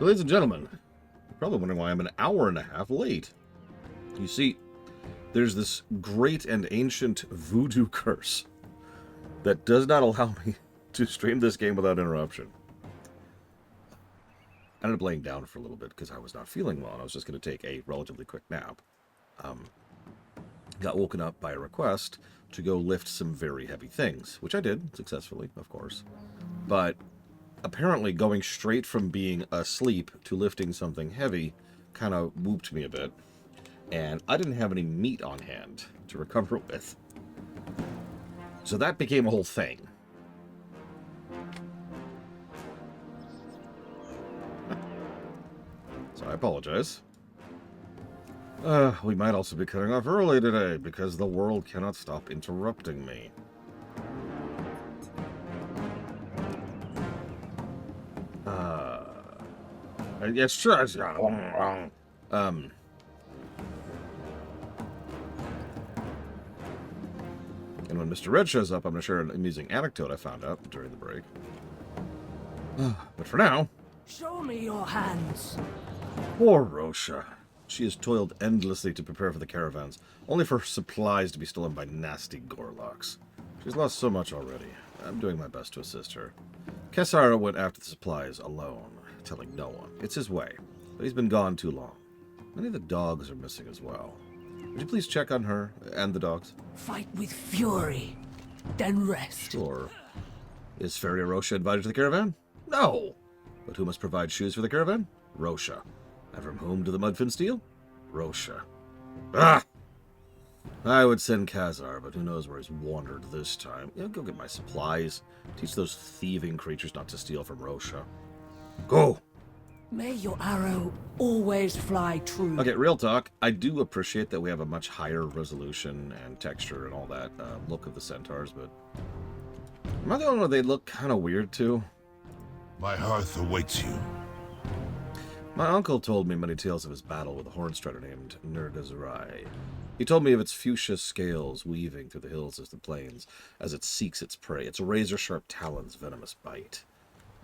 Ladies and gentlemen, you're probably wondering why I'm an hour and a half late. You see, there's this great and ancient voodoo curse that does not allow me to stream this game without interruption. I ended up laying down for a little bit because I was not feeling well and I was just going to take a relatively quick nap. Got woken up by a request to go lift some very heavy things, which I did successfully, of course. But apparently going straight from being asleep to lifting something heavy kind of whooped me a bit. And I didn't have any meat on hand to recover with. So that became a whole thing. So I apologize. We might also be cutting off early today because the world cannot stop interrupting me. It's true. And when Mr. Red shows up, I'm going to share an amusing anecdote I found out during the break. But for now... Show me your hands. Poor Rosha. She has toiled endlessly to prepare for the caravans, only for supplies to be stolen by nasty Gorloks. She's lost so much already. I'm doing my best to assist her. Kesar went after the supplies alone, telling no one. It's his way, but he's been gone too long. Many of the dogs are missing as well. Would you please check on her and the dogs? Fight with fury, then rest. Sure. Is Fairy Rosha invited to the caravan? No! But who must provide shoes for the caravan? Rosha. And from whom do the Mudfin steal? Rosha. Ah! I would send Khazar, but who knows where he's wandered this time. Go get my supplies. Teach those thieving creatures not to steal from Rosha. Go! May your arrow always fly true. Okay, real talk. I do appreciate that we have a much higher resolution and texture and all that look of the centaurs, but... Am I the only one they look kind of weird, too? My hearth awaits you. My uncle told me many tales of his battle with a horn strider named Nerdazurai. He told me of its fuchsia scales weaving through the hills of the plains as it seeks its prey, its razor-sharp talons' venomous bite.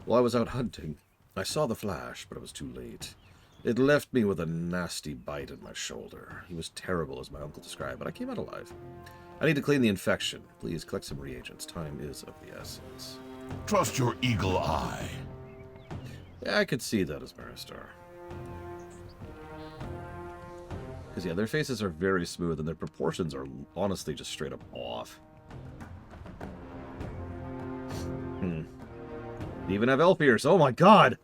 While I was out hunting, I saw the flash, but it was too late. It left me with a nasty bite in my shoulder. He was terrible, as my uncle described, but I came out alive. I need to clean the infection. Please collect some reagents. Time is of the essence. Trust your eagle eye. Yeah, I could see that as Maristar. Because, yeah, their faces are very smooth, and their proportions are honestly just straight up off. They even have elf ears. Oh my god!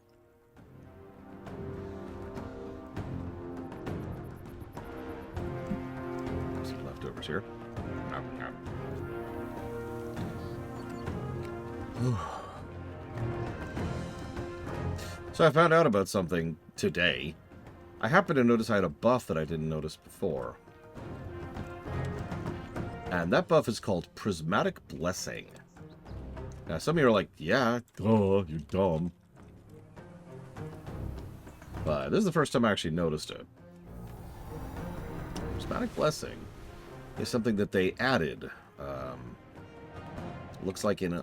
There's some leftovers here. So I found out about something today. I happened to notice I had a buff that I didn't notice before. And that buff is called Prismatic Blessing. Now, some of you are like, yeah, oh, you're dumb. But this is the first time I actually noticed it. Prismatic Blessing is something that they added. Looks like in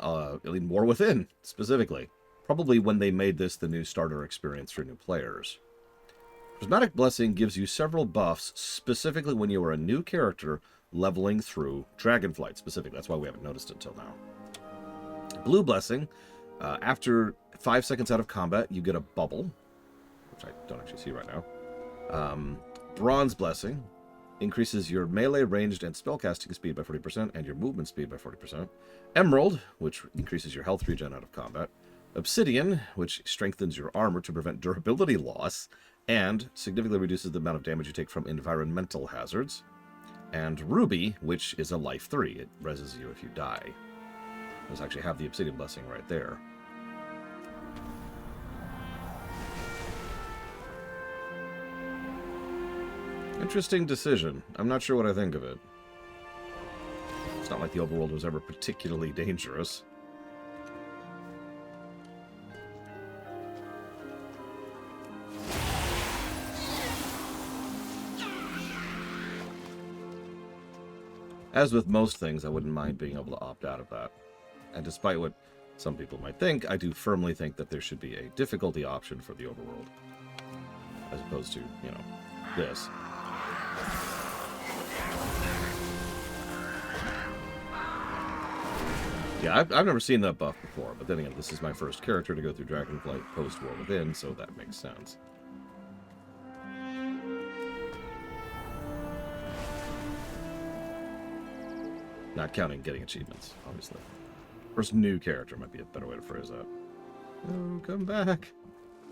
More Within, specifically. Probably when they made this the new starter experience for new players. Prismatic Blessing gives you several buffs, specifically when you are a new character leveling through Dragonflight, specifically. That's why we haven't noticed it until now. Blue Blessing, after 5 seconds out of combat, you get a bubble, which I don't actually see right now. Bronze Blessing increases your melee, ranged, and spellcasting speed by 40%, and your movement speed by 40%. Emerald, which increases your health regen out of combat. Obsidian, which strengthens your armor to prevent durability loss, and significantly reduces the amount of damage you take from environmental hazards. And Ruby, which is a life 3. It reses you if you die. Let's actually have the Obsidian Blessing right there. Interesting decision. I'm not sure what I think of it. It's not like the overworld was ever particularly dangerous. As with most things, I wouldn't mind being able to opt out of that. And despite what some people might think, I do firmly think that there should be a difficulty option for the overworld. As opposed to, you know, this. Yeah, I've never seen that buff before, but then again, this is my first character to go through Dragonflight post-War Within, so that makes sense. Not counting getting achievements, obviously. First new character might be a better way to phrase that. Oh, come back.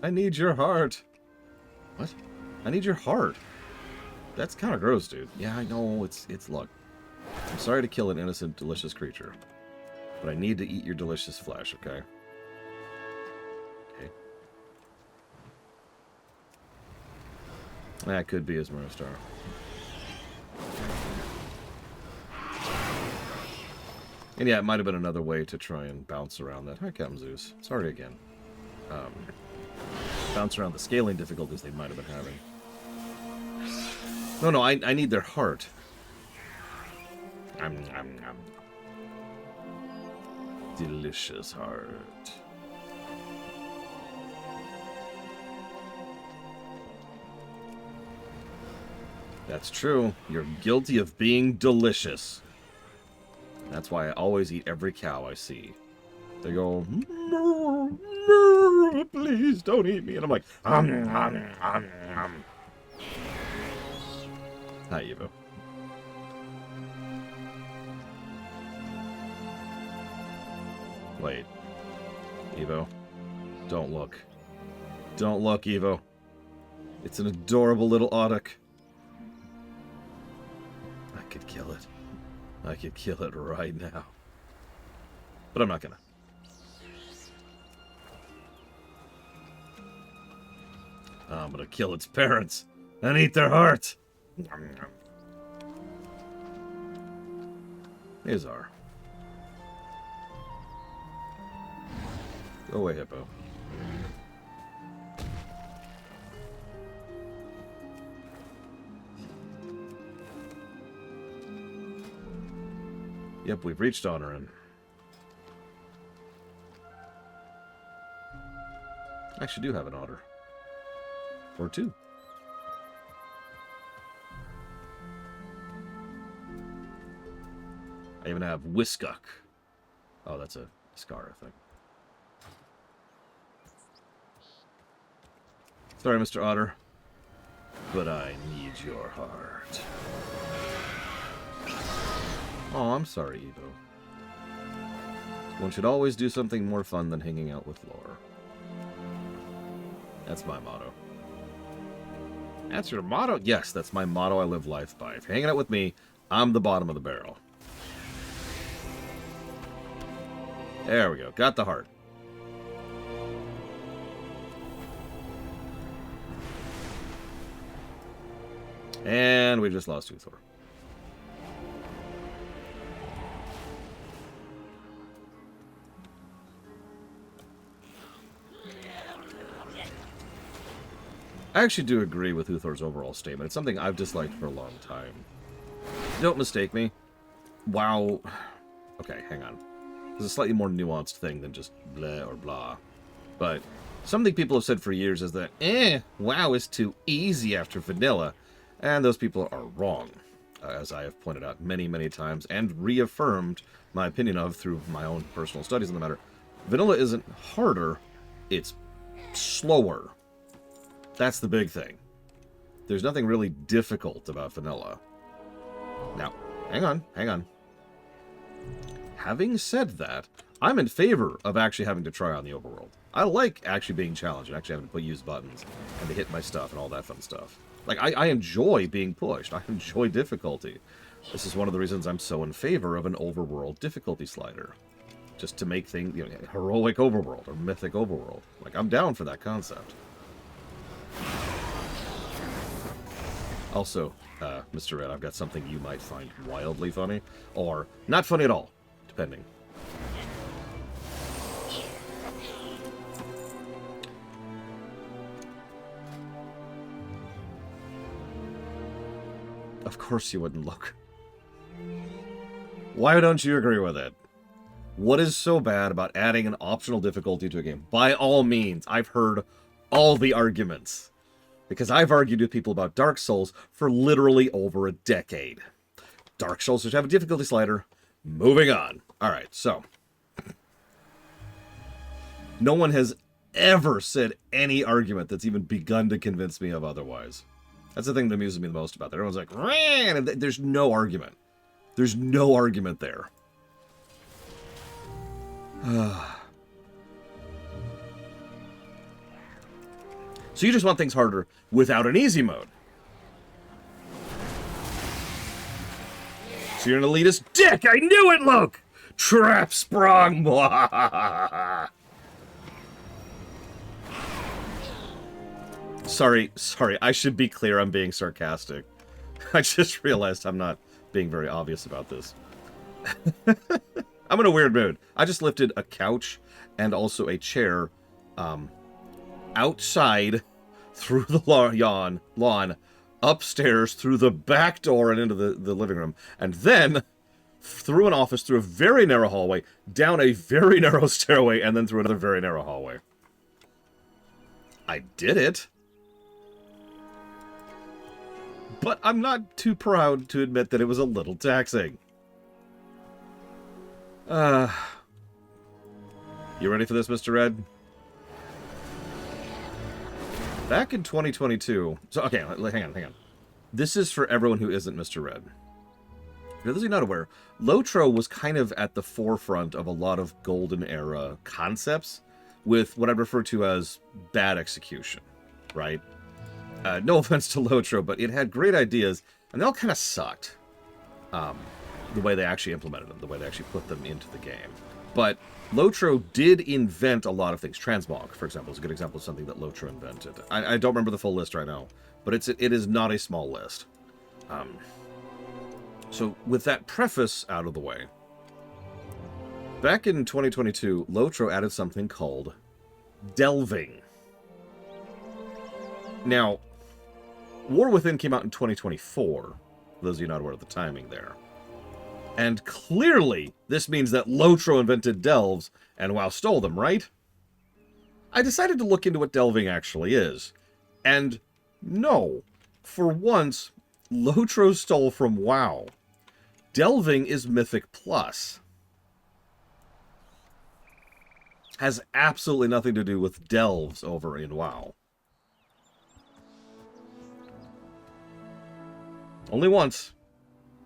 I need your heart. What? I need your heart. That's kind of gross, dude. Yeah, I know. It's look. I'm sorry to kill an innocent, delicious creature, but I need to eat your delicious flesh, okay? Okay. That could be his Star. And yeah, it might have been another way to try and bounce around that. Hi, Captain Zeus. Sorry again. Bounce around the scaling difficulties they might have been having. No, I need their heart. Delicious heart. That's true. You're guilty of being delicious. That's why I always eat every cow I see. They go, please don't eat me. And I'm like, Hi, Evo. Wait. Evo. Don't look. Don't look, Evo. It's an adorable little Audic. I could kill it. I could kill it right now. But I'm not gonna. I'm gonna kill its parents and eat their heart. Izar. Go away, Hippo. Yep, we've reached Ohn'ahran. I actually do have an otter. Or two. I even have Whiskuk. Oh, that's a Scar, I think. Sorry, Mr. Otter. But I need your heart. Oh, I'm sorry, Evo. One should always do something more fun than hanging out with lore. That's my motto. That's your motto? Yes, that's my motto I live life by. If you're hanging out with me, I'm the bottom of the barrel. There we go. Got the heart. And we just lost Uthor. I actually do agree with Uthor's overall statement. It's something I've disliked for a long time. Don't mistake me. Wow. Okay, hang on. It's a slightly more nuanced thing than just blah or blah. But something people have said for years is that, WoW is too easy after vanilla. And those people are wrong, as I have pointed out many, many times, and reaffirmed my opinion of through my own personal studies on the matter. Vanilla isn't harder, it's slower. That's the big thing. There's nothing really difficult about vanilla. Now, hang on. Having said that, I'm in favor of actually having to try on the overworld. I like actually being challenged and actually having to use buttons and to hit my stuff and all that fun stuff. Like, I enjoy being pushed. I enjoy difficulty. This is one of the reasons I'm so in favor of an overworld difficulty slider. Just to make things, you know, heroic overworld or mythic overworld. Like, I'm down for that concept. Also, Mr. Red, I've got something you might find wildly funny. Or not funny at all, depending. Of course you wouldn't look. Why don't you agree with it? What is so bad about adding an optional difficulty to a game? By all means, I've heard all the arguments. Because I've argued with people about Dark Souls for literally over a decade. Dark Souls should have a difficulty slider. Moving on. Alright, so. No one has ever said any argument that's even begun to convince me of otherwise. That's the thing that amuses me the most about that. Everyone's like, "Ran!" And there's no argument. There's no argument there. So you just want things harder without an easy mode. So you're an elitist dick! I knew it, Luke! Trap sprung! Sorry, I should be clear I'm being sarcastic. I just realized I'm not being very obvious about this. I'm in a weird mood. I just lifted a couch and also a chair outside through the lawn, upstairs through the back door and into the living room, and then through an office, through a very narrow hallway, down a very narrow stairway, and then through another very narrow hallway. I did it. But I'm not too proud to admit that it was a little taxing. You ready for this, Mr. Red? Back in 2022... So, okay, hang on. This is for everyone who isn't Mr. Red. For those of you not aware, Lotro was kind of at the forefront of a lot of Golden Era concepts with what I refer to as bad execution, right? No offense to Lotro, but it had great ideas, and they all kind of sucked. The way they actually implemented them, the way they actually put them into the game. But Lotro did invent a lot of things. Transmog, for example, is a good example of something that Lotro invented. I don't remember the full list right now, but it is not a small list. So with that preface out of the way, back in 2022, Lotro added something called delving. Now, War Within came out in 2024, for those of you not aware of the timing there. And clearly, this means that Lotro invented delves, and WoW stole them, right? I decided to look into what delving actually is. And no, for once, Lotro stole from WoW. Delving is Mythic Plus. Has absolutely nothing to do with delves over in WoW. Only once.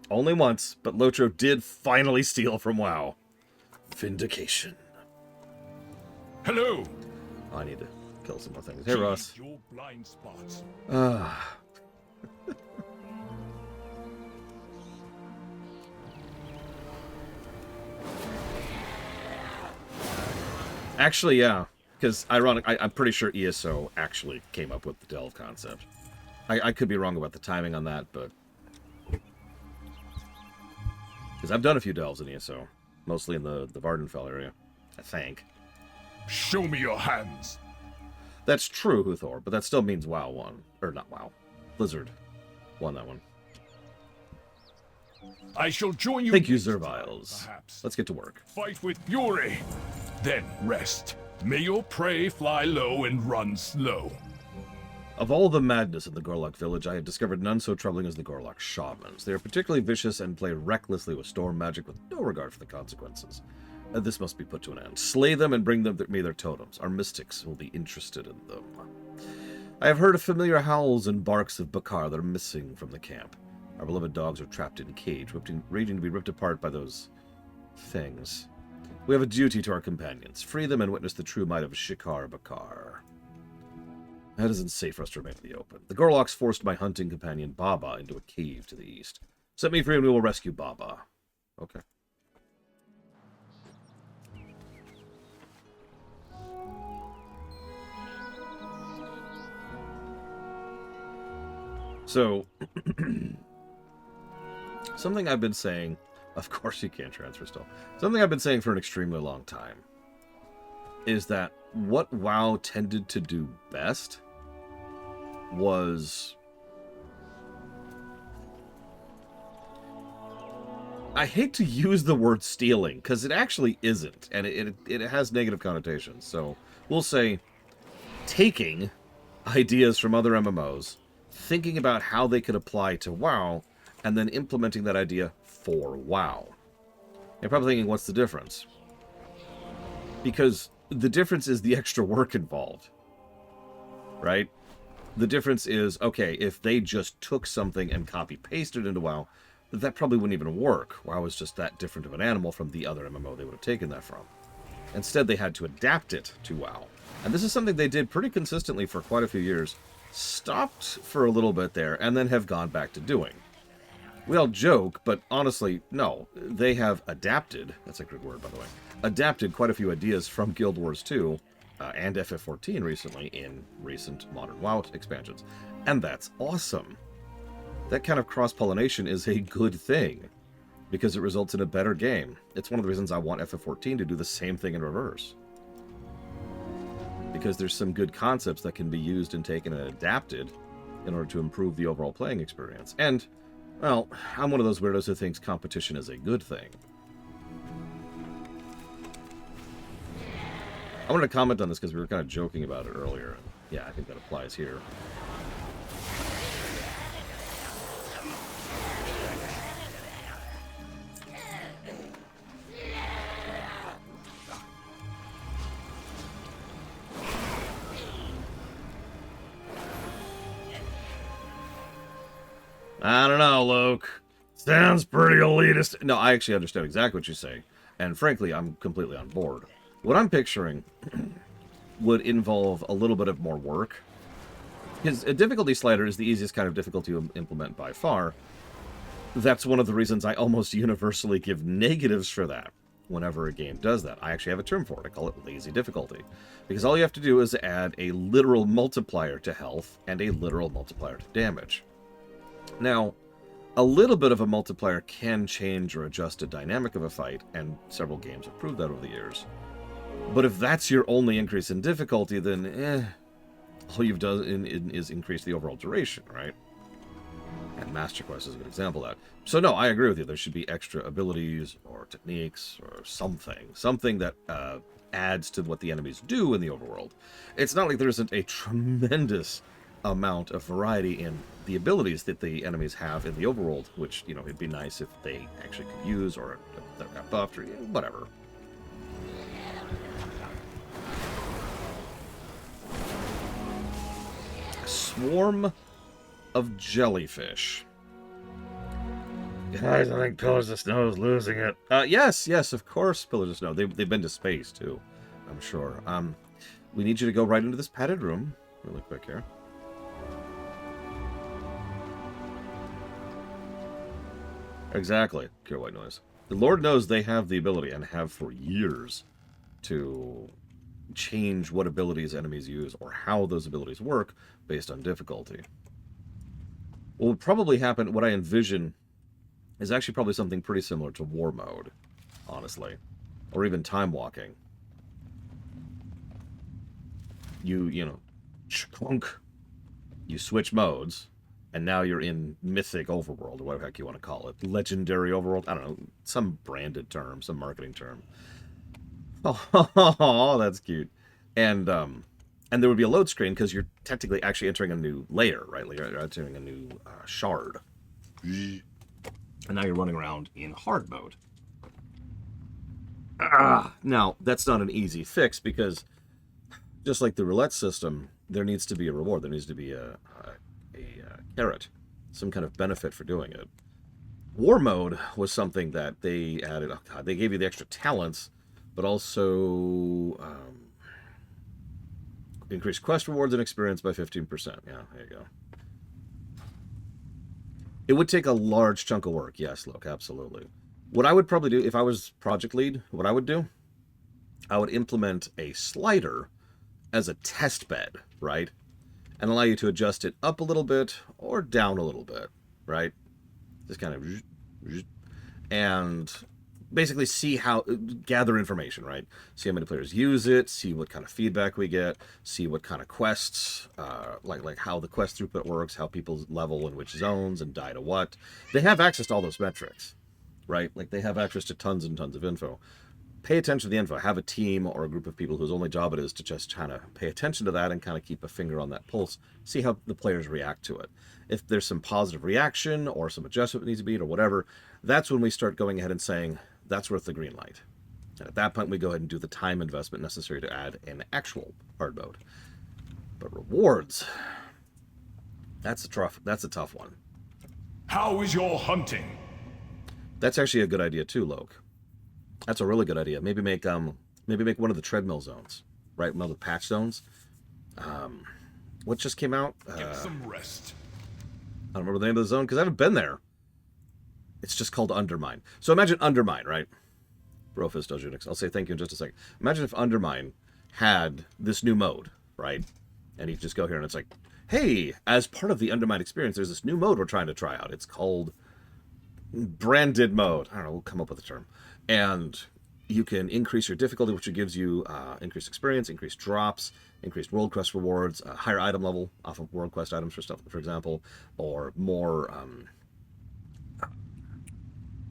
Only once, but Lotro did finally steal from WoW. Vindication. Hello. Oh, I need to kill some more things. Hey, Ross. Your blind spots. Actually, yeah. Because, I'm pretty sure ESO actually came up with the delve concept. I could be wrong about the timing on that, but... Because I've done a few delves in ESO. Mostly in the Vardenfell area, I think. Show me your hands. That's true, Huthor, but that still means WoW won. Or not WoW. Blizzard won that one. I shall join you. Thank you, next time, Zerviles. perhaps. Let's get to work. Fight with fury, then rest. May your prey fly low and run slow. Of all the madness in the Gorlok village, I have discovered none so troubling as the Gorlok shamans. They are particularly vicious and play recklessly with storm magic with no regard for the consequences. This must be put to an end. Slay them and bring them me their totems. Our mystics will be interested in them. I have heard of familiar howls and barks of Bakar that are missing from the camp. Our beloved dogs are trapped in a cage, raging to be ripped apart by those things. We have a duty to our companions. Free them and witness the true might of Shikar Bakar. That isn't safe for us to remain in the open. The Gorloks forced my hunting companion Baba into a cave to the east. Set me free and we will rescue Baba. Okay. So, something I've been saying, of course you can't transfer still, something I've been saying for an extremely long time, is that what WoW tended to do best was I hate to use the word stealing, because it actually isn't, and it has negative connotations. So we'll say taking ideas from other MMOs, thinking about how they could apply to WoW, and then implementing that idea for WoW. You're probably thinking, what's the difference? Because the difference is the extra work involved, right? The difference is, okay, if they just took something and copy-pasted it into WoW, that probably wouldn't even work. WoW is just that different of an animal from the other MMO they would have taken that from. Instead, they had to adapt it to WoW. And this is something they did pretty consistently for quite a few years. Stopped for a little bit there, and then have gone back to doing. We all joke, but honestly, no. They have adapted, that's a good word, by the way, adapted quite a few ideas from Guild Wars 2 and FF14 recently in recent Modern WoW expansions. And that's awesome. That kind of cross-pollination is a good thing, because it results in a better game. It's one of the reasons I want FF14 to do the same thing in reverse. Because there's some good concepts that can be used and taken and adapted in order to improve the overall playing experience. And, well, I'm one of those weirdos who thinks competition is a good thing. I wanted to comment on this because we were kind of joking about it earlier. Yeah, I think that applies here. I don't know, Luke. Sounds pretty elitist. No, I actually understand exactly what you say. And frankly, I'm completely on board. What I'm picturing would involve a little bit of more work. Because a difficulty slider is the easiest kind of difficulty to implement by far. That's one of the reasons I almost universally give negatives for that whenever a game does that. I actually have a term for it. I call it lazy difficulty. Because all you have to do is add a literal multiplier to health and a literal multiplier to damage. Now, a little bit of a multiplier can change or adjust the dynamic of a fight, and several games have proved that over the years. But if that's your only increase in difficulty, then, all you've done is increase the overall duration, right? And Master Quest is a good example of that. So no, I agree with you. There should be extra abilities or techniques or something that adds to what the enemies do in the overworld. It's not like there isn't a tremendous amount of variety in the abilities that the enemies have in the overworld, which, you know, it'd be nice if they actually could use, or that got buffed, or whatever. Swarm of jellyfish. Guys, I think Pillars of Snow is losing it. Yes, of course, Pillars of Snow. They've been to space, too, I'm sure. We need you to go right into this padded room really quick here. Exactly. Pure white noise. The Lord knows they have the ability, and have for years, to change what abilities enemies use or how those abilities work based on difficulty. What would probably happen, what I envision, is actually probably something pretty similar to War Mode, honestly. Or even Time Walking. You know, chunk. You switch modes, and now you're in Mythic Overworld, or whatever the heck you want to call it. Legendary Overworld? I don't know. Some branded term, some marketing term. Oh, that's cute. And there would be a load screen, because you're technically actually entering a new layer, right? You're entering a new shard. And now you're running around in hard mode. Now, that's not an easy fix, because just like the roulette system, there needs to be a reward. There needs to be a carrot, some kind of benefit for doing it. War Mode was something that they added. Oh God, they gave you the extra talents, but also increased quest rewards and experience by 15%. Yeah, there you go. It would take a large chunk of work. Yes, look, absolutely. What I would probably do, if I was project lead, what I would do, I would implement a slider as a test bed, right? And allow you to adjust it up a little bit or down a little bit, right? Just kind of, and basically see how, gather information, right? See how many players use it, see what kind of feedback we get, see what kind of quests, like how the quest throughput works, how people level in which zones and die to what. They have access to all those metrics. right? Like, they have access to tons and tons of info. Pay attention to the info. Have a team or a group of people whose only job it is to just kind of pay attention to that and kind of keep a finger on that pulse. See how the players react to it. If there's some positive reaction or some adjustment that needs to be made or whatever, that's when we start going ahead and saying, that's worth the green light. And at that point, we go ahead and do the time investment necessary to add an actual hard mode. But rewards, that's a tough one. How is your hunting? That's actually a good idea too, Loke. That's a really good idea. Maybe make one of the treadmill zones, right? One of the patch zones. What just came out? Get some rest. I don't remember the name of the zone because I haven't been there. It's just called Undermine. So imagine Undermine, right? Brofist does Unix. I'll say thank you in just a second. Imagine if Undermine had this new mode, right? And you just go here and it's like, hey, as part of the Undermine experience, there's this new mode we're trying to try out. It's called branded mode. I don't know, we'll come up with a term. And you can increase your difficulty, which gives you increased experience, increased drops, increased world quest rewards, higher item level off of world quest items for stuff, for example, or more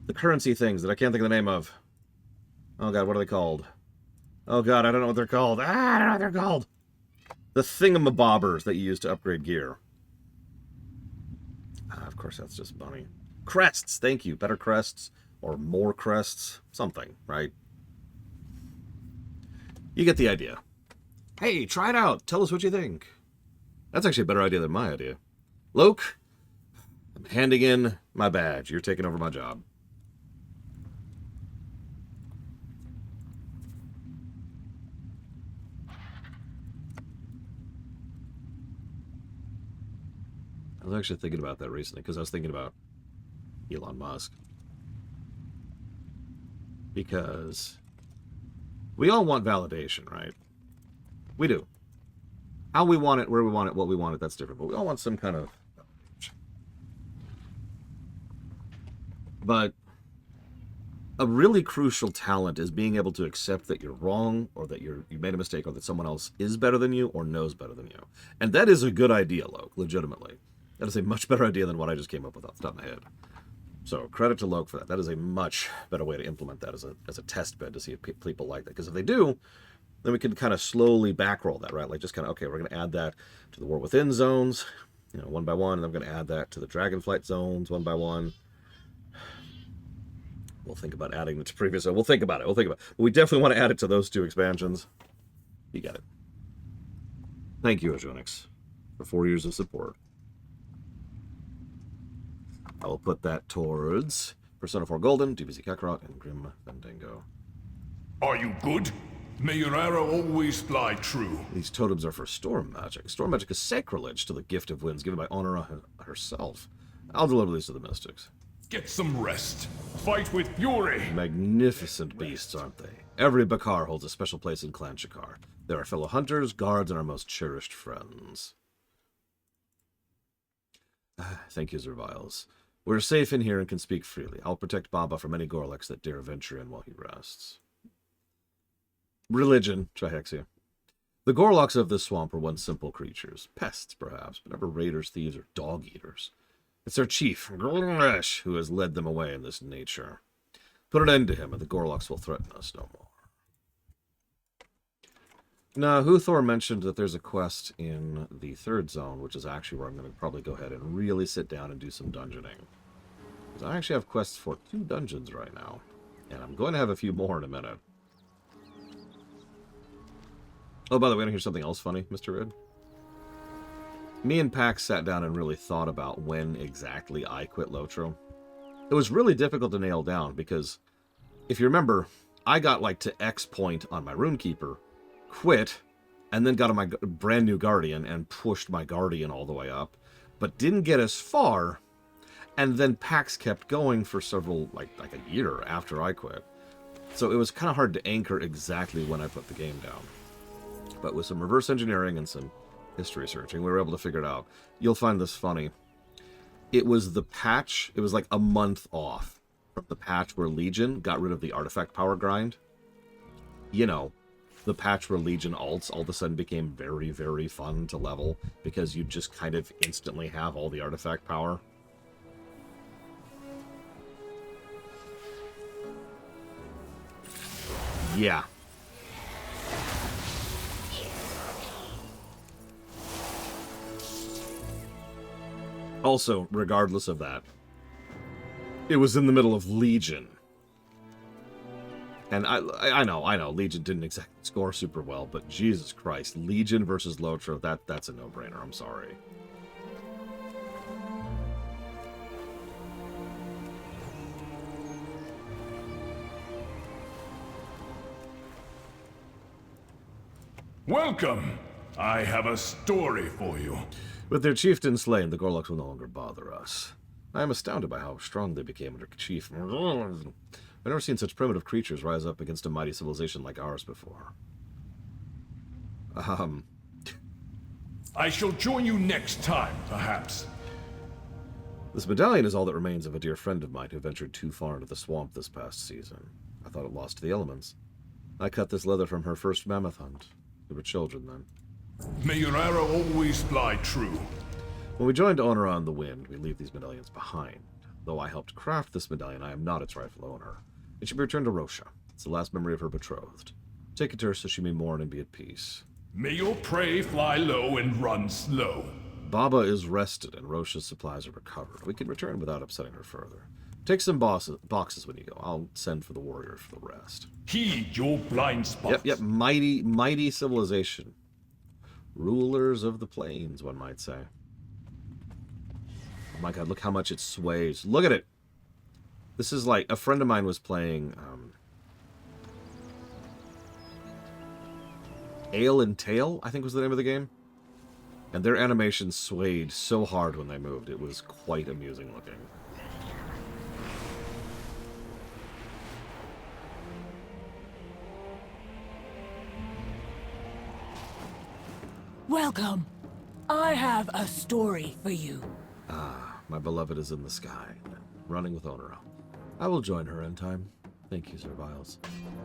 the currency things that I can't think of the name of. Oh god, what are they called? Oh god, I don't know what they're called. I don't know what they're called. The thingamabobbers that you use to upgrade gear. Of course, that's just money. Crests, thank you. Better crests. Or more crests, something, right? You get the idea. Hey, try it out. Tell us what you think. That's actually a better idea than my idea. Loke, I'm handing in my badge. You're taking over my job. I was actually thinking about that recently because I was thinking about Elon Musk. Because we all want validation, right? We do. How we want it, where we want it, what we want it, that's different. But we all want some kind of validation. But a really crucial talent is being able to accept that you're wrong or that you made a mistake or that someone else is better than you or knows better than you. And that is a good idea, Loke, legitimately. That is a much better idea than what I just came up with off the top of my head. So credit to Loke for that. That is a much better way to implement that as a test bed to see if people like that. Because if they do, then we can kind of slowly backroll that, right? Like just kind of, okay, we're going to add that to the War Within zones, you know, one by one. And I'm going to add that to the Dragonflight zones one by one. We'll think about adding it to previous. We'll think about it. But we definitely want to add it to those two expansions. You got it. Thank you, Ajonix, for 4 years of support. I will put that towards Persona 4 Golden, DBZ Kakarot, and Grim Fandango. Are you good? May your arrow always fly true. These totems are for storm magic. Storm magic is sacrilege to the gift of winds given by Ohn'ahran herself. I'll deliver these to the mystics. Get some rest. Fight with fury. Magnificent beasts, aren't they? Every Bakar holds a special place in Clan Shakar. They're our fellow hunters, guards, and our most cherished friends. Thank you, Zerviles. We're safe in here and can speak freely. I'll protect Baba from any Gorleks that dare venture in while he rests. Religion, Trihexia. The Gorloks of this swamp were once simple creatures. Pests, perhaps, but never raiders, thieves, or dog-eaters. It's their chief, Gorlash, who has led them away in this nature. Put an end to him, and the Gorloks will threaten us no more. Now, Huthor mentioned that there's a quest in the third zone, which is actually where I'm going to probably go ahead and really sit down and do some dungeoning. Because I actually have quests for 2 dungeons right now. And I'm going to have a few more in a minute. Oh, by the way, want to hear something else funny, Mr. Red? Me and Pax sat down and really thought about when exactly I quit Lotro. It was really difficult to nail down because, if you remember, I got like to X point on my Runekeeper, quit, and then got on my brand new Guardian and pushed my Guardian all the way up, but didn't get as far, and then Pax kept going for several, like a year after I quit. So it was kind of hard to anchor exactly when I put the game down. But with some reverse engineering and some history searching, we were able to figure it out. You'll find this funny. It was the patch, it was like a month off from the patch where Legion got rid of the artifact power grind. You know, the patch where Legion alts all of a sudden became very, very fun to level because you just kind of instantly have all the artifact power. Yeah. Also, regardless of that, it was in the middle of Legion. And I know, Legion didn't exactly score super well, but Jesus Christ, Legion versus Lotro, that's a no-brainer, I'm sorry. Welcome! I have a story for you. With their chieftain slain, the Gorloks will no longer bother us. I am astounded by how strong they became under Chief. I've never seen such primitive creatures rise up against a mighty civilization like ours before. I shall join you next time, perhaps. This medallion is all that remains of a dear friend of mine who ventured too far into the swamp this past season. I thought it lost to the elements. I cut this leather from her first mammoth hunt. We were children then. May your arrow always fly true. When we joined Ohn'ahran the Wind, we leave these medallions behind. Though I helped craft this medallion, I am not its rightful owner. It should be returned to Rosha. It's the last memory of her betrothed. Take it to her so she may mourn and be at peace. May your prey fly low and run slow. Baba is rested and Rosha's supplies are recovered. We can return without upsetting her further. Take some boxes when you go. I'll send for the warriors for the rest. Heed your blind spots. Yep, mighty civilization. Rulers of the plains, one might say. Oh my god, look how much it sways. Look at it! This is like, a friend of mine was playing, Ale and Tail, I think was the name of the game. And their animation swayed so hard when they moved. It was quite amusing looking. Welcome. I have a story for you. Ah, my beloved is in the sky, running with Ohn'ahran. I will join her in time. Thank you, Sir Viles.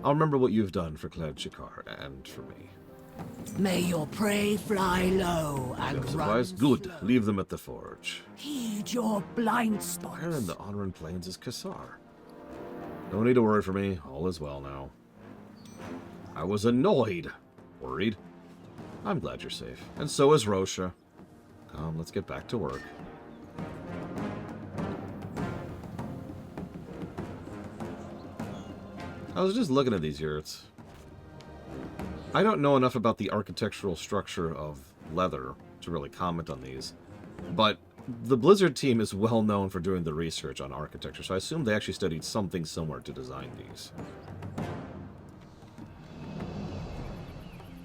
I'll remember what you've done for Clan Shikar and for me. May your prey fly low and Yes, run advice? Good. slow. Leave them at the forge. Heed your blind spots. Where in the Ohn'ahran Plains is Kassar? No need to worry for me. All is well now. I was annoyed. Worried. I'm glad you're safe. And so is Rosha. Come, let's get back to work. I was just looking at these yurts. I don't know enough about the architectural structure of leather to really comment on these, but the Blizzard team is well known for doing the research on architecture, so I assume they actually studied something similar to design these.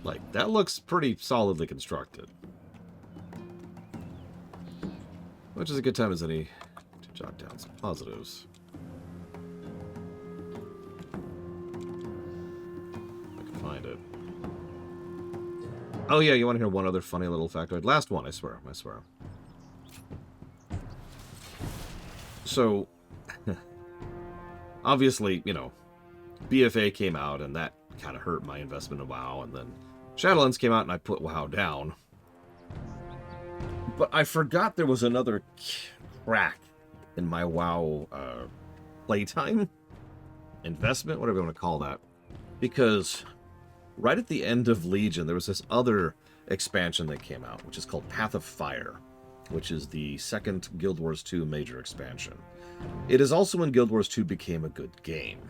Like, that looks pretty solidly constructed. Which is a good time as any to jot down some positives. If I can find it. Oh yeah, you want to hear one other funny little factoid? Last one, I swear. So, obviously, you know, BFA came out, and that kind of hurt my investment in WoW, and then Shadowlands came out, and I put WoW down. But I forgot there was another crack in my WoW playtime? Investment? Whatever you want to call that. Because right at the end of Legion, there was this other expansion that came out, which is called Path of Fire, which is the second Guild Wars 2 major expansion. It is also when Guild Wars 2 became a good game.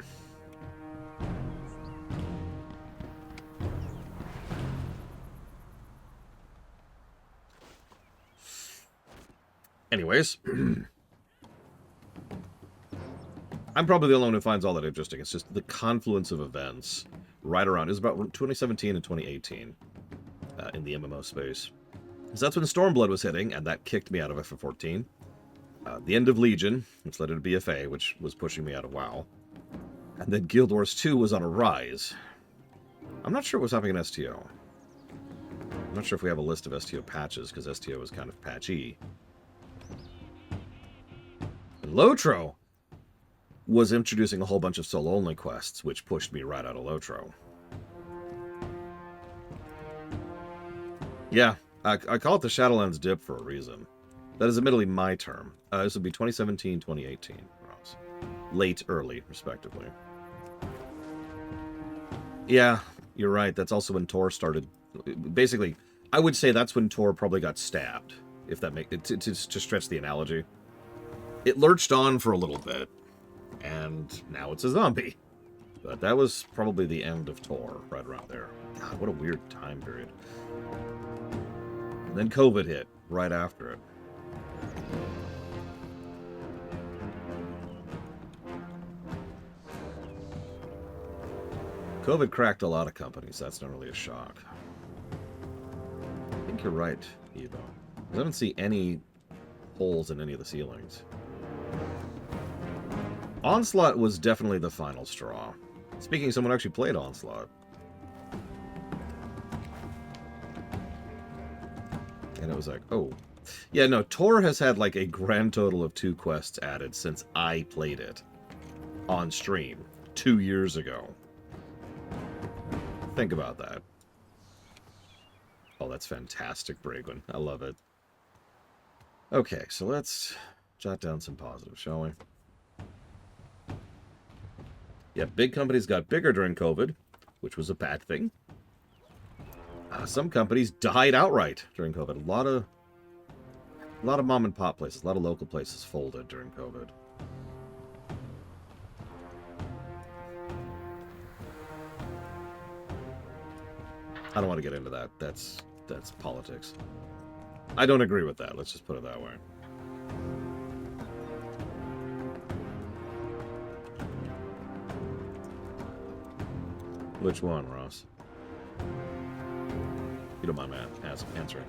Anyways, I'm probably the only one who finds all that interesting. It's just the confluence of events right around. It was about 2017 and 2018 in the MMO space. So that's when Stormblood was hitting, and that kicked me out of FF14. The end of Legion, which led to BFA, which was pushing me out of WoW. And then Guild Wars 2 was on a rise. I'm not sure what's happening in STO. I'm not sure if we have a list of STO patches, because STO is kind of patchy. And Lotro was introducing a whole bunch of solo-only quests, which pushed me right out of Lotro. Yeah, I call it the Shadowlands dip for a reason. That is admittedly my term. This would be 2017, 2018. Late, early, respectively. Yeah, you're right. That's also when Tor started. Basically, I would say that's when Tor probably got stabbed, if that makes to stretch the analogy. It lurched on for a little bit, and now it's a zombie. But that was probably the end of Tor, right around there. God, what a weird time period. And then COVID hit right after it. COVID cracked a lot of companies. That's not really a shock. I think you're right, Evo. I don't see any holes in any of the ceilings. Onslaught was definitely the final straw. Speaking, someone actually played Onslaught. And it was like, oh. Yeah, no, Tor has had like a grand total of 2 quests added since I played it on stream 2 years ago. Think about that. Oh, that's fantastic, Bragwin. I love it. Okay, so let's jot down some positives, shall we? Yeah, big companies got bigger during COVID, which was a bad thing. Some companies died outright during COVID. A lot of mom and pop places, a lot of local places folded during COVID. I don't want to get into that. That's politics. I don't agree with that. Let's just put it that way. Which one, Ross? You don't mind me answering.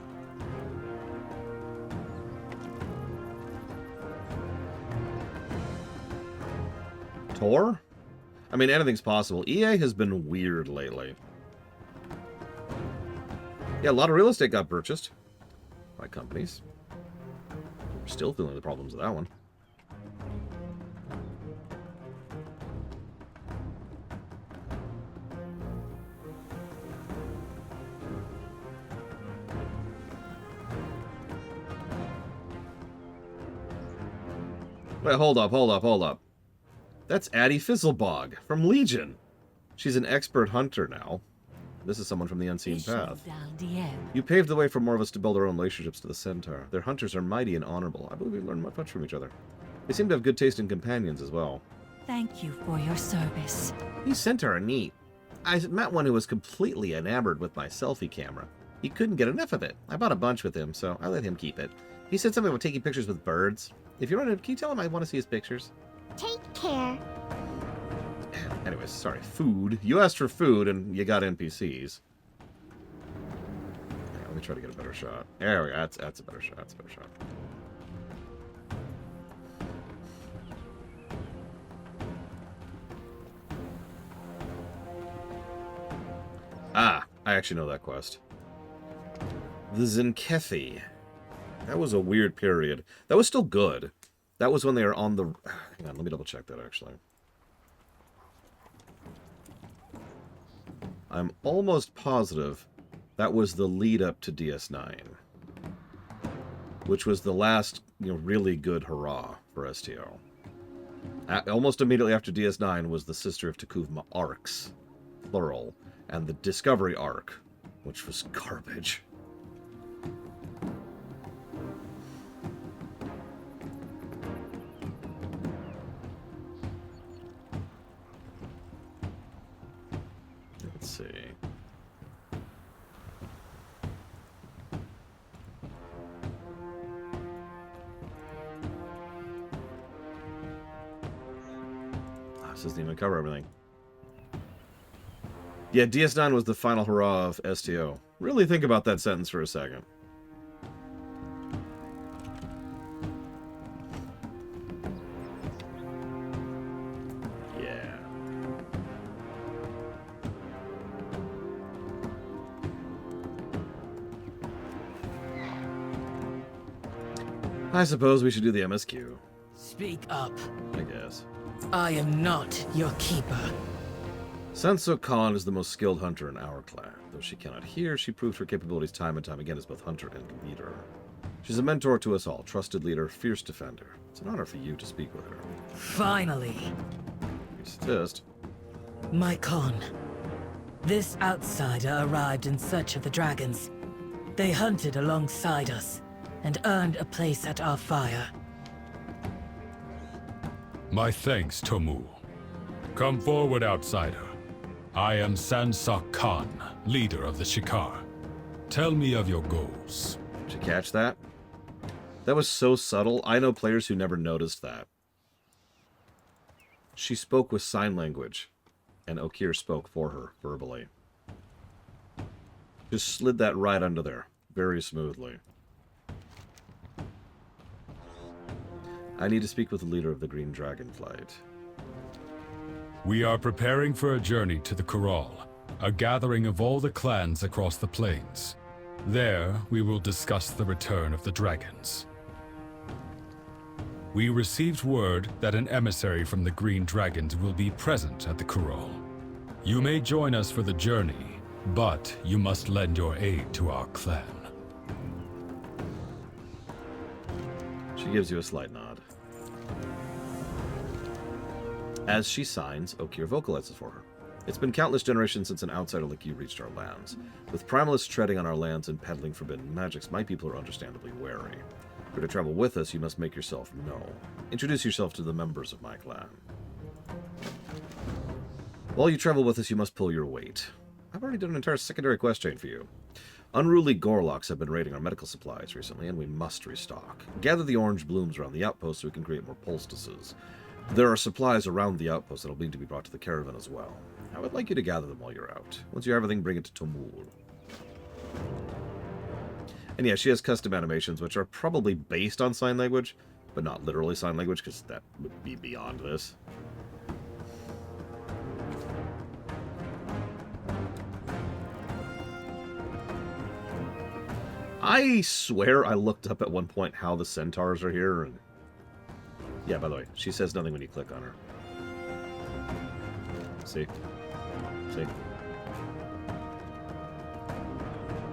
Tor? I mean, anything's possible. EA has been weird lately. Yeah, a lot of real estate got purchased by companies. We're still feeling the problems of that one. Wait, hold up. That's Addie Fizzlebog from Legion. She's an expert hunter now. This is someone from the Unseen Path. You paved the way for more of us to build our own relationships to the Centaur. Their hunters are mighty and honorable. I believe we've learned much from each other. They seem to have good taste in companions as well. Thank you for your service. These Centaur are neat. I met one who was completely enamored with my selfie camera. He couldn't get enough of it. I bought a bunch with him, so I let him keep it. He said something about taking pictures with birds. If you want to, can you tell him I want to see his pictures? Take care. Anyways, sorry. Food. You asked for food, and you got NPCs. Yeah, let me try to get a better shot. There we go. That's a better shot. That's a better shot. Ah, I actually know that quest. The Zenkethi. That was a weird period. That was still good. That was when they were on the... Hang on, let me double check that, actually. I'm almost positive that was the lead up to DS9. Which was the last, really good hurrah for STO. Almost immediately after DS9 was the Sister of Takuvma arcs, plural, and the Discovery arc, which was garbage. Let's see. This doesn't even cover everything. Yeah, DS9 was the final hurrah of STO. Really think about that sentence for a second. Yeah. I suppose we should do the MSQ. Speak up. I guess. I am not your keeper. Senso Khan is the most skilled hunter in our clan. Though she cannot hear, she proved her capabilities time and time again as both hunter and leader. She's a mentor to us all, trusted leader, fierce defender. It's an honor for you to speak with her. Finally. You insist. My Khan. This outsider arrived in search of the dragons. They hunted alongside us and earned a place at our fire. My thanks, Tomu. Come forward, outsider. I am Sansak Khan, leader of the Shikar. Tell me of your goals. Did you catch that? That was so subtle. I know players who never noticed that. She spoke with sign language, and Okier spoke for her verbally. Just slid that right under there, very smoothly. I need to speak with the leader of the Green Dragon Flight. We are preparing for a journey to the Corral, a gathering of all the clans across the plains. There, we will discuss the return of the dragons. We received word that an emissary from the Green Dragons will be present at the Corral. You may join us for the journey, but you must lend your aid to our clan. She gives you a slight nod. As she signs, Okier vocalizes for her. It's been countless generations since an outsider like you reached our lands. With primalists treading on our lands and peddling forbidden magics, my people are understandably wary. If you're to travel with us, you must make yourself known. Introduce yourself to the members of my clan. While you travel with us, you must pull your weight. I've already done an entire secondary quest chain for you. Unruly Gorlocks have been raiding our medical supplies recently, and we must restock. Gather the orange blooms around the outpost so we can create more poultices. There are supplies around the outpost that will need to be brought to the caravan as well. I would like you to gather them while you're out. Once you have everything, bring it to Tomul. And yeah, she has custom animations, which are probably based on sign language, but not literally sign language, because that would be beyond this. I swear I looked up at one point how the centaurs are here, and yeah, by the way, she says nothing when you click on her. See? See?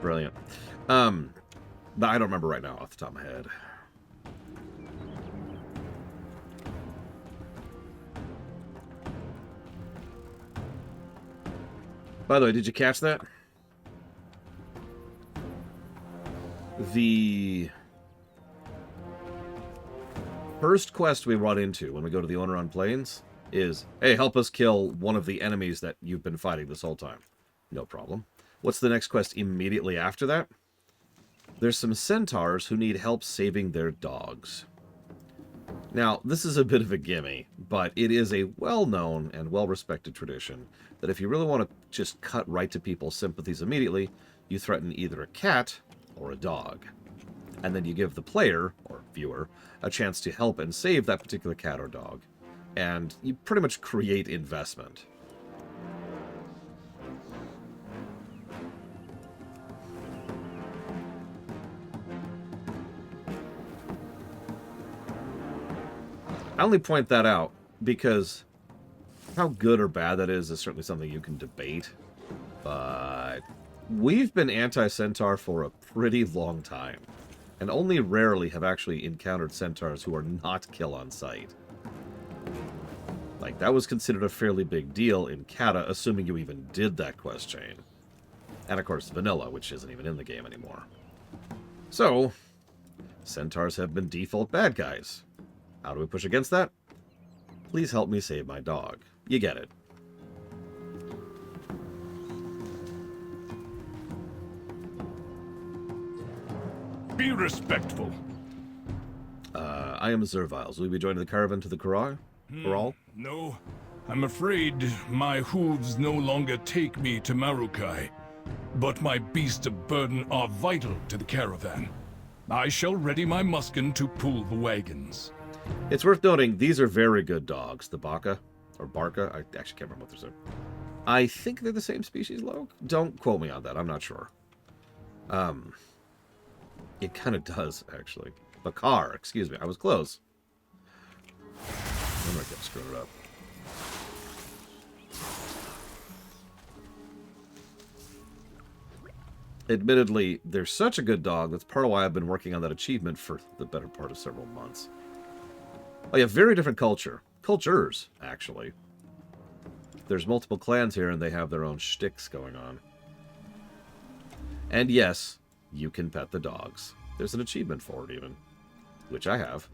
Brilliant. But I don't remember right now off the top of my head. By the way, did you catch that? The first quest we run into when we go to the Ohn'ahran Plains is, hey, help us kill one of the enemies that you've been fighting this whole time. No problem. What's the next quest immediately after that? There's some centaurs who need help saving their dogs. Now, this is a bit of a gimme, but it is a well-known and well-respected tradition that if you really want to just cut right to people's sympathies immediately, you threaten either a cat or a dog. And then you give the player, or viewer, a chance to help and save that particular cat or dog. And you pretty much create investment. I only point that out because how good or bad that is certainly something you can debate. But we've been anti-centaur for a pretty long time, and only rarely have actually encountered centaurs who are not kill on sight. Like, that was considered a fairly big deal in Kata, assuming you even did that quest chain. And of course, vanilla, which isn't even in the game anymore. So, centaurs have been default bad guys. How do we push against that? Please help me save my dog. You get it. Be respectful. I am Zerviles. Will you be joining the caravan to the Corral? No, I'm afraid my hooves no longer take me to Marukai. But my beasts of burden are vital to the caravan. I shall ready my muskin to pull the wagons. It's worth noting, these are very good dogs. The Baka, or Barca, I actually can't remember what they're saying. I think they're the same species, Logue. Don't quote me on that, I'm not sure. It kind of does, actually. Bakar, excuse me, I was close. I'm gonna get screwed up. Admittedly, they're such a good dog, that's part of why I've been working on that achievement for the better part of several months. Oh yeah, very different culture. Cultures, actually. there's multiple clans here and they have their own shticks going on. And yes, you can pet the dogs. There's an achievement for it even, which I have.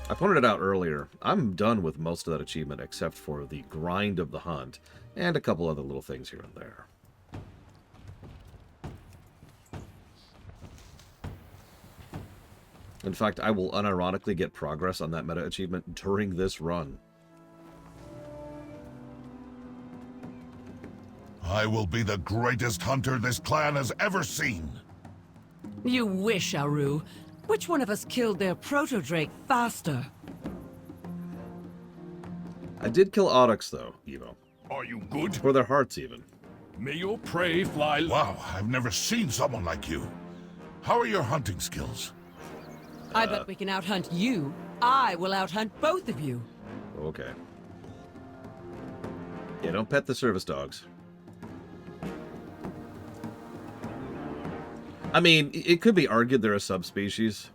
I pointed it out earlier. I'm done with most of that achievement except for the grind of the hunt and a couple other little things here and there. In fact, I will unironically get progress on that meta achievement during this run. I will be the greatest hunter this clan has ever seen. You wish, Aru. Which one of us killed their proto-drake faster? I did kill Oryx, though, Evo. Are you good? For their hearts, even. May your prey fly... Wow, I've never seen someone like you. How are your hunting skills? I bet we can outhunt you. I will outhunt both of you. Okay. Yeah, don't pet the service dogs. I mean, it could be argued they're a subspecies.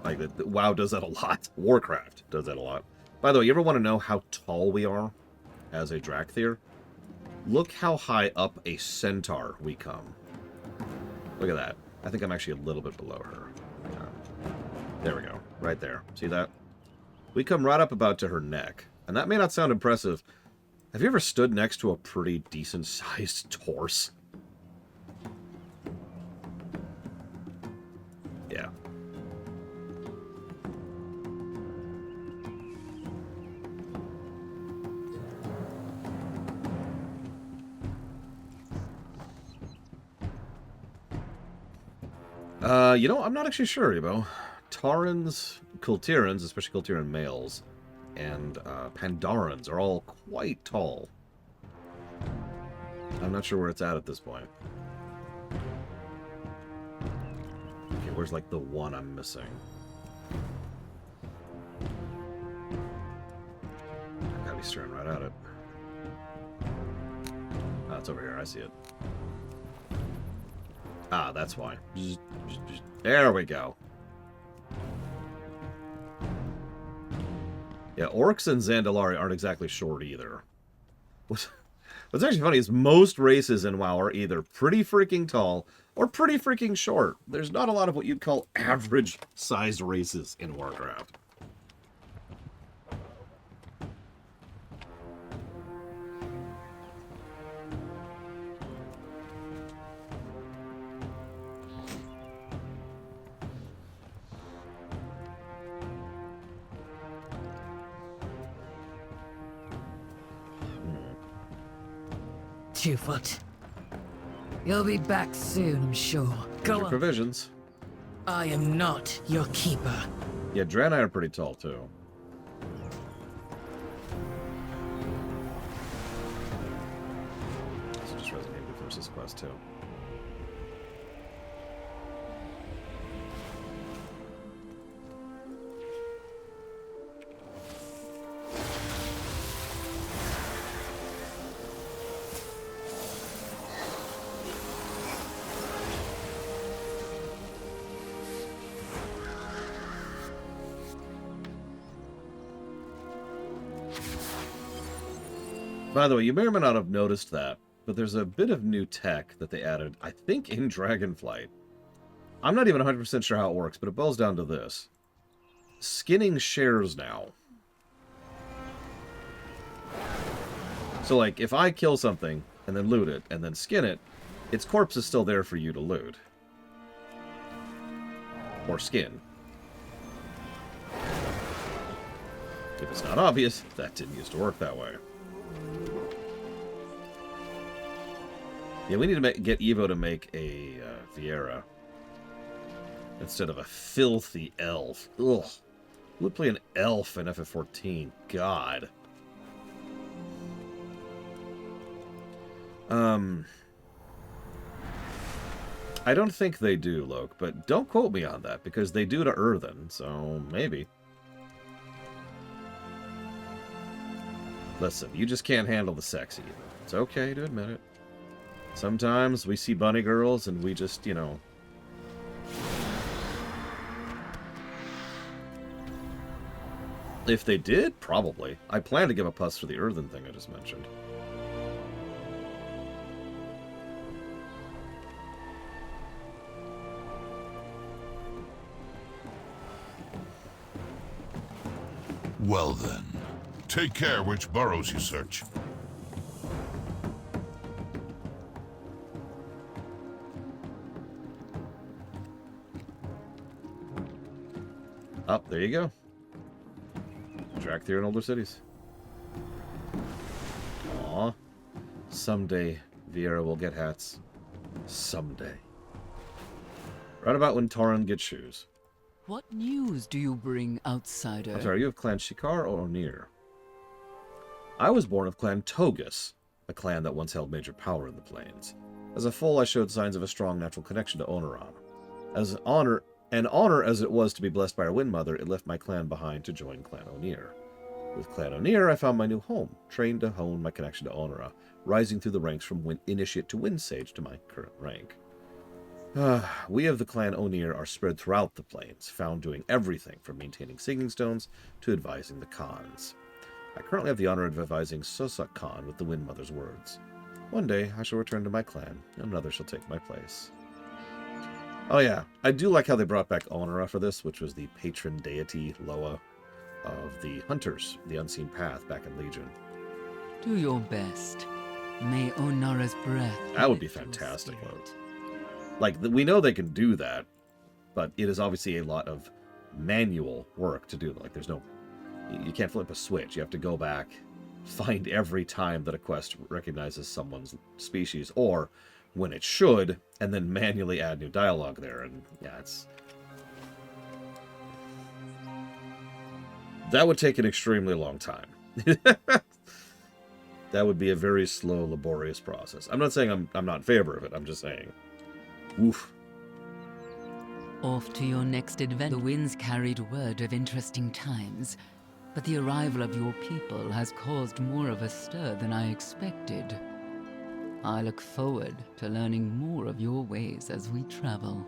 Like, WoW does that a lot. Warcraft does that a lot. By the way, you ever want to know how tall we are as a Drakthir? Look how high up a centaur we come. Look at that. I think I'm actually a little bit below her. There we go. Right there. See that? We come right up about to her neck. And that may not sound impressive. Have you ever stood next to a pretty decent-sized horse? Yeah. You know, I'm not actually sure, Ebo. Taurans, Kultirans, especially Kultiran males, and Pandarans are all quite tall. I'm not sure where it's at this point. Okay, where's like the one I'm missing? I gotta be staring right at it. Oh, it's over here. I see it. Ah, that's why. There we go. Yeah, Orcs and Zandalari aren't exactly short either. What's actually funny is most races in WoW are either pretty freaking tall or pretty freaking short. There's not a lot of what you'd call average-sized races in Warcraft. Twofoot. You'll be back soon, I'm sure. Go Your on. provisions. I am not your keeper. Yeah, Draenei are pretty tall, too. This just resonated with Versus Quest, too. By the way, you may or may not have noticed that, but there's a bit of new tech that they added, I think, in Dragonflight. I'm not even 100% sure how it works, but it boils down to this. Skinning shares now. So, like, if I kill something, and then loot it, and then skin it, its corpse is still there for you to loot. Or skin. If it's not obvious, that didn't used to work that way. Yeah, we need to get Evo to make a Viera instead of a filthy elf. Ugh. Who would play an elf in FF14? God. I don't think they do, Loke, but don't quote me on that, because they do to Earthen, so maybe. Listen, you just can't handle the sexy. It's okay to admit it. Sometimes we see bunny girls and we just, you know... If they did, probably. I plan to give a puss for the earthen thing I just mentioned. Well then, take care which burrows you search. Oh, there you go. Drakthir in older cities. Aw. Someday, Viera will get hats. Someday. Right about when Tauren gets shoes. What news do you bring, outsider? I'm sorry, are you of Clan Shikar or Onir? I was born of Clan Togus, a clan that once held major power in the plains. As a foal, I showed signs of a strong natural connection to Ohn'ahran. As honor as it was to be blessed by our Wind Mother, it left my clan behind to join Clan Onir. With Clan Onir, I found my new home, trained to hone my connection to Ohn'ahran, rising through the ranks from Initiate to Wind Sage to my current rank. We of the Clan Onir are spread throughout the plains, found doing everything from maintaining singing stones to advising the Khans. I currently have the honor of advising Sosak Khan with the Wind Mother's words. One day, I shall return to my clan, and another shall take my place. Oh yeah, I do like how they brought back Ohn'ahran for this, which was the patron deity, Loa, of the Hunters, the Unseen Path, back in Legion. Do your best. May Onara's breath... That would be lift your fantastic, though. spirit. Like, we know they can do that, but it is obviously a lot of manual work to do. Like, there's no... You can't flip a switch. You have to go back, find every time that a quest recognizes someone's species, or when it should, and then manually add new dialogue there. And, yeah, it's... That would take an extremely long time. That would be a very slow, laborious process. I'm not saying I'm not in favor of it. I'm just saying... Oof. Off to your next adventure. The winds carried word of interesting times, but the arrival of your people has caused more of a stir than I expected. I look forward to learning more of your ways as we travel.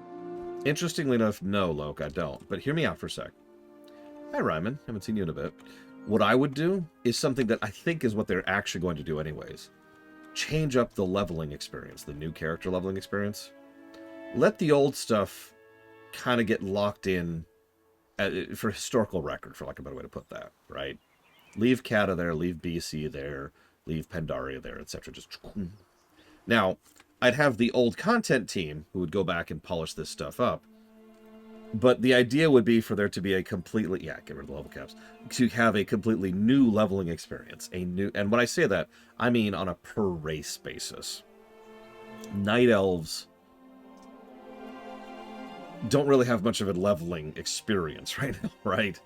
Interestingly enough, no, Loke, I don't. But hear me out for a sec. Hi, Ryman. Haven't seen you in a bit. What I would do is something that I think is what they're actually going to do anyways. Change up the leveling experience, the new character leveling experience. Let the old stuff kind of get locked in for historical record, for lack of a better way to put that, right? Leave Kata there, leave BC there, leave Pandaria there, etc. Just now, I'd have the old content team who would go back and polish this stuff up. But the idea would be for there to be a completely, get rid of the level caps, to have a completely new leveling experience. And when I say that, I mean on a per race basis. Night Elves don't really have much of a leveling experience right now, right?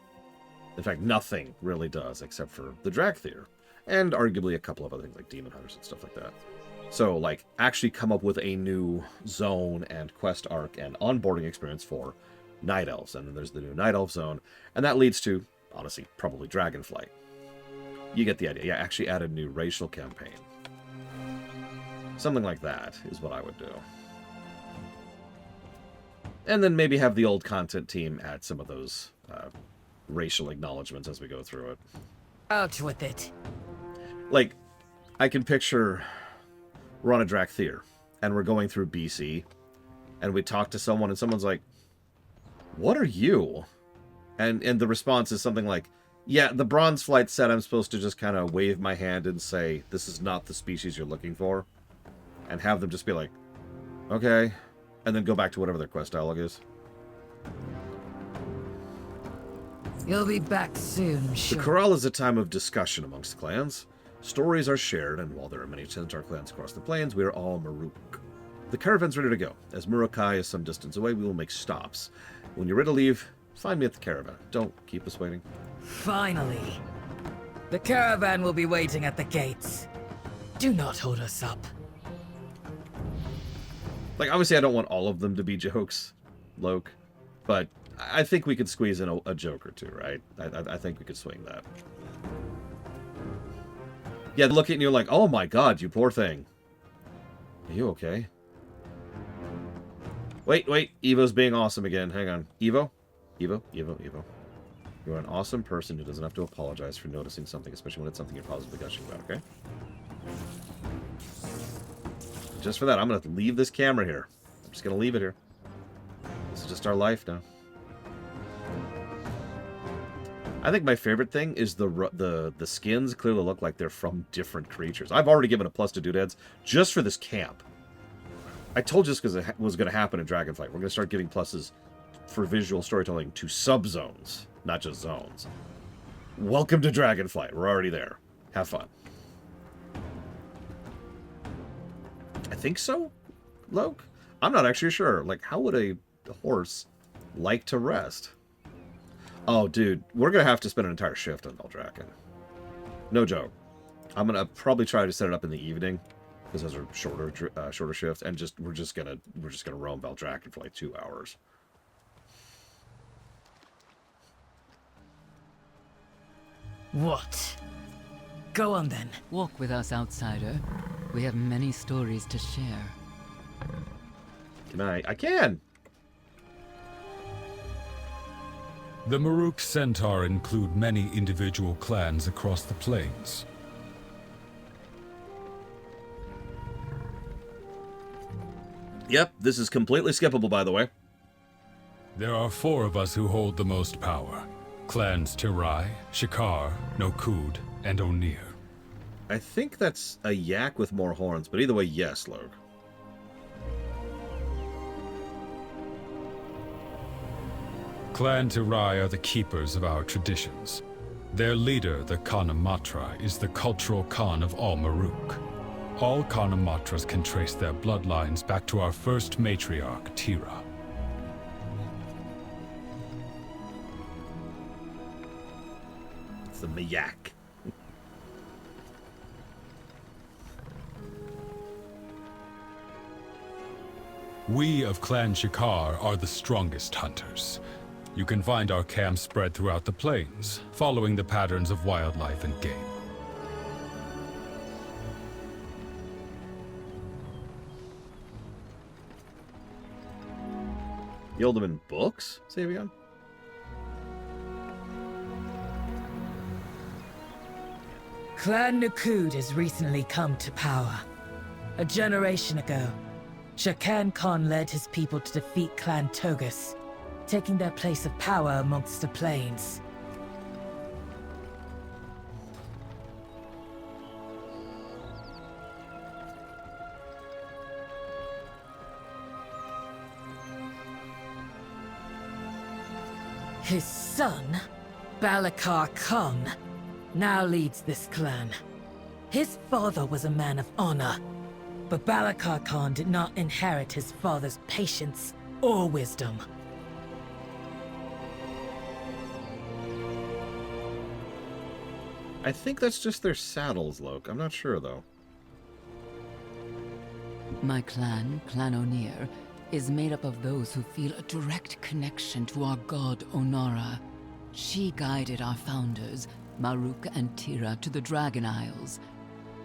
In fact, nothing really does except for the Drakthir, and arguably a couple of other things like Demon Hunters and stuff like that. So, like, actually come up with a new zone and quest arc and onboarding experience for Night Elves, and then there's the new Night Elf zone, and that leads to, honestly, probably Dragonflight. You get the idea. Yeah, actually add a new racial campaign. Something like that is what I would do. And then maybe have the old content team add some of those racial acknowledgments as we go through it. Out with it. Like, I can picture we're on a Drakthir, and we're going through BC, and we talk to someone, and someone's like, "What are you?" And the response is something like, "Yeah, the Bronze Flight said I'm supposed to just kind of wave my hand and say, this is not the species you're looking for," and have them just be like, "Okay," and then go back to whatever their quest dialogue is. You'll be back soon, The sure. Corral is a time of discussion amongst clans. Stories are shared, and while there are many Centaur clans across the plains, we are all Maruk. The caravan's ready to go. As Murukai is some distance away, we will make stops. When you're ready to leave, find me at the caravan. Don't keep us waiting. Finally. The caravan will be waiting at the gates. Do not hold us up. Like, obviously I don't want all of them to be jokes, Loke, but I think we could squeeze in a joke or two, right? I think we could swing that. Yeah, look at you and you're like, "Oh my god, you poor thing. Are you okay?" Wait, Evo's being awesome again. Hang on. Evo? Evo? You're an awesome person who doesn't have to apologize for noticing something, especially when it's something you're positively gushing about, okay? Just for that, I'm going to leave this camera here. I'm just going to leave it here. This is just our life now. I think my favorite thing is the skins clearly look like they're from different creatures. I've already given a plus to doodads just for this camp. I told you this because it was going to happen in Dragonflight. We're going to start giving pluses for visual storytelling to subzones, not just zones. Welcome to Dragonflight. We're already there. Have fun. I think so, Loke? I'm not actually sure. Like, how would a horse like to rest? Oh, dude, we're going to have to spend an entire shift on Valdrakken. No joke. I'm going to probably try to set it up in the evening, because those are shorter shifts, and we're just gonna roam Valdrakken for like 2 hours. What? Go on then. Walk with us, outsider. We have many stories to share. Can I? I can! The Maruk Centaur include many individual clans across the plains. Yep, this is completely skippable, by the way. There are 4 of us who hold the most power. Clans Tirai, Shikar, Nokud, and Onir. I think that's a yak with more horns, but either way, yes, Loke. Clan Tirai are the keepers of our traditions. Their leader, the Khanamatra, is the cultural Khan of all Maruk. All Khanamatras can trace their bloodlines back to our first matriarch, Tira. It's the Mayak. We of Clan Shikar are the strongest hunters. You can find our camps spread throughout the plains, following the patterns of wildlife and game. You hold them in books, Savion? Clan Nokud has recently come to power. A generation ago, Shakan Khan led his people to defeat Clan Togus, taking their place of power amongst the plains. His son, Balakar Khan, now leads this clan. His father was a man of honor, but Balakar Khan did not inherit his father's patience or wisdom. I think that's just their saddles, Loke. I'm not sure, though. My clan, Clan Onir, is made up of those who feel a direct connection to our god Ohn'ahran. She guided our founders, Maruk and Tira, to the Dragon Isles,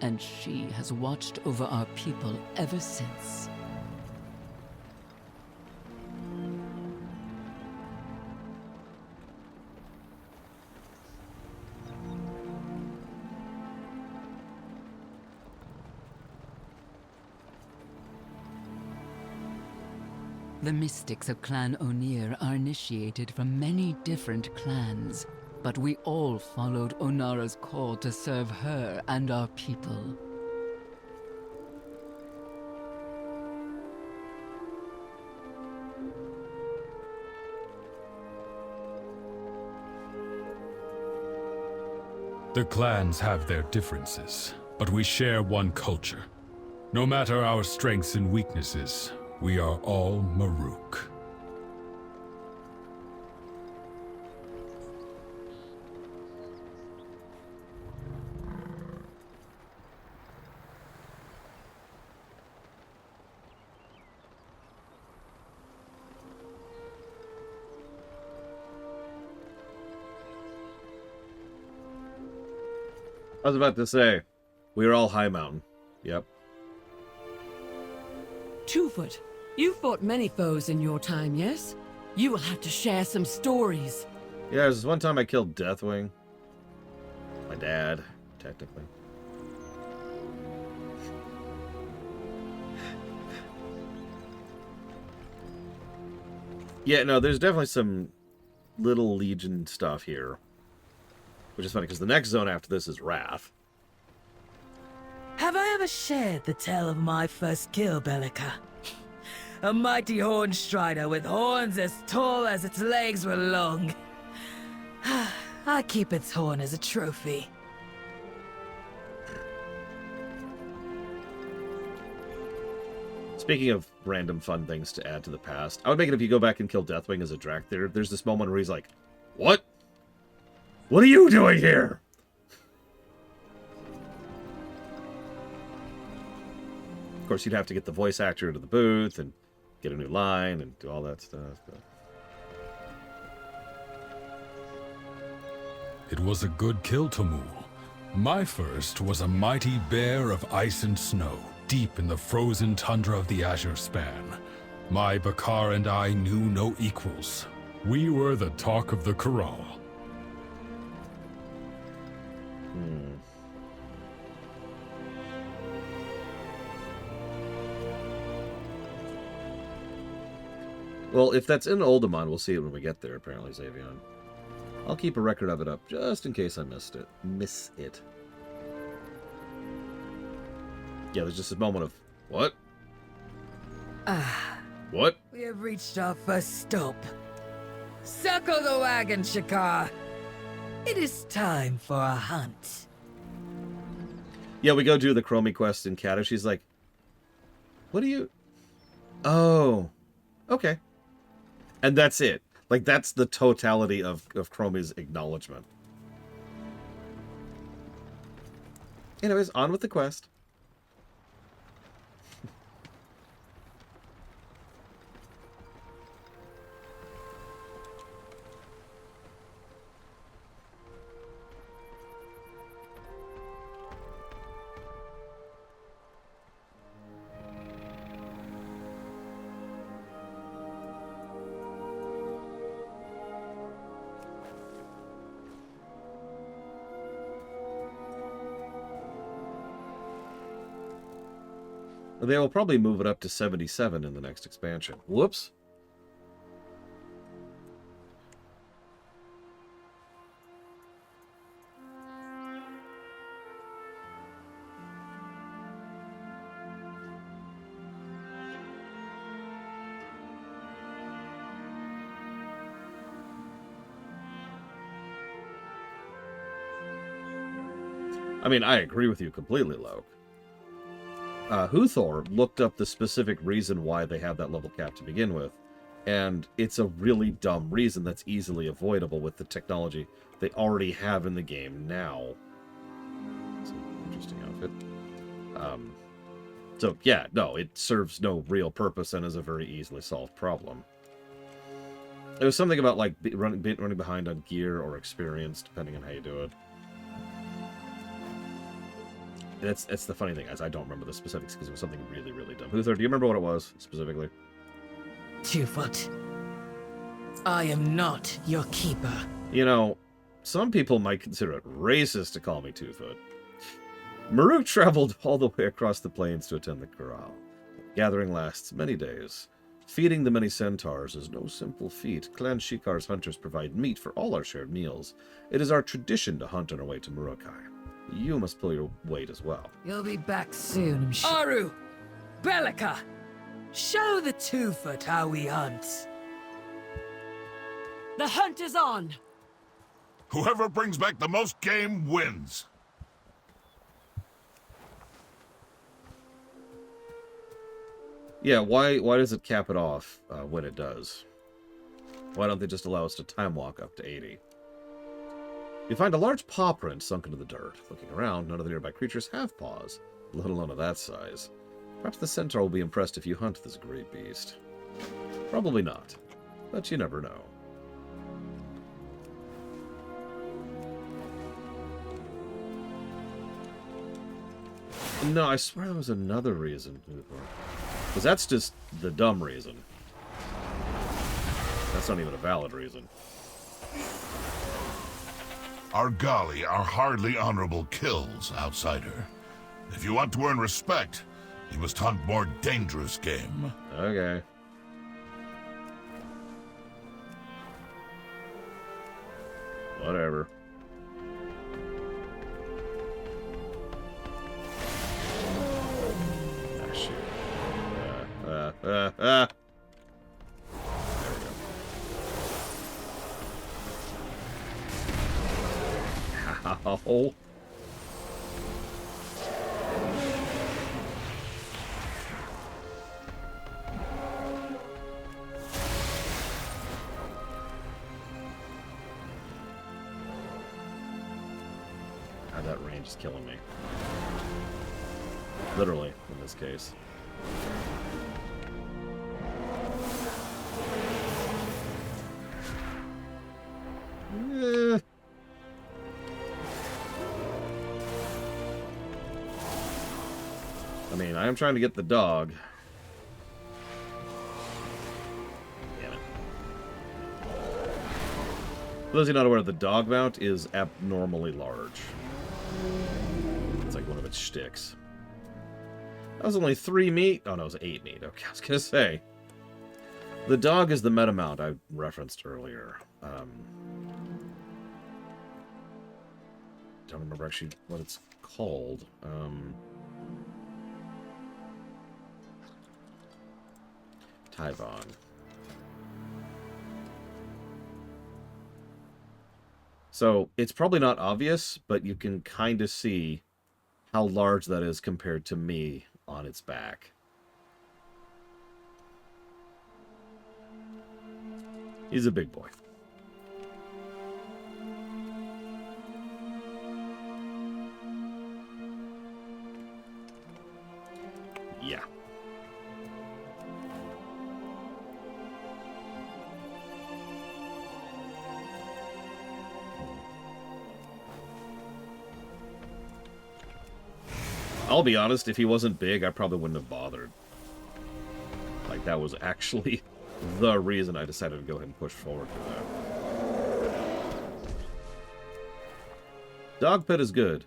and she has watched over our people ever since. The mystics of Clan Onir are initiated from many different clans, but we all followed Ohn'ahran's call to serve her and our people. The clans have their differences, but we share one culture. No matter our strengths and weaknesses, we are all Maruk. I was about to say, we are all High Mountain. Yep. Twofoot, you fought many foes in your time, yes? You will have to share some stories. Yeah, there's this one time I killed Deathwing. My dad, technically. Yeah, no, there's definitely some little Legion stuff here. Which is funny, because the next zone after this is Wrath. Have I ever shared the tale of my first kill, Bellica? A mighty horn strider with horns as tall as its legs were long. I keep its horn as a trophy. Speaking of random fun things to add to the past, I would make it if you go back and kill Deathwing as a Drakthir, there's this moment where he's like, "What? What are you doing here?" Of course, you'd have to get the voice actor into the booth and get a new line and do all that stuff. But... It was a good kill, Tamul. My first was a mighty bear of ice and snow, deep in the frozen tundra of the Azure Span. My Bakar and I knew no equals. We were the talk of the Corral. Well, if that's in Ohn'ahran, we'll see it when we get there, apparently, Xavion. I'll keep a record of it up, just in case I missed it. Miss it. Yeah, there's just this moment of, what? What? We have reached our first stop. Circle the wagon, Shakar. It is time for a hunt. Yeah, we go do the Chromie quest in Kata. She's like, what do you... Oh, okay. And that's it. Like, that's the totality of Chromie's acknowledgement. Anyways, on with the quest. They will probably move it up to 77 in the next expansion. Whoops. I mean, I agree with you completely, Loke. Huthor looked up the specific reason why they have that level cap to begin with, and it's a really dumb reason that's easily avoidable with the technology they already have in the game now. It's an interesting outfit. So, yeah, no, it serves no real purpose and is a very easily solved problem. There was something about, like, running behind on gear or experience, depending on how you do it. That's the funny thing, as I don't remember the specifics because it was something really, really dumb. Huthor, do you remember what it was, specifically? 2-foot. I am not your keeper. You know, some people might consider it racist to call me 2-foot. Maruk traveled all the way across the plains to attend the corral. The gathering lasts many days. Feeding the many centaurs is no simple feat. Clan Shikar's hunters provide meat for all our shared meals. It is our tradition to hunt on our way to Murokai. You must pull your weight as well. You'll be back soon, I'm sure. Aru! Bellica! Show the 2-foot how we hunt. The hunt is on! Whoever brings back the most game wins. Yeah, why does it cap it off when it does? Why don't they just allow us to time walk up to 80? You find a large paw print sunk into the dirt. Looking around, none of the nearby creatures have paws, let alone of that size. Perhaps the centaur will be impressed if you hunt this great beast. Probably not, but you never know. No, I swear there was another reason. Because that's just the dumb reason. That's not even a valid reason. Argali are hardly honorable kills, outsider. If you want to earn respect, you must hunt more dangerous game. Okay. Whatever. Ah, shit. There we go. Ow. God, that range is killing me. Literally, in this case. Eh. I mean, I am trying to get the dog. Damn it. For those of you not aware, the dog mount is abnormally large. It's like one of its shticks. That was only 3 meat. Oh no, it was 8 meat. Okay, I was gonna say. The dog is the meta mount I referenced earlier. Don't remember actually what it's called. Tyvon. So it's probably not obvious, but you can kind of see how large that is compared to me on its back. He's a big boy. Yeah. I'll be honest, if he wasn't big, I probably wouldn't have bothered. Like, that was actually the reason I decided to go ahead and push forward for that. Dog pet is good.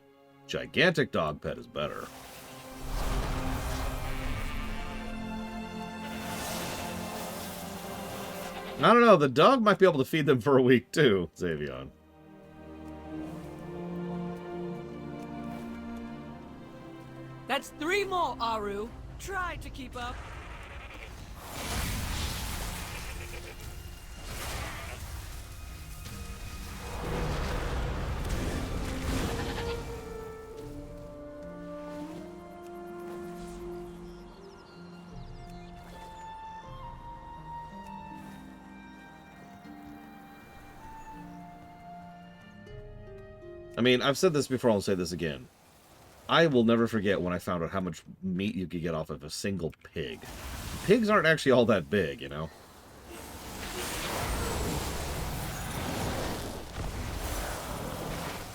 Gigantic dog pet is better. I don't know, the dog might be able to feed them for a week too, Xavion. That's 3 more, Aru. Try to keep up. I mean, I've said this before, I'll say this again. I will never forget when I found out how much meat you could get off of a single pig. Pigs aren't actually all that big, you know?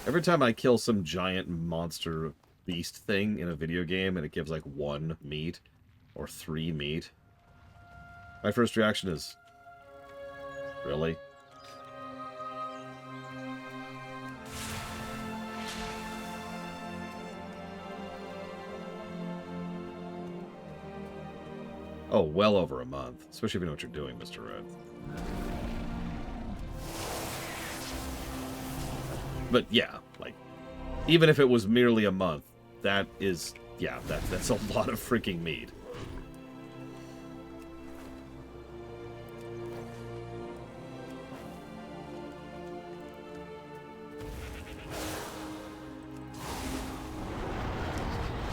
Every time I kill some giant monster beast thing in a video game and it gives like 1 meat or 3 meat, my first reaction is, really? Oh, well over a month. Especially if you know what you're doing, Mr. Red. But yeah, like, even if it was merely a month, that is, yeah, that's a lot of freaking meat.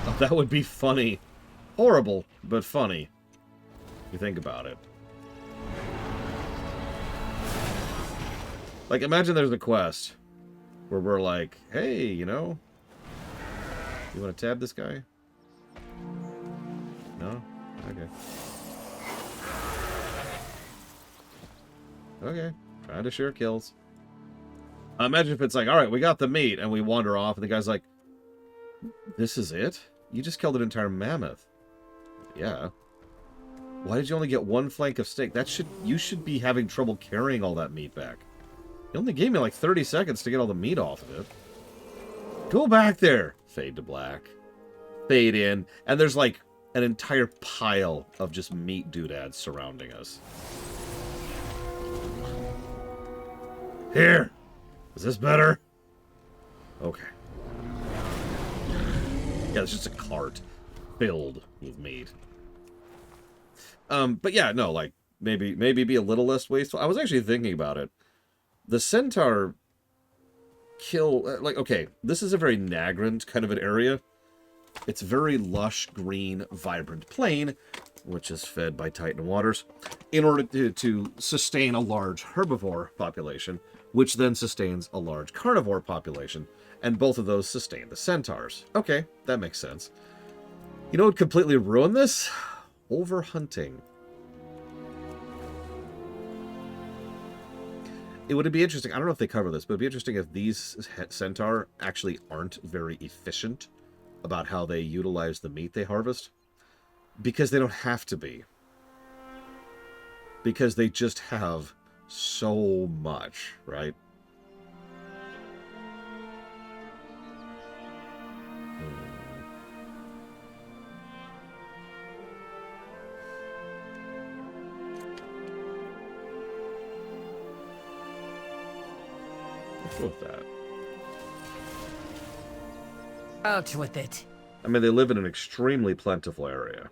Oh, that would be funny. Horrible, but funny. If you think about it. Like, imagine there's a quest where we're like, hey, you know, you want to tab this guy? No? Okay. Okay. Trying to share kills. Imagine if it's like, alright, we got the meat, and we wander off, and the guy's like, this is it? You just killed an entire mammoth. Yeah. Why did you only get 1 flank of steak? You should be having trouble carrying all that meat back. You only gave me like 30 seconds to get all the meat off of it. Go back there. Fade to black. Fade in. And there's like an entire pile of just meat doodads surrounding us. Here. Is this better? Okay. Yeah, it's just a cart filled with meat. But yeah, no, like, maybe be a little less wasteful. I was actually thinking about it. The centaur kill... like, okay, this is a very Nagrand kind of an area. It's very lush, green, vibrant plain, which is fed by Titan waters, in order to sustain a large herbivore population, which then sustains a large carnivore population, and both of those sustain the centaurs. Okay, that makes sense. You know what would completely ruin this? Overhunting. It would be interesting. I don't know if they cover this, but it'd be interesting if these centaur actually aren't very efficient about how they utilize the meat they harvest. Because they don't have to be. Because they just have so much, right? Let's go with that. Out with it. I mean, they live in an extremely plentiful area.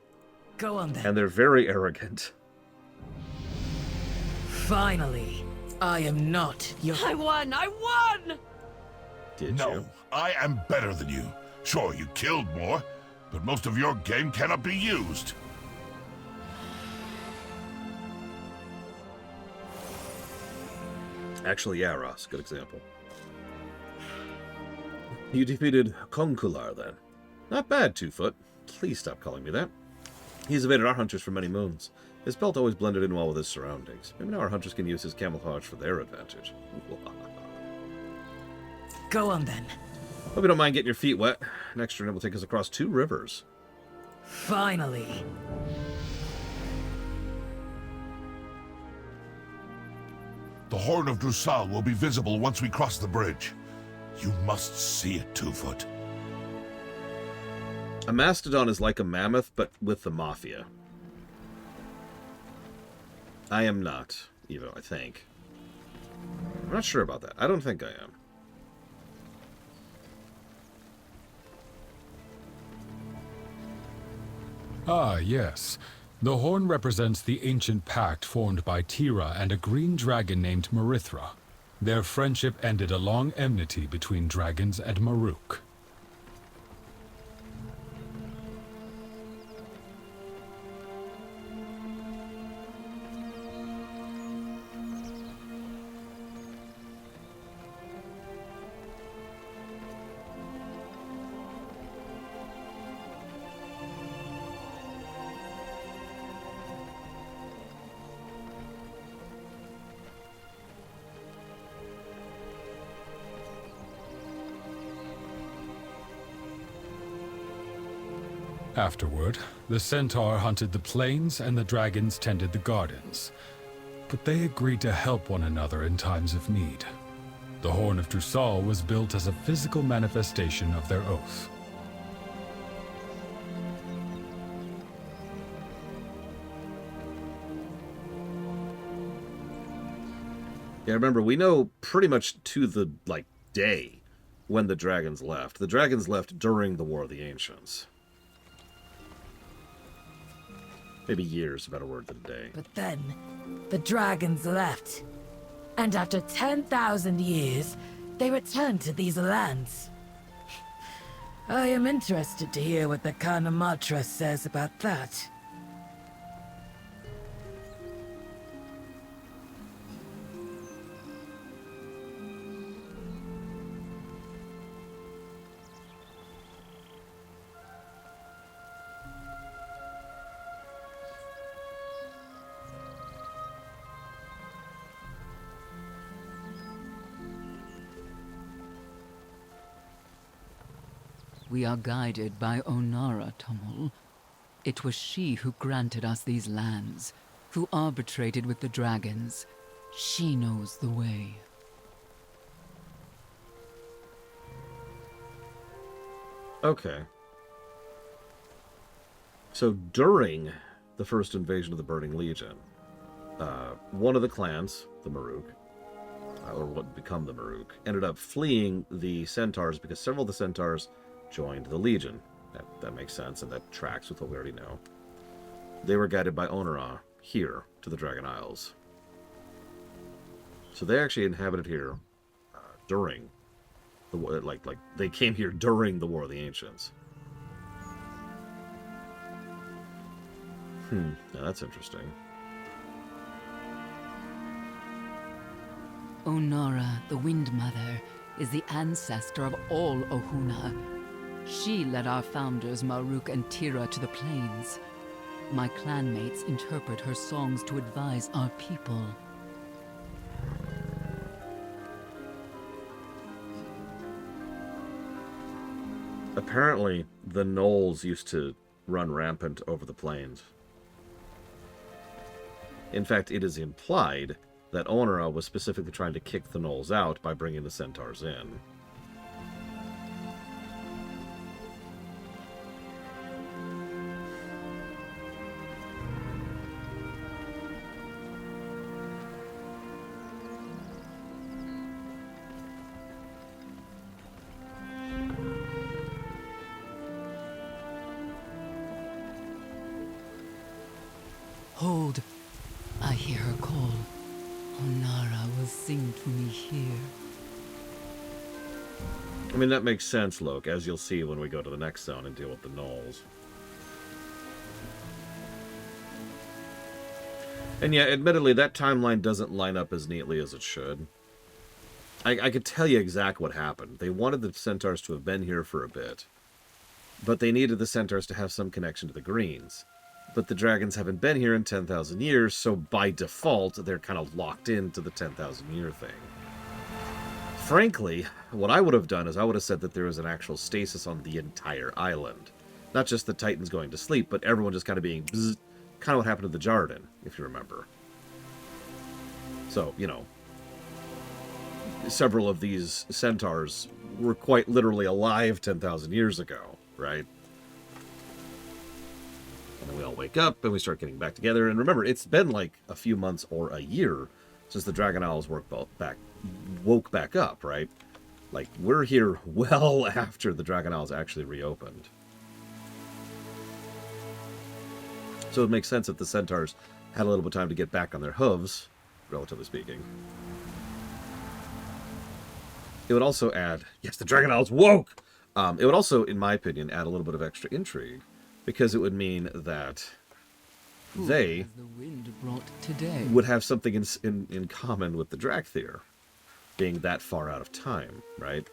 Go on then. And they're very arrogant. Finally, I am not your... I won! I won! Did No, you? I am better than you. Sure, you killed more, but most of your game cannot be used. Actually, yeah, Ross. Good example. You defeated Concular, then. Not bad, 2-foot. Please stop calling me that. He's evaded our hunters for many moons. His belt always blended in well with his surroundings. Maybe now our hunters can use his camouflage for their advantage. Go on then. Hope you don't mind getting your feet wet. Next journey will take us across 2 rivers. Finally. The Horn of Drusal will be visible once we cross the bridge. You must see it, 2-foot. A mastodon is like a mammoth, but with the mafia. I am not, Evo, I think. I'm not sure about that. I don't think I am. Ah, yes. The horn represents the ancient pact formed by Tira and a green dragon named Marithra. Their friendship ended a long enmity between dragons and Maruk. Afterward, the centaur hunted the plains and the dragons tended the gardens. But they agreed to help one another in times of need. The Horn of Drusal was built as a physical manifestation of their oath. Yeah, remember, we know pretty much to the, day when the dragons left. The dragons left during the War of the Ancients. Maybe years, a better word than day. But then, the dragons left. And after 10,000 years, they returned to these lands. I am interested to hear what the Kanamatra says about that. We are guided by Ohn'ahran, Tomul. It was she who granted us these lands, who arbitrated with the dragons. She knows the way. Okay. So during the first invasion of the Burning Legion, one of the clans, the Maruk, or what would become the Maruk, ended up fleeing the Centaurs because several of the Centaurs joined the Legion. That makes sense, and that tracks with what we already know. They were guided by Ohn'ahran here to the Dragon Isles. So they actually inhabited here during the war. Like they came here during the War of the Ancients. Now that's interesting. Ohn'ahran, the Wind Mother, is the ancestor of all Ohuna. She led our founders Maruk and Tira to the plains. My clanmates interpret her songs to advise our people. Apparently, the gnolls used to run rampant over the plains. In fact, it is implied that Ohn'ahran was specifically trying to kick the gnolls out by bringing the centaurs in. Hold. I hear her call. Ohn'ahran will sing to me here. I mean, that makes sense, Loke, as you'll see when we go to the next zone and deal with the gnolls. And yeah, admittedly, that timeline doesn't line up as neatly as it should. I could tell you exactly what happened. They wanted the centaurs to have been here for a bit, but they needed the centaurs to have some connection to the greens. But the dragons haven't been here in 10,000 years, so by default, they're kind of locked into the 10,000 year thing. Frankly, what I would have done is I would have said that there was an actual stasis on the entire island. Not just the Titans going to sleep, but everyone just kind of being bzzz, kind of what happened to the Jarden, if you remember. So, you know, several of these centaurs were quite literally alive 10,000 years ago, right? And then we all wake up and we start getting back together. And remember, it's been like a few months or a year since the Dragon Isles woke back up, right? Like, we're here well after the Dragon Isles actually reopened. So it makes sense that the centaurs had a little bit of time to get back on their hooves, relatively speaking. It would also add, yes, the Dragon Isles woke! It would also, in my opinion, add a little bit of extra intrigue, because it would mean that they The wind brought today. would have something in common with the Drakthir, being that far out of time, right?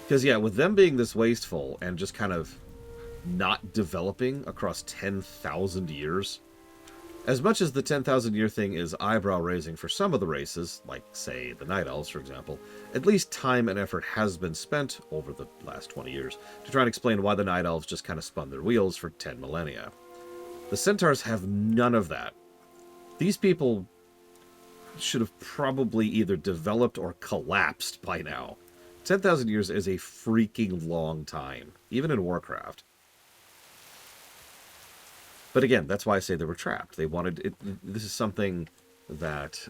Because, yeah, with them being this wasteful and just kind of not developing across 10,000 years, as much as the 10,000 year thing is eyebrow-raising for some of the races, like, say, the Night Elves, for example, at least time and effort has been spent over the last 20 years to try and explain why the Night Elves just kind of spun their wheels for 10 millennia. The Centaurs have none of that. These people should have probably either developed or collapsed by now. 10,000 years is a freaking long time, even in Warcraft. But again, that's why I say they were trapped. They wanted it. This is something that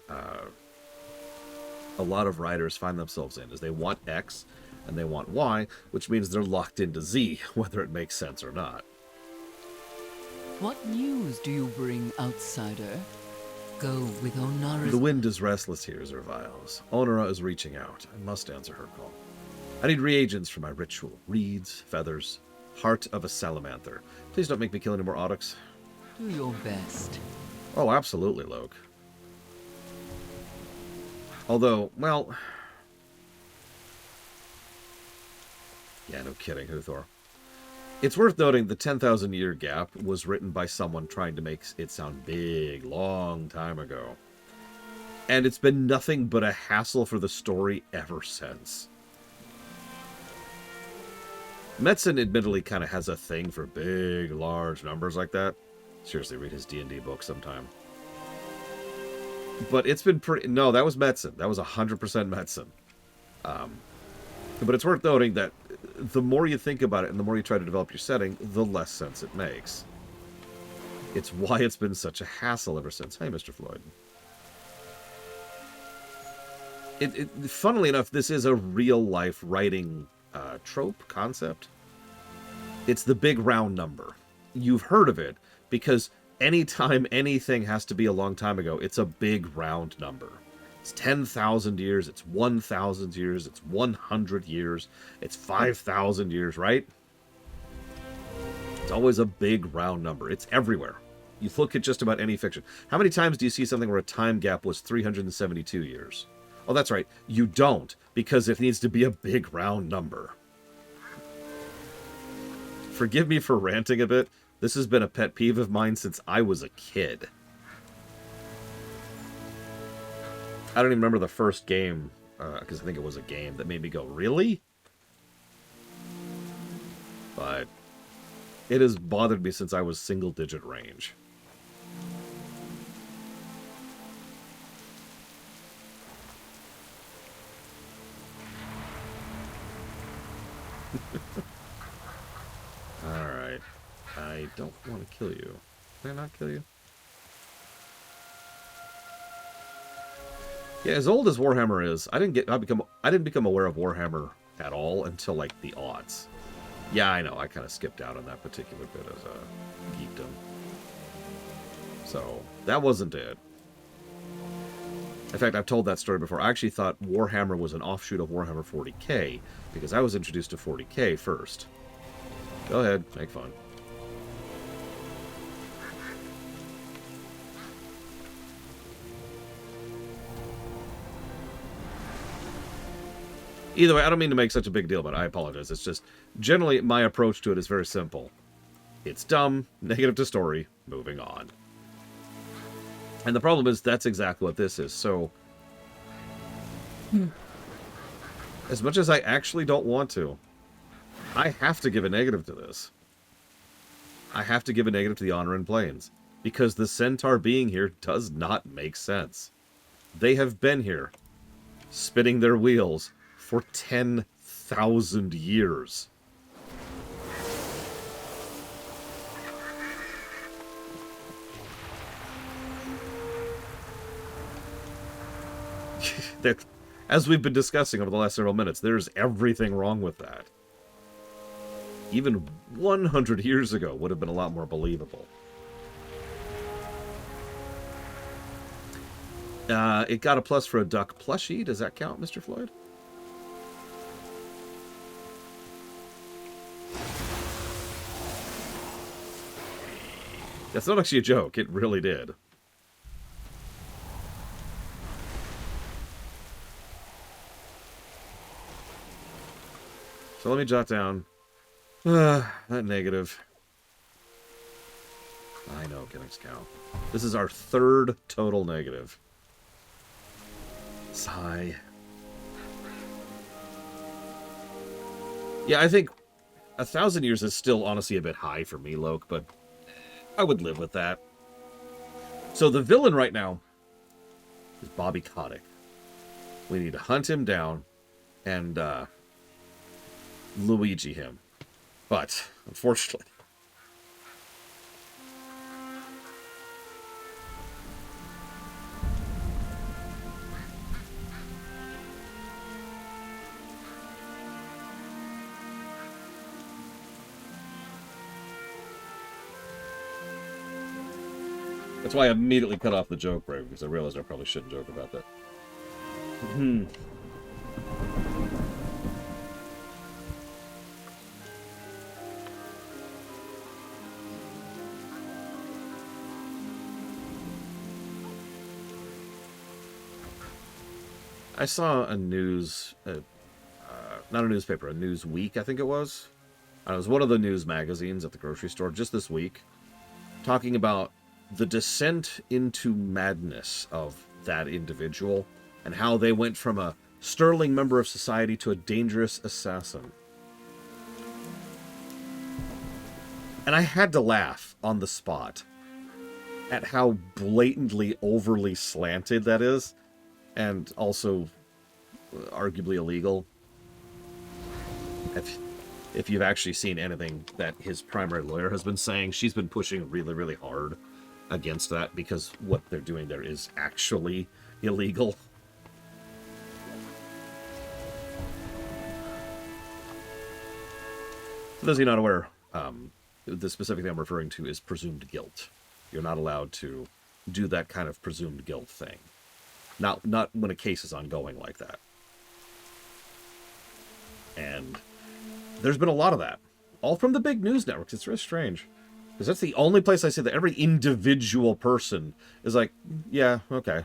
a lot of writers find themselves in, is they want X and they want Y, which means they're locked into Z, whether it makes sense or not. What news do you bring, outsider? Go with Ohn'ahran's... The wind is restless here, Zerviles. Ohn'ahran is reaching out. I must answer her call. I need reagents for my ritual. Reeds, feathers, heart of a salamander. Please don't make me kill any more Audox. Do your best. Oh, absolutely, Loke. Although, well... Yeah, no kidding, Huthor. It's worth noting the 10,000 year gap was written by someone trying to make it sound big, long time ago. And it's been nothing but a hassle for the story ever since. Metzen admittedly kind of has a thing for big, large numbers like that. Seriously, read his D&D book sometime. But it's been pretty... No, that was Metzen. That was 100% Metzen. But it's worth noting that the more you think about it and the more you try to develop your setting, the less sense it makes. It's why it's been such a hassle ever since. Hey, Mr. Floyd. Funnily enough, this is a real-life writing trope, concept. It's the big round number. You've heard of it, because anytime anything has to be a long time ago, it's a big round number. It's 10,000 years, it's 1,000 years, it's 100 years, it's 5,000 years, right? It's always a big round number. It's everywhere. You look at just about any fiction. How many times do you see something where a time gap was 372 years? Oh, that's right. You don't, because it needs to be a big round number. Forgive me for ranting a bit. This has been a pet peeve of mine since I was a kid. I don't even remember the first game, because I think it was a game that made me go, really? But it has bothered me since I was single-digit range. Alright. I don't want to kill you. Can I not kill you? Yeah, as old as Warhammer is, I didn't become aware of Warhammer at all until like the aughts. Yeah, I know, I kind of skipped out on that particular bit as a geekdom. So, that wasn't it. In fact, I've told that story before. I actually thought Warhammer was an offshoot of Warhammer 40k, because I was introduced to 40k first. Go ahead, make fun. Either way, I don't mean to make such a big deal about it. I apologize. It's just, generally, my approach to it is very simple. It's dumb, negative to story, moving on. And the problem is, that's exactly what this is. So, as much as I actually don't want to, I have to give a negative to this. I have to give a negative to the Ohn'ahran Plains, because the Centaur being here does not make sense. They have been here, spinning their wheels, for 10,000 years. As we've been discussing over the last several minutes, there's everything wrong with that. Even 100 years ago would have been a lot more believable. It got a plus for a duck plushie. Does that count, Mr. Floyd? That's not actually a joke. It really did. So let me jot down that negative. I know, getting count. This is our third total negative. Sigh. Yeah, I think 1,000 years is still honestly a bit high for me, Loke, but I would live with that. So the villain right now is Bobby Kotick. We need to hunt him down and Luigi him. But, unfortunately, that's why I immediately cut off the joke break, because I realized I probably shouldn't joke about that. I saw a news, not a newspaper, a news week, I think it was. It was one of the news magazines at the grocery store just this week, talking about the descent into madness of that individual and how they went from a sterling member of society to a dangerous assassin. And I had to laugh on the spot at how blatantly overly slanted that is. And also, arguably illegal. if you've actually seen anything that his primary lawyer has been saying, she's been pushing really, really hard against that because what they're doing there is actually illegal. For those of you not aware, the specific thing I'm referring to is presumed guilt. You're not allowed to do that kind of presumed guilt thing. Not when a case is ongoing like that. And there's been a lot of that. All from the big news networks. It's really strange. Because that's the only place I see that every individual person is like, yeah, okay.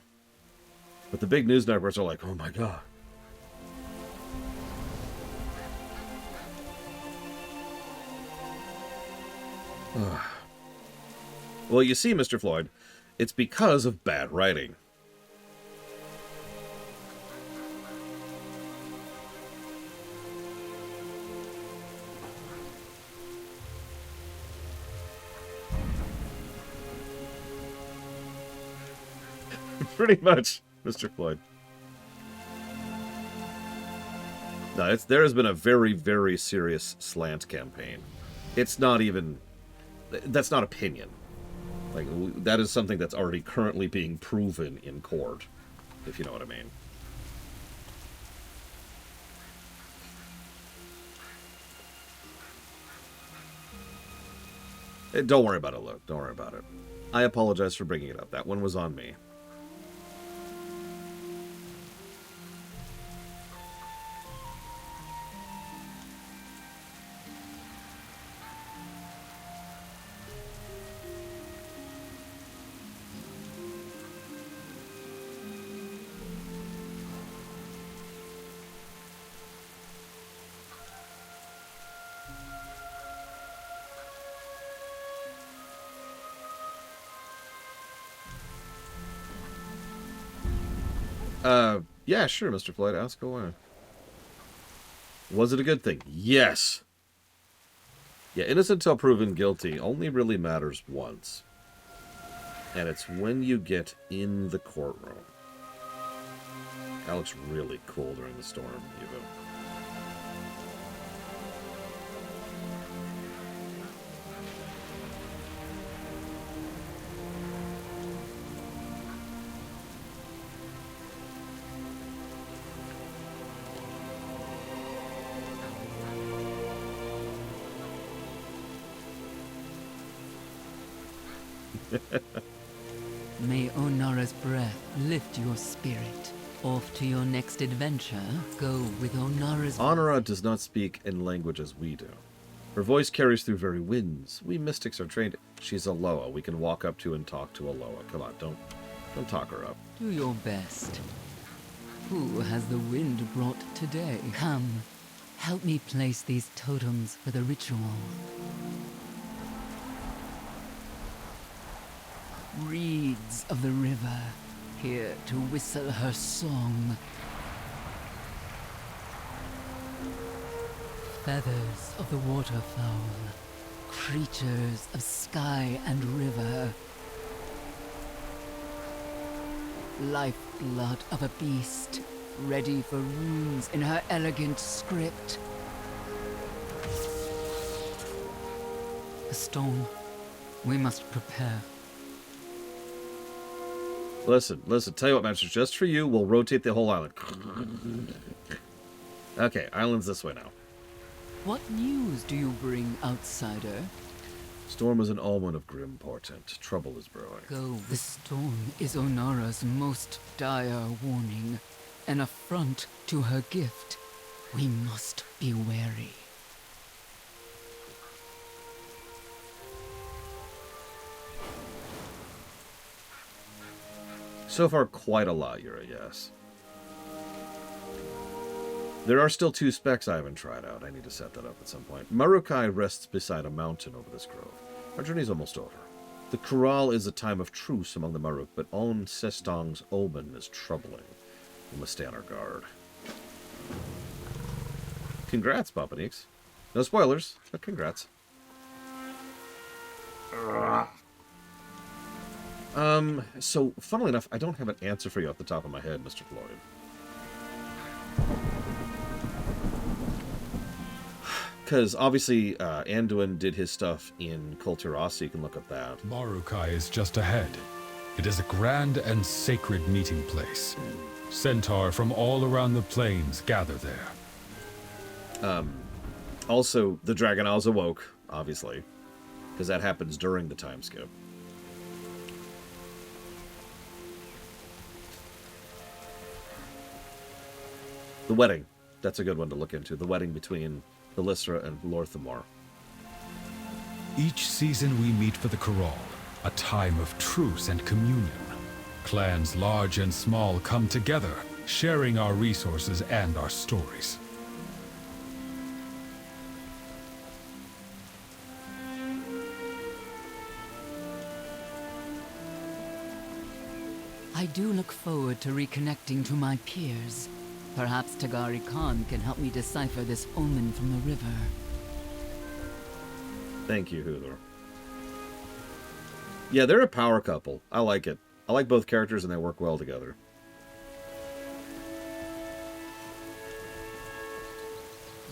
But the big news networks are like, oh my god. Well, you see, Mr. Floyd, it's because of bad writing. Pretty much, Mr. Floyd. No, there has been a very, very serious slant campaign. It's not even... That's not opinion. Like, that is something that's already currently being proven in court, if you know what I mean. Don't worry about it, Luke. Don't worry about it. I apologize for bringing it up. That one was on me. Yeah, sure, Mr. Floyd. Ask away. Was it a good thing? Yes. Yeah, innocent until proven guilty only really matters once. And it's when you get in the courtroom. That looks really cool during the storm, even. May Ohn'ahran's breath lift your spirit. Off to your next adventure, go with Ohn'ahran's... Ohn'ahran does not speak in languages we do. Her voice carries through very winds. We mystics are trained... She's a Loa. We can walk up to and talk to a Loa. Come on, don't talk her up. Do your best. Who has the wind brought today? Come, help me place these totems for the ritual. Reeds of the river, here to whistle her song. Feathers of the waterfowl, creatures of sky and river. Lifeblood of a beast, ready for runes in her elegant script. A storm. We must prepare. Listen, tell you what, Master, just for you, we'll rotate the whole island. Okay, island's this way now. What news do you bring, outsider? Storm is an omen of grim portent. Trouble is brewing. Go. The storm is Ohn'ahran's most dire warning. An affront to her gift. We must be wary. So far, quite a lot, you're a yes. There are still 2 specs I haven't tried out. I need to set that up at some point. Marukai rests beside a mountain over this grove. Our journey's almost over. The Corral is a time of truce among the Maruk, but On Sestong's omen is troubling. We must stay on our guard. Congrats, Papanix. No spoilers, but congrats. So, funnily enough, I don't have an answer for you off the top of my head, Mr. Floyd. Because obviously Anduin did his stuff in Kultura, so you can look up that. Marukai is just ahead. It is a grand and sacred meeting place. Centaur from all around the plains gather there. Also, the Dragon Isles awoke, obviously, because that happens during the time skip. The wedding. That's a good one to look into. The wedding between Belisra and Lorthamar. Each season we meet for the Corral, a time of truce and communion. Clans large and small come together, sharing our resources and our stories. I do look forward to reconnecting to my peers. Perhaps Tagari Khan can help me decipher this omen from the river. Thank you, Hoover. Yeah, they're a power couple. I like it. I like both characters and they work well together.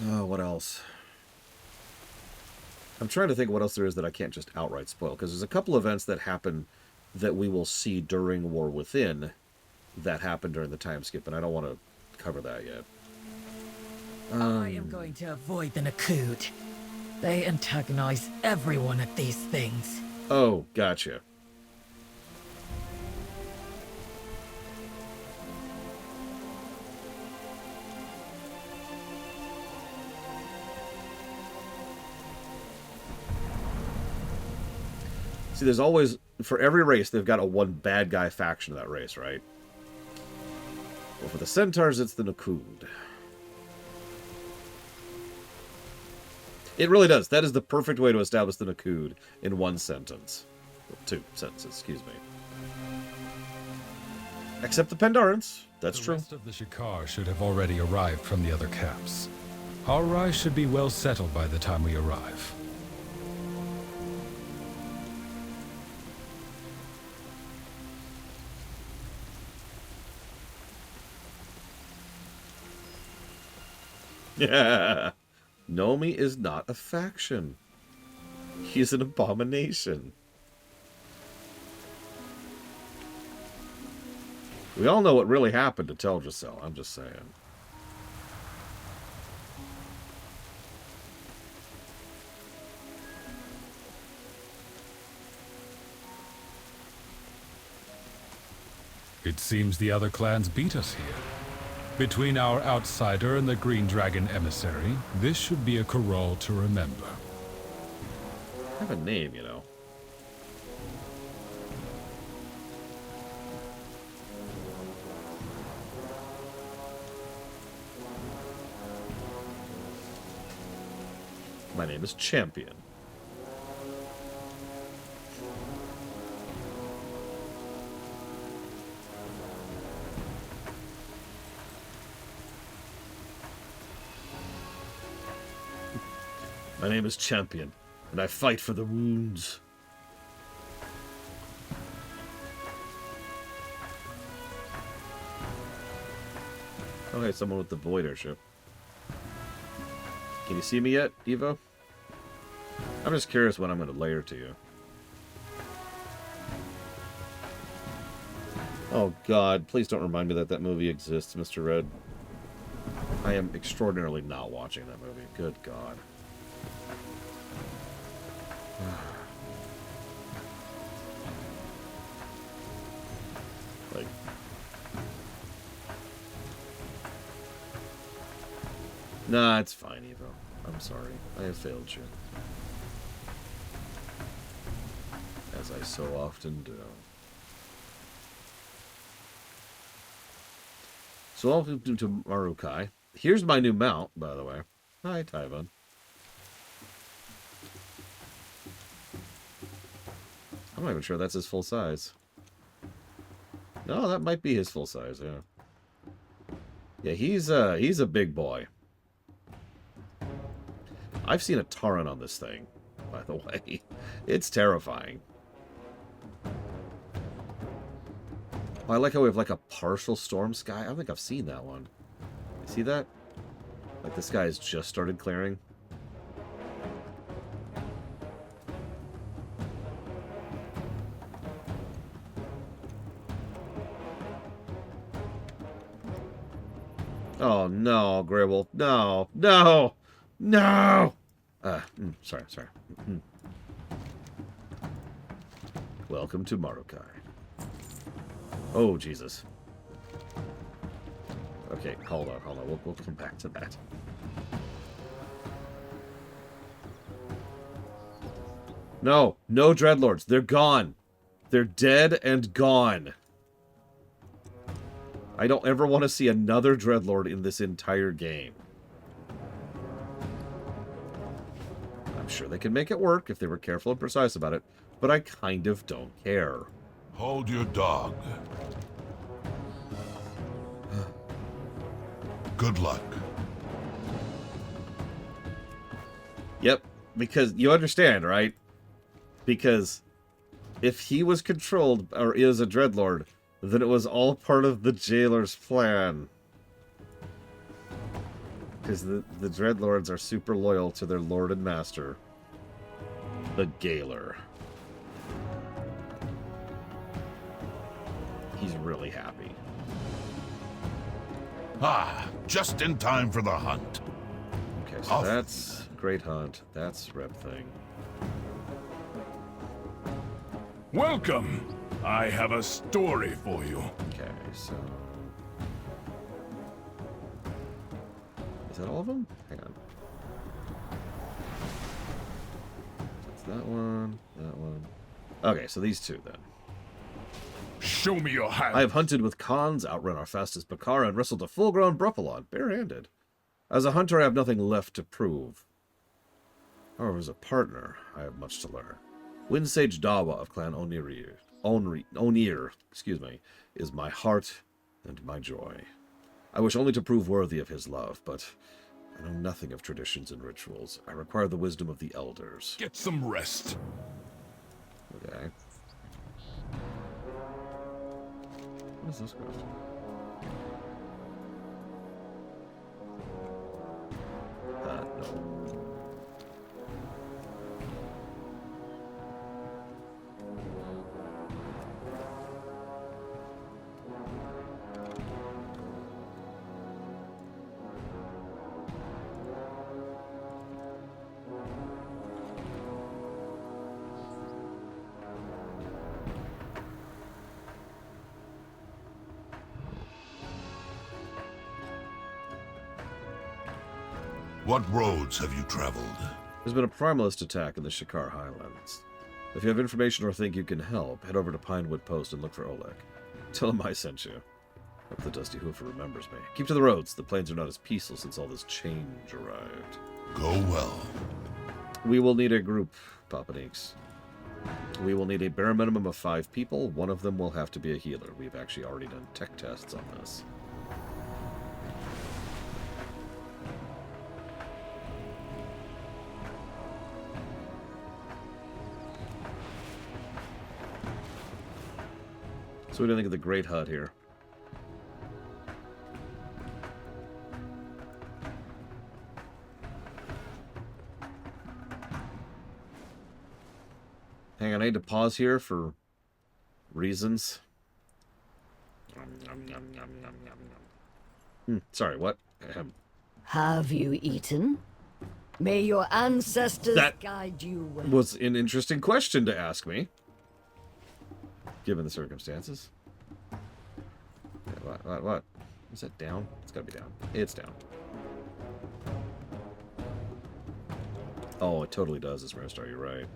Oh, what else? I'm trying to think what else there is that I can't just outright spoil, because there's a couple events that happen that we will see during War Within that happened during the time skip, and I don't want to cover that yet. I am going to avoid the Nakud. They antagonize everyone at these things. Oh, gotcha. See, there's always, for every race, they've got a one bad guy faction of that race, right? Well, for the Centaurs, it's the Nakud. It really does. That is the perfect way to establish the Nakud in one sentence. Or 2 sentences, excuse me. Except the Pandorans. That's true. The rest of the Shikar should have already arrived from the other camps. Our rise should be well settled by the time we arrive. Yeah. Nomi is not a faction. He's an abomination. We all know what really happened to Teldrassil, I'm just saying. It seems the other clans beat us here. Between our outsider and the Green Dragon emissary, this should be a Corral to remember. I have a name, you know. My name is Champion. My name is Champion, and I fight for the wounds. Okay, someone with the Void Airship. Can you see me yet, Evo? I'm just curious when I'm going to layer to you. Oh god, please don't remind me that that movie exists, Mr. Red. I am extraordinarily not watching that movie. Good god. Like... Nah, it's fine, Evo. I'm sorry. I have failed you. As I so often do. So welcome to Marukai. Here's my new mount, by the way. Hi, Tyvon. I'm not even sure that's his full size. No, that might be his full size, yeah. Yeah, he's a big boy. I've seen a Tauren on this thing, by the way. It's terrifying. Oh, I like how we have like a partial storm sky. I don't think I've seen that one. You see that? Like the sky has just started clearing. Oh, no, Gribble. No. No. No! Sorry. Welcome to Marukai. Oh, Jesus. Okay, hold on. We'll come back to that. No Dreadlords. They're gone. They're dead and gone. I don't ever want to see another Dreadlord in this entire game. I'm sure they can make it work if they were careful and precise about it, but I kind of don't care. Hold your dog. Good luck. Yep, because you understand, right? Because if he was controlled, or is a Dreadlord, then it was all part of the Jailer's plan. Because the Dreadlords are super loyal to their Lord and Master, the Gaoler. He's really happy. Ah, just in time for the hunt. Okay, so that's Great Hunt. That's Rep Thing. Welcome. I have a story for you. Okay, so... Is that all of them? Hang on. That's that one, that one. Okay, so these two then. Show me your hand. I have hunted with Khans, outrun our fastest Bakara, and wrestled a full-grown Bruppalon, barehanded. As a hunter, I have nothing left to prove. However, as a partner, I have much to learn. Wind Sage Dawa of Clan Ohn'ahran, is my heart and my joy. I wish only to prove worthy of his love, but I know nothing of traditions and rituals. I require the wisdom of the elders. Get some rest. Okay. What is this question? No. What roads have you traveled? There's been a primalist attack in the Shikar Highlands. If you have information or think you can help, head over to Pinewood Post and look for Oleg. Tell him I sent you. Hope the Dusty Hoofer remembers me. Keep to the roads. The plains are not as peaceful since all this change arrived. Go well. We will need a group, Papa Neeks. We will need a bare minimum of 5 people. One of them will have to be a healer. We've actually already done tech tests on this. So what do you think of the Great Hut here? Hang on, I need to pause here for reasons. Sorry, what? Have you eaten? May your ancestors guide you well. Was an interesting question to ask me, given the circumstances. What? Is that down? It's gotta be down. It's down. Oh, it totally does, as Maristar, you're right.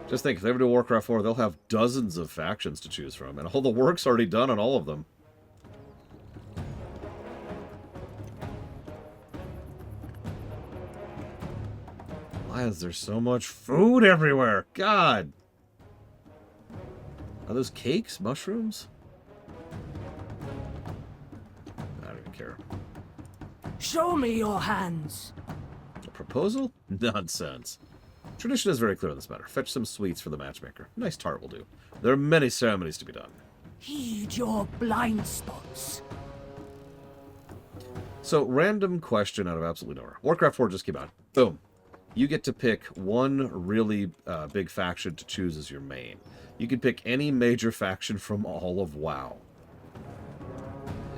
Just think, if they ever do Warcraft 4, they'll have dozens of factions to choose from, and all the work's already done on all of them. Why is there so much food everywhere? God! Are those cakes? Mushrooms? I don't even care. Show me your hands. A proposal? Nonsense. Tradition is very clear on this matter. Fetch some sweets for the matchmaker. Nice tart will do. There are many ceremonies to be done. Heed your blind spots. So, random question out of absolutely nowhere. Warcraft 4 just came out. Boom. You get to pick one really big faction to choose as your main. You can pick any major faction from all of WoW.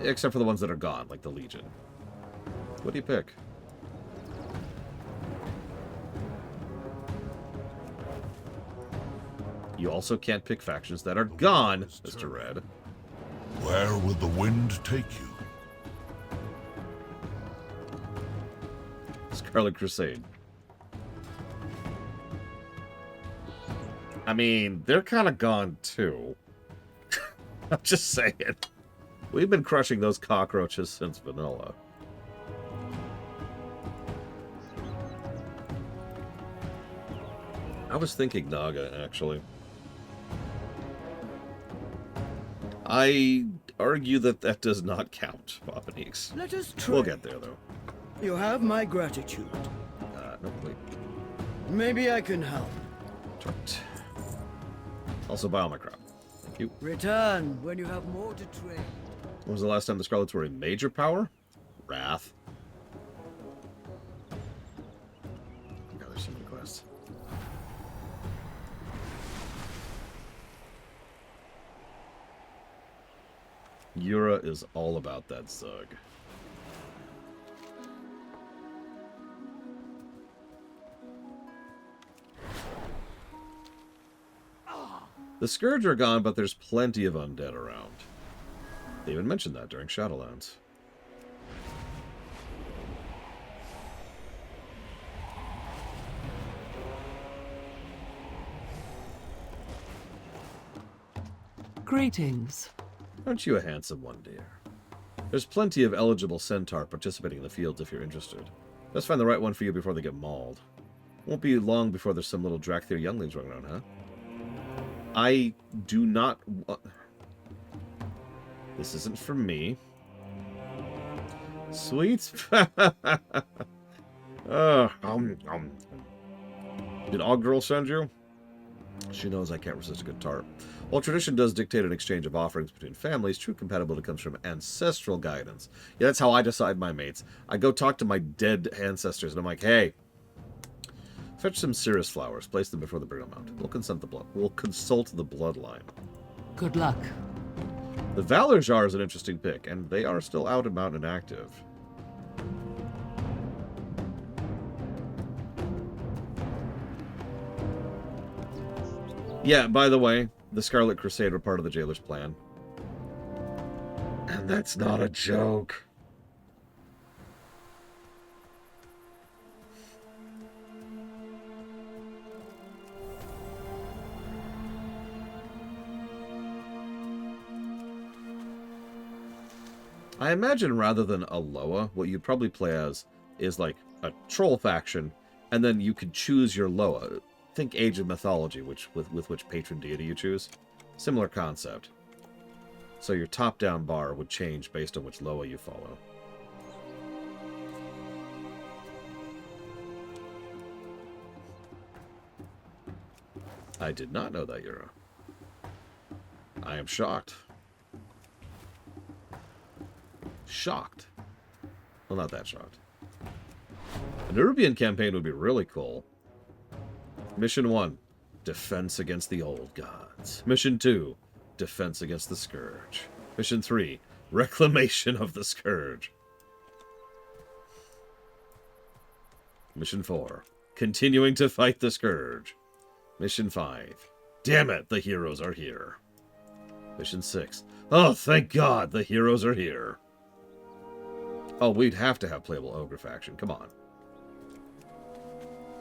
except for the ones that are gone, like the Legion. What do you pick? You also can't pick factions that are gone, Mr. Red. Where will the wind take you? Scarlet Crusade. I mean, they're kind of gone too. I'm just saying. We've been crushing those cockroaches since vanilla. I was thinking Naga, actually. I argue that that does not count, Bobanix. Let us try. We'll get there, though. You have my gratitude. No, wait. Maybe I can help. Right. Also, buy all my crap. Thank you. Return when you have more to trade. When was the last time the Scarlets were in major power? Wrath. God, there's so many quests. Yura is all about that Zug. The Scourge are gone, but there's plenty of undead around. They even mentioned that during Shadowlands. Greetings. Aren't you a handsome one, dear? There's plenty of eligible centaur participating in the fields if you're interested. Let's find the right one for you before they get mauled. Won't be long before there's some little Drakthir younglings running around, huh? I do not... This isn't for me. Sweets? Did All Girl send you? She knows I can't resist a good tart. While tradition does dictate an exchange of offerings between families, true compatibility comes from ancestral guidance. Yeah, that's how I decide my mates. I go talk to my dead ancestors, and I'm like, hey, fetch some cirrus flowers, place them before the burial mound. We'll consult the bloodline. Good luck. The Valor Jar is an interesting pick, and they are still out and about and active. Yeah, by the way, the Scarlet Crusade were part of the Jailer's plan. And that's not a joke. I imagine rather than a Loa, what you'd probably play as is like a troll faction, and then you could choose your Loa. Think Age of Mythology, with which patron deity you choose. Similar concept. So your top-down bar would change based on which Loa you follow. I did not know that, Yura. I am shocked. Shocked. Well, not that shocked. A Nerubian campaign would be really cool. Mission 1, Defense against the Old Gods. Mission 2, Defense against the Scourge. Mission 3, Reclamation of the Scourge. Mission 4, Continuing to fight the Scourge. Mission 5, Damn it, the heroes are here. Mission 6, Oh, thank God, the heroes are here. Oh, we'd have to have playable Ogre faction, come on.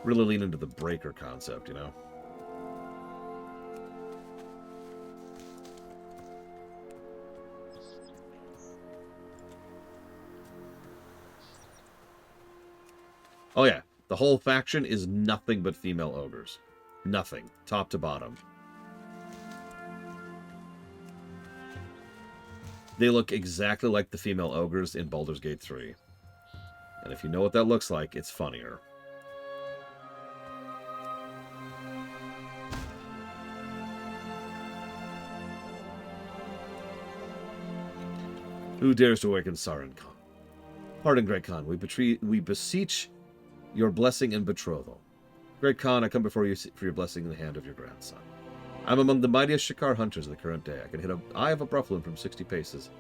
Really lean into the breaker concept, you know? Oh yeah, the whole faction is nothing but female ogres. Nothing, top to bottom. They look exactly like the female ogres in Baldur's Gate 3. And if you know what that looks like, it's funnier. Who dares to awaken Sarin Khan? Pardon, Great Khan, we beseech your blessing and betrothal. Great Khan, I come before you for your blessing in the hand of your grandson. I'm among the mightiest Shikar hunters of the current day. I can hit an eye of a Brufflin from 60 paces.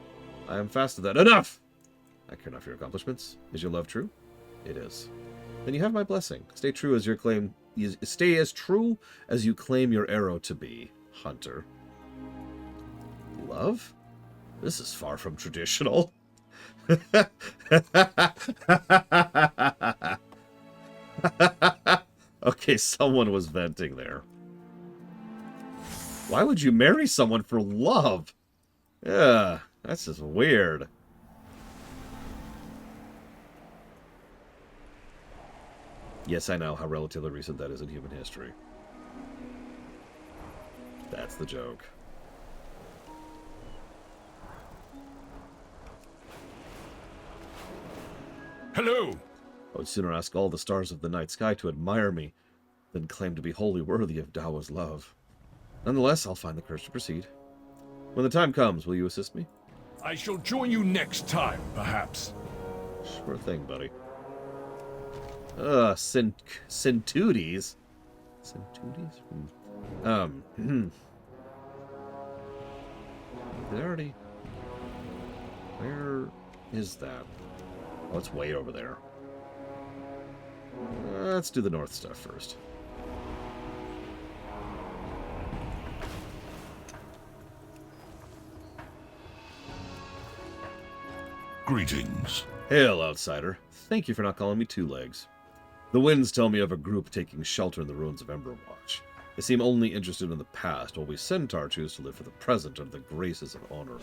I am fast at that. Enough! I care not for your accomplishments. Is your love true? It is. Then you have my blessing. Stay true as your claim. Stay as true as you claim your arrow to be, Hunter. Love? This is far from traditional. Okay, someone was venting there. Why would you marry someone for love? Yeah, that's just weird. Yes, I know how relatively recent that is in human history. That's the joke. Hello! I would sooner ask all the stars of the night sky to admire me than claim to be wholly worthy of Dawa's love. Nonetheless, I'll find the courage to proceed. When the time comes, will you assist me? I shall join you next time, perhaps. Sure thing, buddy. Centuties? Centuties? Did I already... Where is that? Oh, it's way over there. Let's do the north stuff first. Greetings. Hail, outsider. Thank you for not calling me Two Legs. The winds tell me of a group taking shelter in the ruins of Emberwatch. They seem only interested in the past, while we Centaur choose to live for the present under the graces of Ohn'ahran.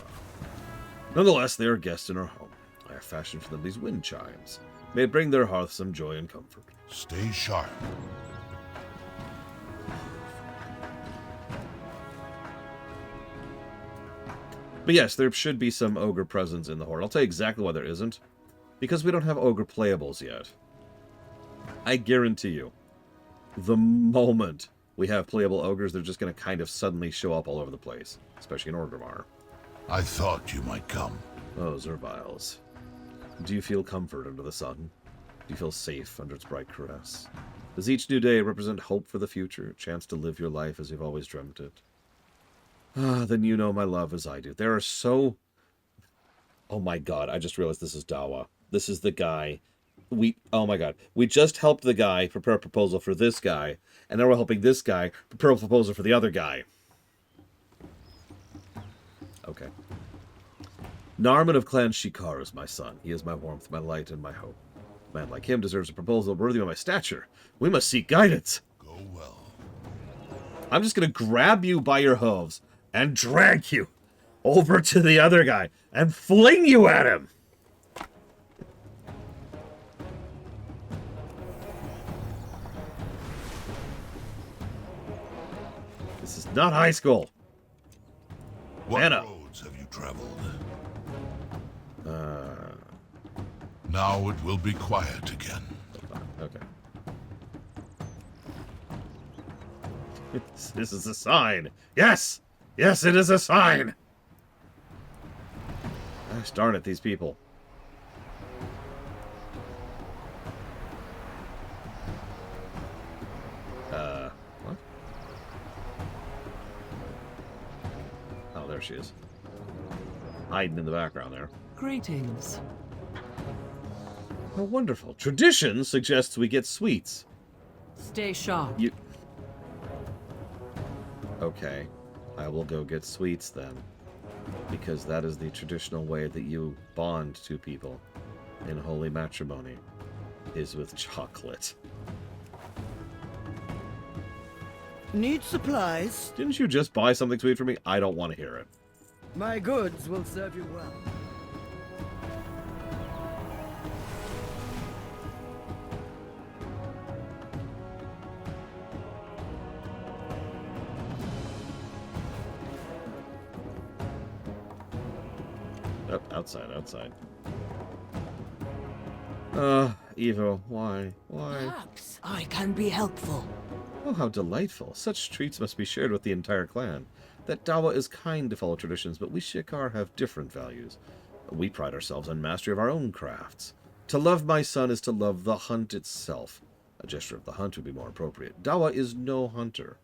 Nonetheless, they are guests in our home. I have fashioned for them these wind chimes. May it bring their hearth some joy and comfort. Stay sharp. But yes, there should be some ogre presence in the horde. I'll tell you exactly why there isn't. Because we don't have ogre playables yet. I guarantee you, the moment we have playable ogres, they're just going to kind of suddenly show up all over the place. Especially in Orgrimmar. I thought you might come. Oh, Zerviles. Do you feel comfort under the sun? Do you feel safe under its bright caress? Does each new day represent hope for the future, a chance to live your life as you've always dreamt it? Ah, then you know my love as I do. There are so... Oh my god, I just realized this is Dawa. This is the guy. Oh my god. We just helped the guy prepare a proposal for this guy, and now we're helping this guy prepare a proposal for the other guy. Okay. Narman of Clan Shikar is my son. He is my warmth, my light, and my hope. A man like him deserves a proposal worthy of my stature. We must seek guidance. Go well. I'm just going to grab you by your hooves and drag you over to the other guy and fling you at him. This is not high school. What Anna. roads have you traveled? Now it will be quiet again. Okay. This is a sign. Yes! Yes, it is a sign! Gosh darn it, these people. What? Oh, there she is. Hiding in the background there. Greetings. Oh, wonderful. Tradition suggests we get sweets. Stay sharp. You... Okay. I will go get sweets then. Because that is the traditional way that you bond two people in holy matrimony, is with chocolate. Need supplies? Didn't you just buy something sweet for me? I don't want to hear it. My goods will serve you well. Oh, outside. Evo, why? Perhaps I can be helpful. Oh, how delightful. Such treats must be shared with the entire clan. That Dawa is kind to follow traditions, but we Shikar have different values. We pride ourselves on mastery of our own crafts. To love my son is to love the hunt itself. A gesture of the hunt would be more appropriate. Dawa is no hunter.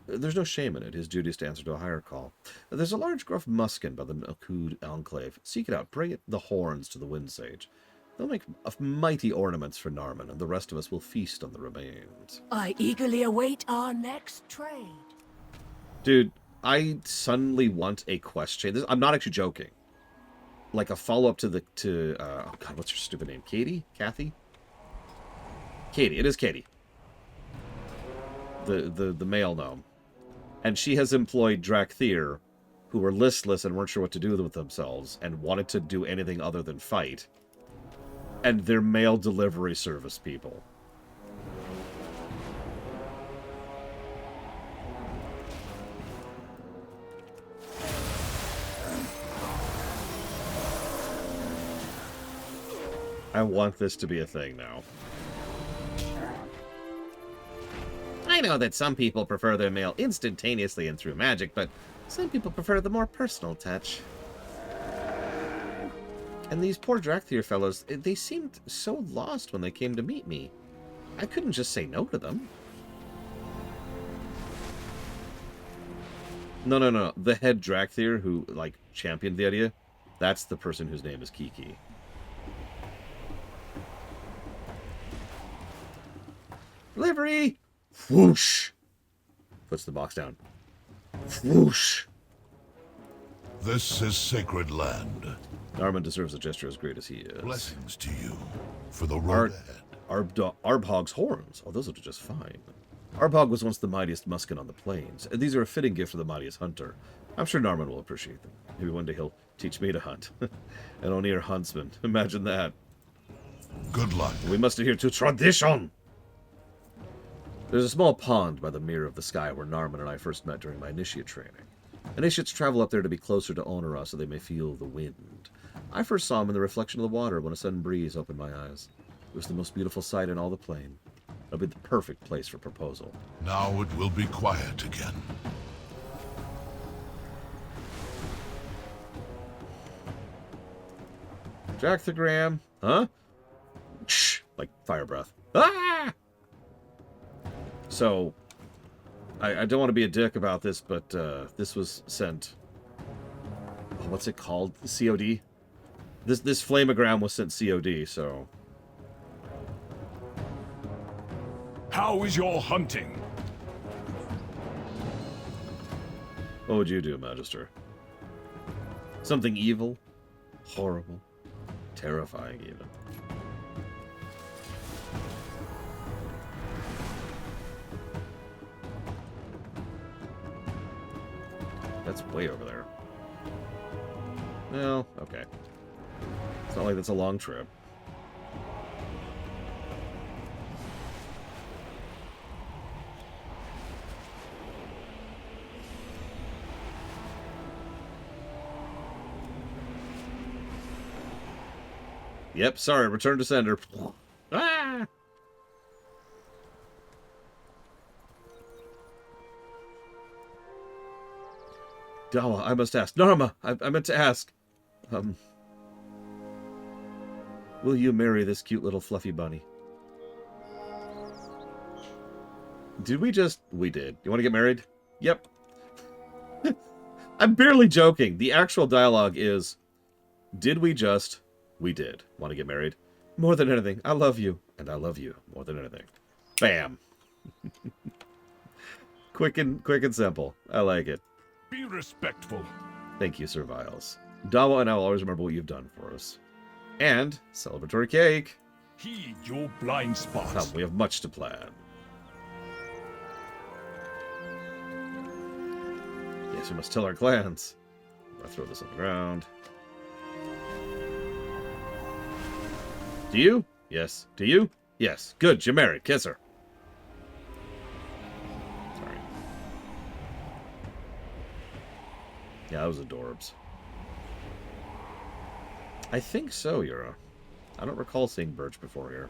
There's no shame in it. His duty is to answer to a higher call. There's a large gruff muskin by the Nakud Enclave. Seek it out. Bring it the horns to the Wind Sage. They'll make mighty ornaments for Narman, and the rest of us will feast on the remains. I eagerly await our next trade. Dude, I suddenly want a quest chain. I'm not actually joking. Like a follow-up to oh god, what's her stupid name? Katie? Kathy? Katie. It is Katie. The male gnome. And she has employed Drakthir, who were listless and weren't sure what to do with themselves, and wanted to do anything other than fight. And they're mail delivery service people. I want this to be a thing now. I know that some people prefer their mail instantaneously and through magic, but some people prefer the more personal touch. And these poor Drakthir fellows, they seemed so lost when they came to meet me. I couldn't just say no to them. No. The head Drakthir who, like, championed the idea, that's the person whose name is Kiki. Delivery! Whoosh! Puts the box down. Whoosh! This is sacred land. Narman deserves a gesture as great as he is. Blessings to you for the road ahead. Arbhog's horns. Oh, those will do just fine. Arbhog was once the mightiest muskin on the plains. These are a fitting gift for the mightiest hunter. I'm sure Narman will appreciate them. Maybe one day he'll teach me to hunt. An Ohn'ahran huntsman. Imagine that. Good luck. We must adhere to tradition! There's a small pond by the Mirror of the Sky where Narman and I first met during my initiate training. Initiates travel up there to be closer to Ohn'ahran so they may feel the wind. I first saw him in the reflection of the water when a sudden breeze opened my eyes. It was the most beautiful sight in all the plain. It'll be the perfect place for proposal. Now it will be quiet again. Jackthagram. Huh? Shh! Like fire breath. Ah! So, I don't want to be a dick about this, but this was sent... Oh, what's it called? COD? This flamogram was sent COD, so... How is your hunting? What would you do, Magister? Something evil? Horrible? Terrifying, even. That's way over there. Well, okay. It's not like that's a long trip. Yep, sorry, return to sender. Ah! Dawa, I must ask. Narma, I meant to ask. Will you marry this cute little fluffy bunny? Did we just... We did. You want to get married? Yep. I'm barely joking. The actual dialogue is... Did we just... We did. Want to get married? More than anything, I love you. And I love you more than anything. Bam. Quick and simple. I like it. Be respectful. Thank you, Sir Viles. Dawa and I will always remember what you've done for us. And celebratory cake. Heed your blind spots. Come, we have much to plan. Yes, we must tell our clans. I'll throw this on the ground. Do you? Yes. Do you? Yes. Good, you're married. Kiss her. Sorry. Yeah, that was adorbs. I think so, Yura. I don't recall seeing Birch before here.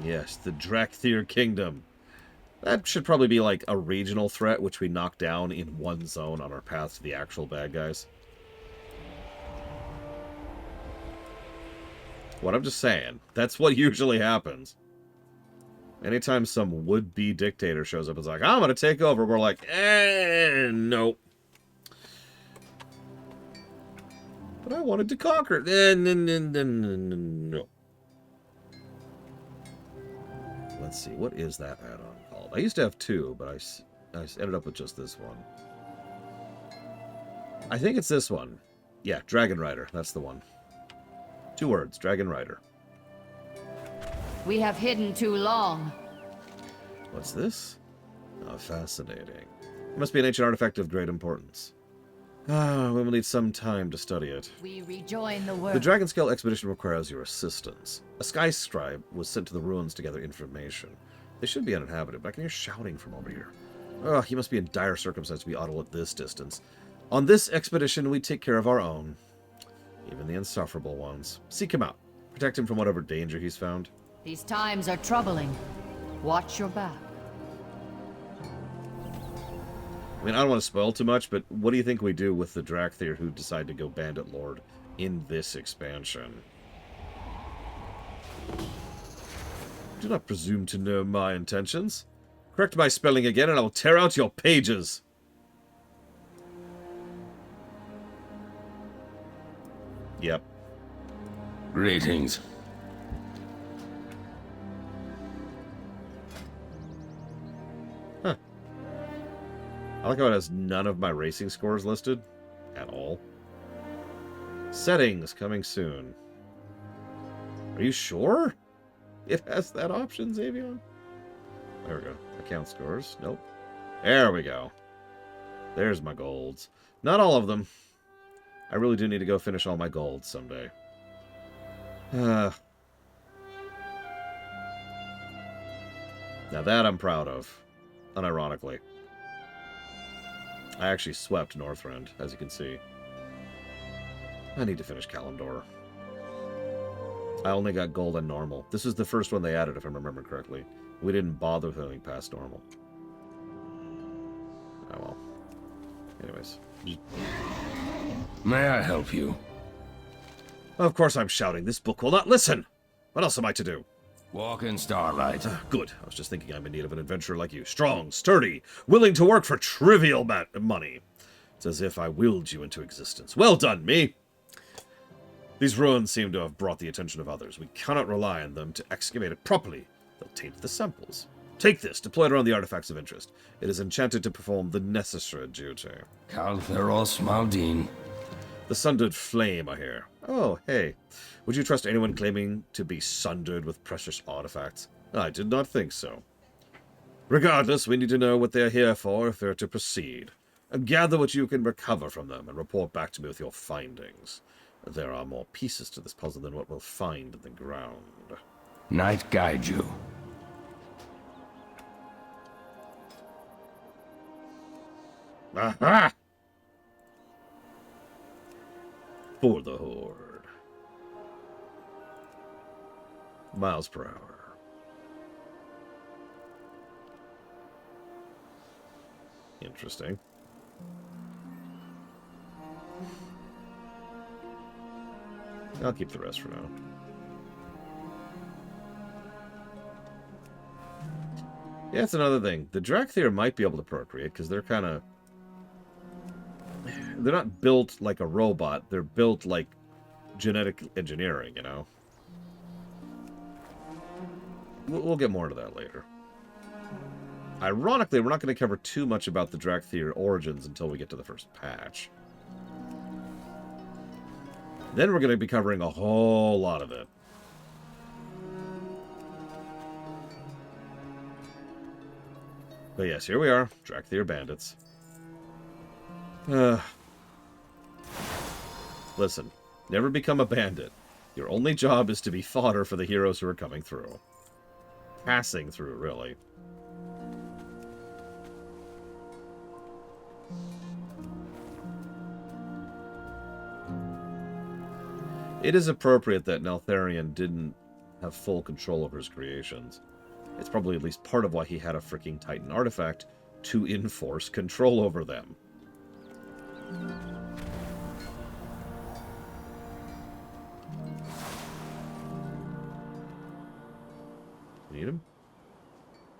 Yes, the Drakthir Kingdom. That should probably be like a regional threat, which we knock down in one zone on our path to the actual bad guys. what I'm just saying. That's what usually happens. Anytime some would-be dictator shows up and is like, I'm going to take over, we're like, nope. But I wanted to conquer. No. Let's see, what is that add-on called? I used to have two, but I ended up with just this one. I think it's this one. Yeah, Dragon Rider. That's the one. 2 words, Dragon Rider. We have hidden too long. What's this? Oh, fascinating. It must be an ancient artifact of great importance. Ah, we will need some time to study it. We rejoin the work. The Dragon Scale expedition requires your assistance. A sky scribe was sent to the ruins to gather information. They should be uninhabited, but I can hear shouting from over here. Oh, he must be in dire circumstances to be audible at this distance. On this expedition, we take care of our own. Even the insufferable ones. Seek him out. Protect him from whatever danger he's found. These times are troubling. Watch your back. I mean, I don't want to spoil too much, but what do you think we do with the Drakthir who decide to go Bandit Lord in this expansion? Do not presume to know my intentions. Correct my spelling again, and I will tear out your pages. Yep. Greetings. Huh. I like how it has none of my racing scores listed at all. Settings coming soon. Are you sure it has that option, Xavion? There we go. Account scores. Nope. There we go. There's my golds. Not all of them. I really do need to go finish all my golds someday. Now that I'm proud of. Unironically. I actually swept Northrend, as you can see. I need to finish Kalimdor. I only got gold on normal. This is the first one they added, if I remember correctly. We didn't bother with anything past normal. Oh well. Anyways. May I help you? Of course I'm shouting. This book will not listen. What else am I to do? Walk in starlight. Good. I was just thinking I'm in need of an adventurer like you. Strong, sturdy, willing to work for trivial money. It's as if I willed you into existence. Well done, me! These ruins seem to have brought the attention of others. We cannot rely on them to excavate it properly. They'll taint the samples. Take this, deploy it around the artifacts of interest. It is enchanted to perform the necessary duty. Caltheros Maldine. The sundered flame, I hear. Oh, hey. Would you trust anyone claiming to be sundered with precious artifacts? I did not think so. Regardless, we need to know what they're here for if they're to proceed. And gather what you can recover from them and report back to me with your findings. There are more pieces to this puzzle than what we'll find in the ground. Night guide you. Aha! For the Horde. Miles per hour. Interesting. I'll keep the rest for now. Yeah, that's another thing. The Drakthir might be able to procreate, because they're kind of... They're not built like a robot. They're built like genetic engineering, you know? We'll get more into that later. Ironically, we're not going to cover too much about the Drakthir origins until we get to the first patch. Then we're going to be covering a whole lot of it. But yes, here we are. Drakthir bandits. Listen, never become a bandit. Your only job is to be fodder for the heroes who are coming through. Passing through, really. It is appropriate that Neltharion didn't have full control over his creations. It's probably at least part of why he had a freaking Titan artifact to enforce control over them. Need him?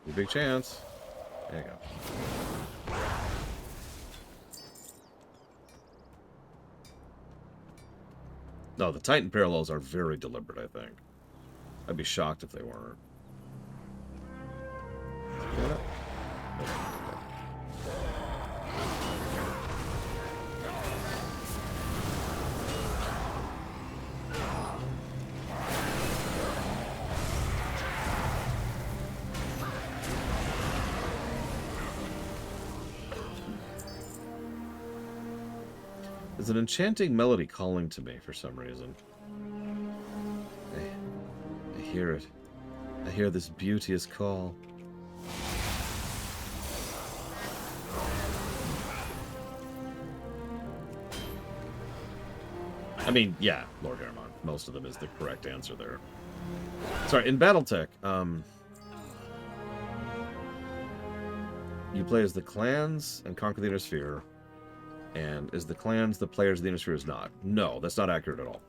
Your big chance. There you go. No, the Titan parallels are very deliberate, I think. I'd be shocked if they weren't. There's an enchanting melody calling to me for some reason. I hear it. I hear this beauteous call. I mean, yeah, Lord Hermon. Most of them is the correct answer there. Sorry, in Battletech, you play as the clans and conquer the Inner Sphere. And is the clans the players of the Inner Sphere is not? No, that's not accurate at all.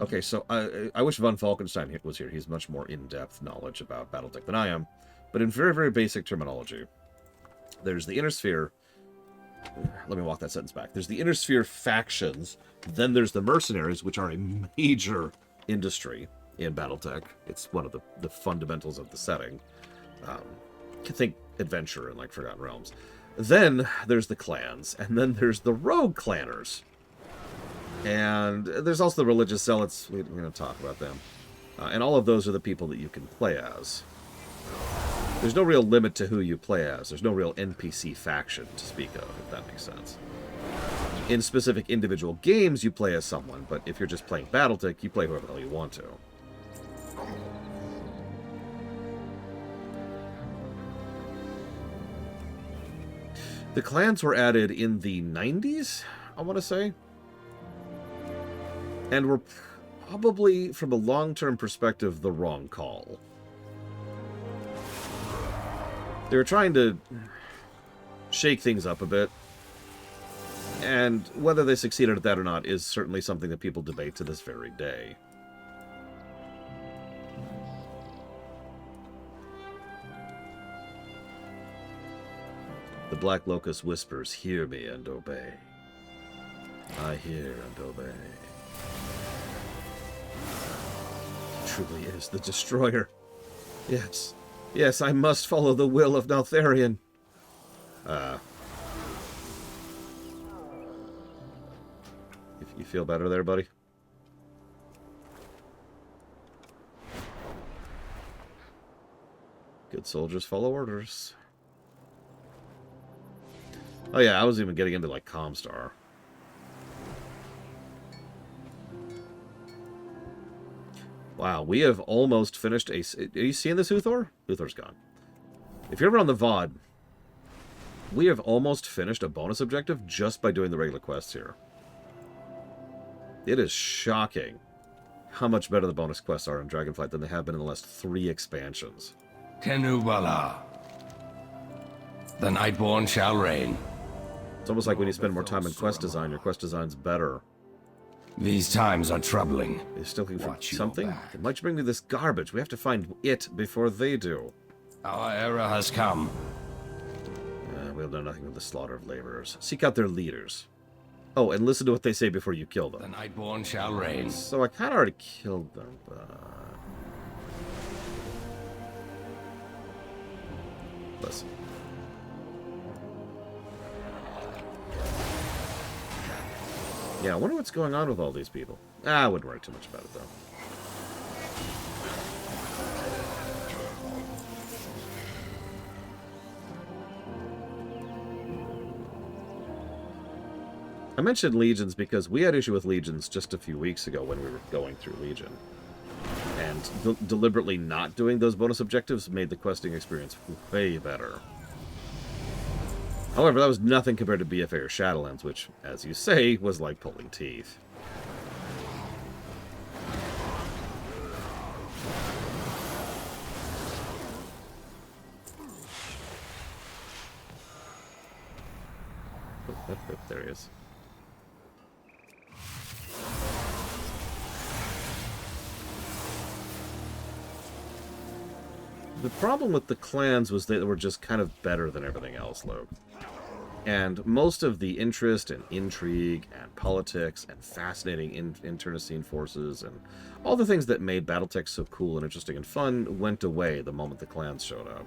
Okay, so I wish Von Falkenstein was here. He's much more in-depth knowledge about Battletech than I am. But in very, very basic terminology, there's the Inner Sphere. Let me walk that sentence back. There's the Inner Sphere factions. Then there's the mercenaries, which are a major industry in Battletech. It's one of the fundamentals of the setting. Think adventure and like Forgotten Realms. Then there's the clans, and then there's the rogue clanners. And there's also the religious zealots. We're going to talk about them. And all of those are the people that you can play as. There's no real limit to who you play as. There's no real NPC faction to speak of, if that makes sense. In specific individual games, you play as someone, but if you're just playing Battletech, you play whoever the hell you want to. The clans were added in the 90s, I want to say. And were probably, from a long-term perspective, the wrong call. They were trying to shake things up a bit. And whether they succeeded at that or not is certainly something that people debate to this very day. The Black Locust whispers, "Hear me and obey." I hear and obey. He truly is the Destroyer. Yes. Yes, I must follow the will of Neltharion. You feel better there, buddy? Good soldiers follow orders. Oh yeah, I was even getting into like Comstar. Wow, we have almost finished a... Are you seeing this, Uthor? Uthor's gone. If you're ever on the VOD, we have almost finished a bonus objective just by doing the regular quests here. It is shocking how much better the bonus quests are in Dragonflight than they have been in the last 3 expansions. Tenubala. The Nightborn shall reign. It's almost like when you spend more time in quest design, your quest design's better. These times are troubling. You're still looking for something? Why'd you bring me this garbage? We have to find it before they do. Our era has come. We'll know nothing of the slaughter of laborers. Seek out their leaders. Oh, and listen to what they say before you kill them. The Nightborn shall reign. So I kind of already killed them, but... Listen. Yeah, I wonder what's going on with all these people. I wouldn't worry too much about it, though. I mentioned Legions because we had issue with Legions just a few weeks ago when we were going through Legion. And deliberately not doing those bonus objectives made the questing experience way better. However, that was nothing compared to BFA or Shadowlands, which, as you say, was like pulling teeth. There he is. The problem with the clans was they were just kind of better than everything else, Luke. And most of the interest and intrigue and politics and fascinating internecine forces and all the things that made Battletech so cool and interesting and fun went away the moment the clans showed up.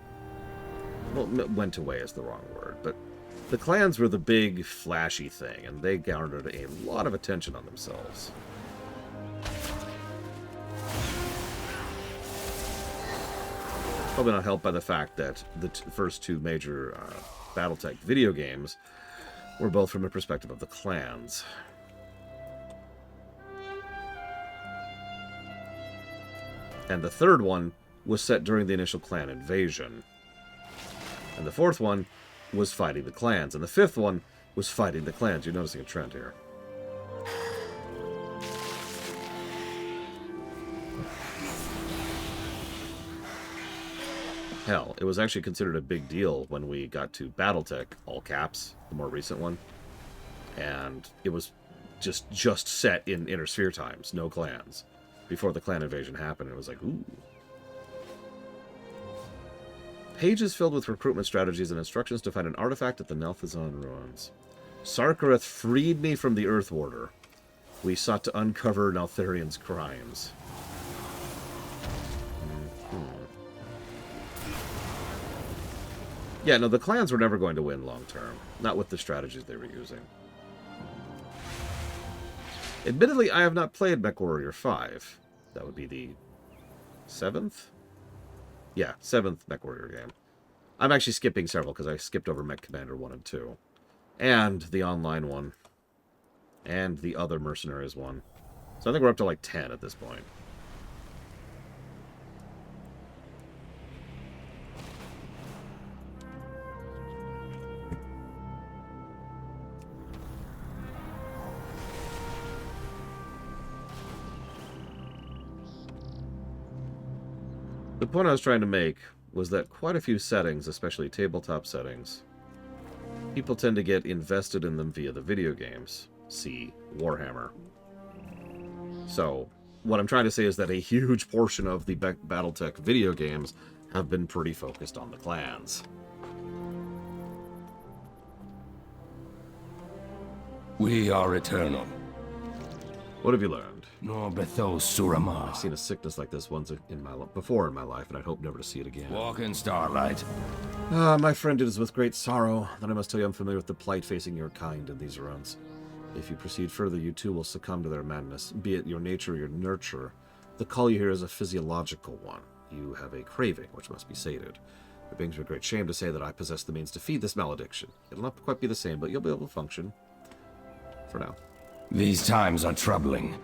Well, went away is the wrong word, but the clans were the big, flashy thing, and they garnered a lot of attention on themselves. Probably not helped by the fact that the first two major Battletech video games were both from the perspective of the clans. And the third one was set during the initial clan invasion. And the fourth one was fighting the clans. And the fifth one was fighting the clans. You're noticing a trend here. Hell, it was actually considered a big deal when we got to Battletech, all caps, the more recent one. And it was just set in Inner Sphere times, no clans. Before the clan invasion happened, it was like, ooh. Pages filled with recruitment strategies and instructions to find an artifact at the Nel'Thuzon ruins. Sarkareth freed me from the Earth Warder. We sought to uncover Neltharion's crimes. Yeah, no, the clans were never going to win long-term. Not with the strategies they were using. Admittedly, I have not played MechWarrior 5. That would be the 7th? Yeah, 7th MechWarrior game. I'm actually skipping several because I skipped over Mech Commander 1 and 2. And the online one. And the other Mercenaries one. So I think we're up to like 10 at this point. The point I was trying to make was that quite a few settings, especially tabletop settings, people tend to get invested in them via the video games. See Warhammer. So, what I'm trying to say is that a huge portion of the Battletech video games have been pretty focused on the clans. We are eternal. What have you learned? No Bethos Surama. I've seen a sickness like this once before in my life, and I'd hope never to see it again. Walk in starlight. My friend, it is with great sorrow that I must tell you I'm familiar with the plight facing your kind in these ruins. If you proceed further, you too will succumb to their madness, be it your nature or your nurture. The call you hear is a physiological one. You have a craving, which must be sated. It brings me a great shame to say that I possess the means to feed this malediction. It'll not quite be the same, but you'll be able to function. For now. These times are troubling.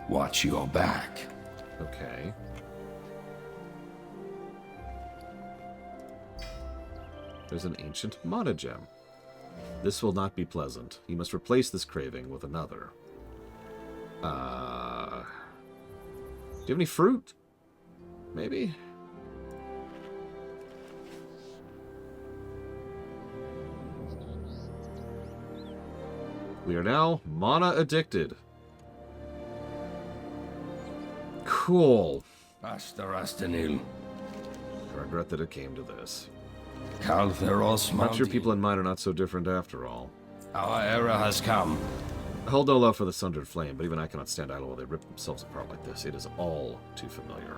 Watch your back. Okay. There's an ancient mana gem. This will not be pleasant. You must replace this craving with another. Do you have any fruit? Maybe? We are now mana addicted. Cool. Astarastanil. I regret that it came to this. Kaltheros Perhaps your people and mine are not so different after all. Our era has come. I hold no love for the Sundered Flame, but even I cannot stand idle while they rip themselves apart like this. It is all too familiar.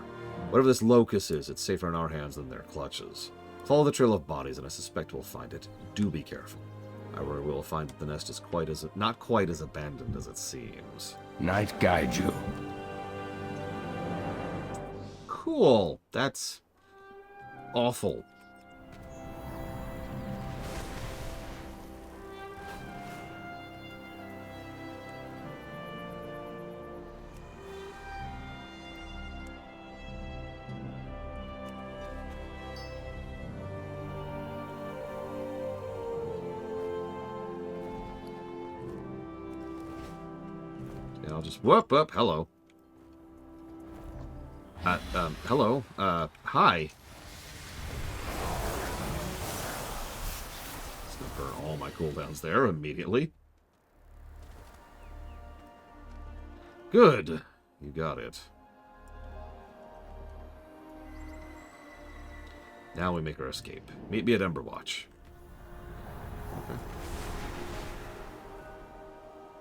Whatever this locus is, it's safer in our hands than their clutches. Follow the trail of bodies, and I suspect we'll find it. Do be careful. I worry we'll find that the nest is not quite as abandoned as it seems. Night guide you. Cool. That's awful. I'll just whoop up. Hello. Hello. Hi. It's gonna burn all my cooldowns there immediately. Good. You got it. Now we make our escape. Meet me at Emberwatch. Okay.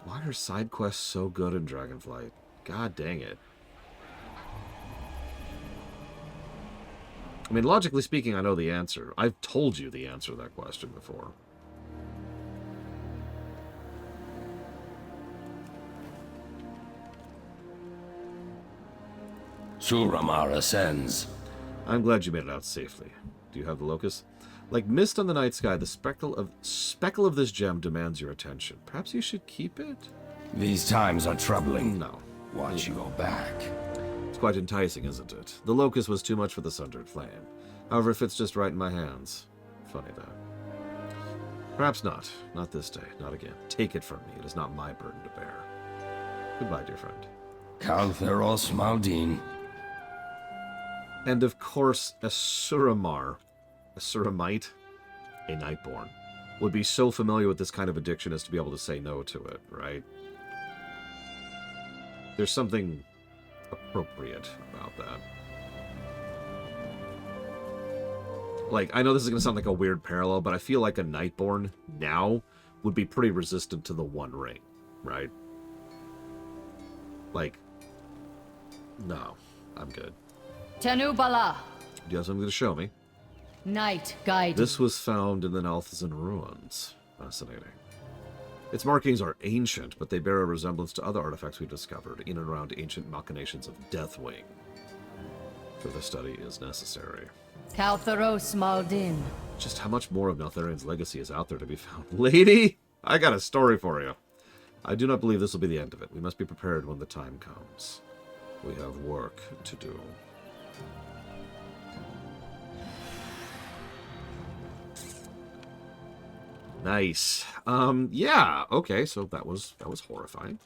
Why are side quests so good in Dragonflight? God dang it. I mean, logically speaking, I know the answer. I've told you the answer to that question before. Suramar ascends. I'm glad you made it out safely. Do you have the locus? Like mist on the night sky, the speckle of this gem demands your attention. Perhaps you should keep it? These times are troubling. No. Watch you go back. It's quite enticing, isn't it? The locus was too much for the sundered flame. However, it fits just right in my hands. Funny that. Perhaps not. Not this day. Not again. Take it from me. It is not my burden to bear. Goodbye, dear friend. Kaltheros Maldin. And of course, a Suramite, a Nightborn, would be so familiar with this kind of addiction as to be able to say no to it, right? There's something appropriate about that. Like, I know this is going to sound like a weird parallel, but I feel like a Nightborn now would be pretty resistant to the One Ring, right? Like, no, I'm good. Tenubala, Do you have something to show me? night guide. This was found in the Nalthazan ruins. Fascinating. Its markings are ancient, but they bear a resemblance to other artifacts we've discovered in and around ancient machinations of Deathwing. Further study is necessary. Kaltheros Maldin. Just how much more of Neltharian's legacy is out there to be found? Lady, I got a story for you. I do not believe this will be the end of it. We must be prepared when the time comes. We have work to do. Nice. Yeah, okay, so that was horrifying.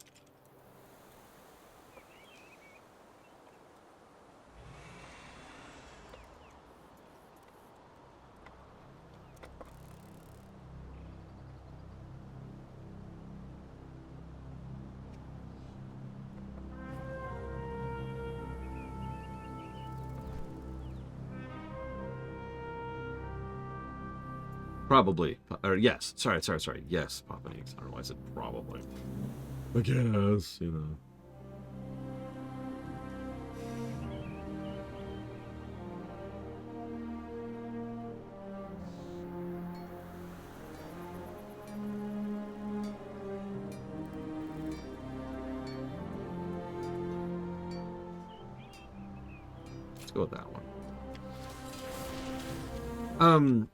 Probably. Or yes. Sorry. Yes, Papa Neeks. I don't know why I said probably. I guess, you know. Let's go with that one.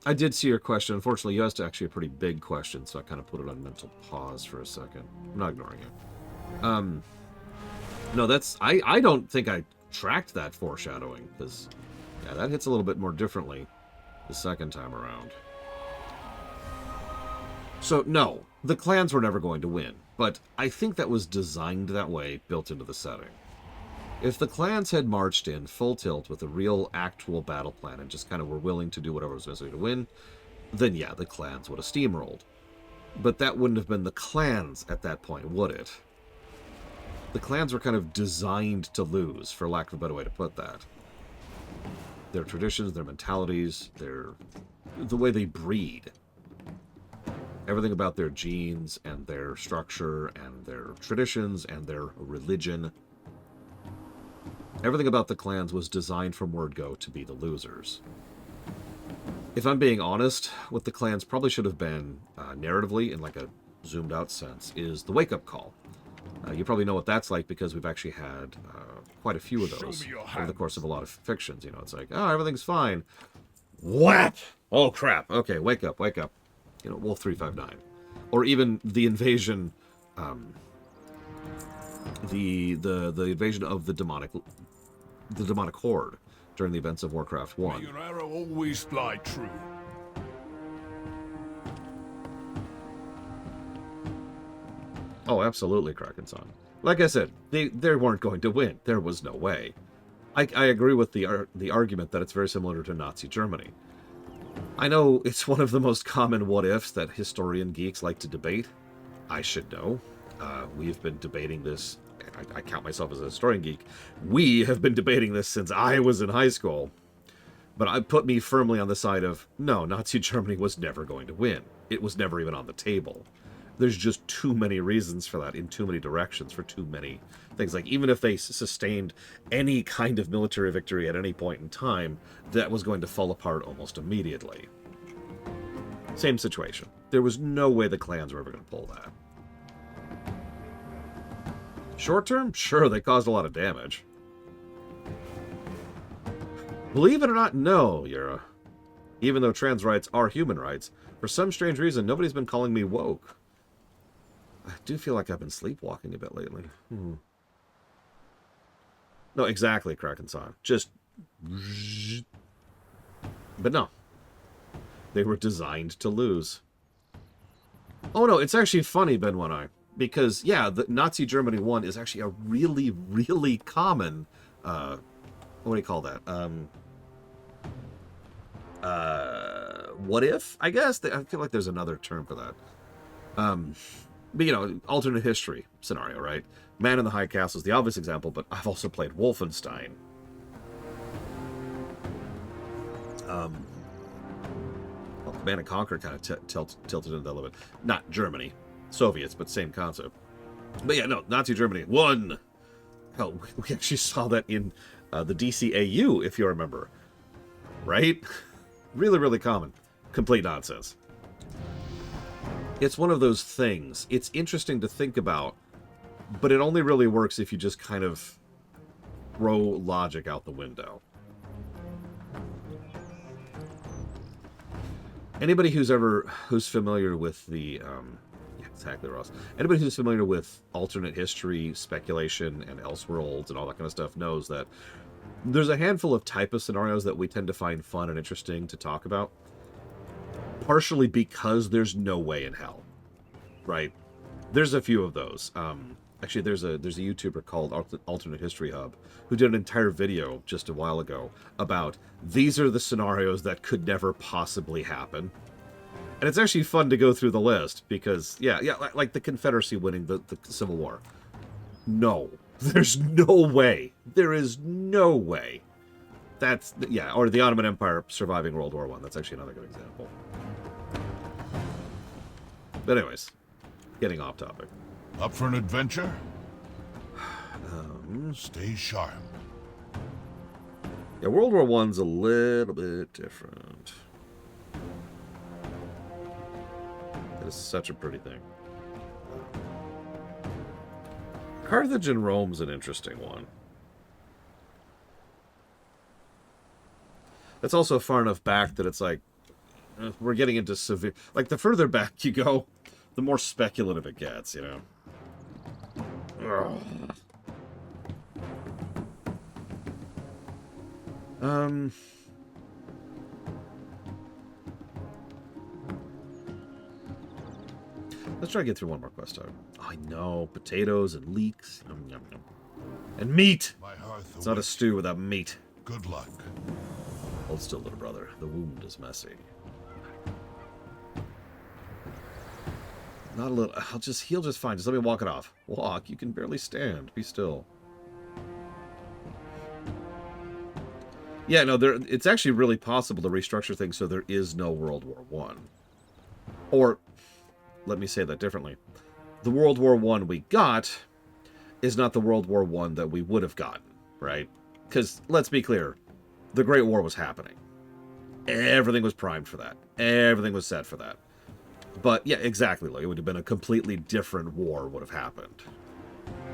I did see your question. Unfortunately, you asked actually a pretty big question, so I kind of put it on mental pause for a second. I'm not ignoring it. No, that's... I don't think I tracked that foreshadowing, because, yeah, that hits a little bit more differently the second time around. So, no, the clans were never going to win, but I think that was designed that way, built into the setting. If the clans had marched in full tilt with a real, actual battle plan and just kind of were willing to do whatever was necessary to win, then yeah, the clans would have steamrolled. But that wouldn't have been the clans at that point, would it? The clans were kind of designed to lose, for lack of a better way to put that. Their traditions, their mentalities, the way they breed. Everything about their genes and their structure and their traditions and their religion. Everything about the clans was designed from word go to be the losers. If I'm being honest, what the clans probably should have been, narratively, in like a zoomed out sense, is the wake-up call. You probably know what that's like because we've actually had quite a few of those over the course of a lot of fictions. You know, it's like, oh, everything's fine. Whap! Oh, crap. Okay, wake up, wake up. You know, Wolf 359. Or even the invasion, the invasion of the demonic horde during the events of Warcraft 1. May your arrow always fly true. Oh, absolutely, Kraken-san. Like I said, they weren't going to win. There was no way. I agree with the argument that it's very similar to Nazi Germany. I know it's one of the most common what-ifs that historian geeks like to debate. I should know. We've been debating this. I count myself as a historian geek. We have been debating this since I was in high school. But I put me firmly on the side of, no, Nazi Germany was never going to win. It was never even on the table. There's just too many reasons for that in too many directions for too many things. Like, even if they sustained any kind of military victory at any point in time, that was going to fall apart almost immediately. Same situation. There was no way the clans were ever going to pull that. Short term? Sure, they caused a lot of damage. Believe it or not, no, Yura. Even though trans rights are human rights, for some strange reason, nobody's been calling me woke. I do feel like I've been sleepwalking a bit lately. No, exactly, Kraken-san. Just... But no. They were designed to lose. Oh no, it's actually funny, Ben One Eye. Because, yeah, the Nazi Germany 1 is actually a really, really common... what do you call that? What if, I guess? I feel like there's another term for that. But, you know, alternate history scenario, right? Man in the High Castle is the obvious example, but I've also played Wolfenstein. Well, Command and Conquer kind of tilted into that a little bit. Not Germany. Soviets, but same concept. But yeah, no, Nazi Germany won. Hell, we actually saw that in the DCAU, if you remember. Right? Really, really common. Complete nonsense. It's one of those things. It's interesting to think about, but it only really works if you just kind of throw logic out the window. Anybody who's familiar with the, yeah, exactly, Ross. Anybody who's familiar with alternate history, speculation, and Elseworlds and all that kind of stuff knows that there's a handful of type of scenarios that we tend to find fun and interesting to talk about. Partially because there's no way in hell, right? There's a few of those. Actually, there's a YouTuber called Alternate History Hub who did an entire video just a while ago about these are the scenarios that could never possibly happen. And it's actually fun to go through the list because, yeah, like the Confederacy winning the Civil War. No, there's no way. There is no way. That's, yeah, or the Ottoman Empire surviving World War I. That's actually another good example. But anyways, getting off topic. Up for an adventure? Stay sharp. Yeah, World War I's a little bit different. It is such a pretty thing. Carthage and Rome's an interesting one. It's also far enough back that it's like, we're getting into severe... Like, the further back you go, the more speculative it gets, you know? Ugh. Let's try to get through one more quest out. Oh, I know. Potatoes and leeks. Yum, yum, yum. And meat! It's not a stew without meat. Good luck. Hold still, little brother. The wound is messy. Not a little. He'll just fine. Just let me walk it off. Walk. You can barely stand. Be still. Yeah, no, it's actually really possible to restructure things so there is no World War I. Or, let me say that differently. The World War I we got is not the World War I that we would have gotten, right? Because, let's be clear, the Great War was happening. Everything was primed for that. Everything was set for that. But, yeah, exactly. Like, it would have been a completely different war would have happened.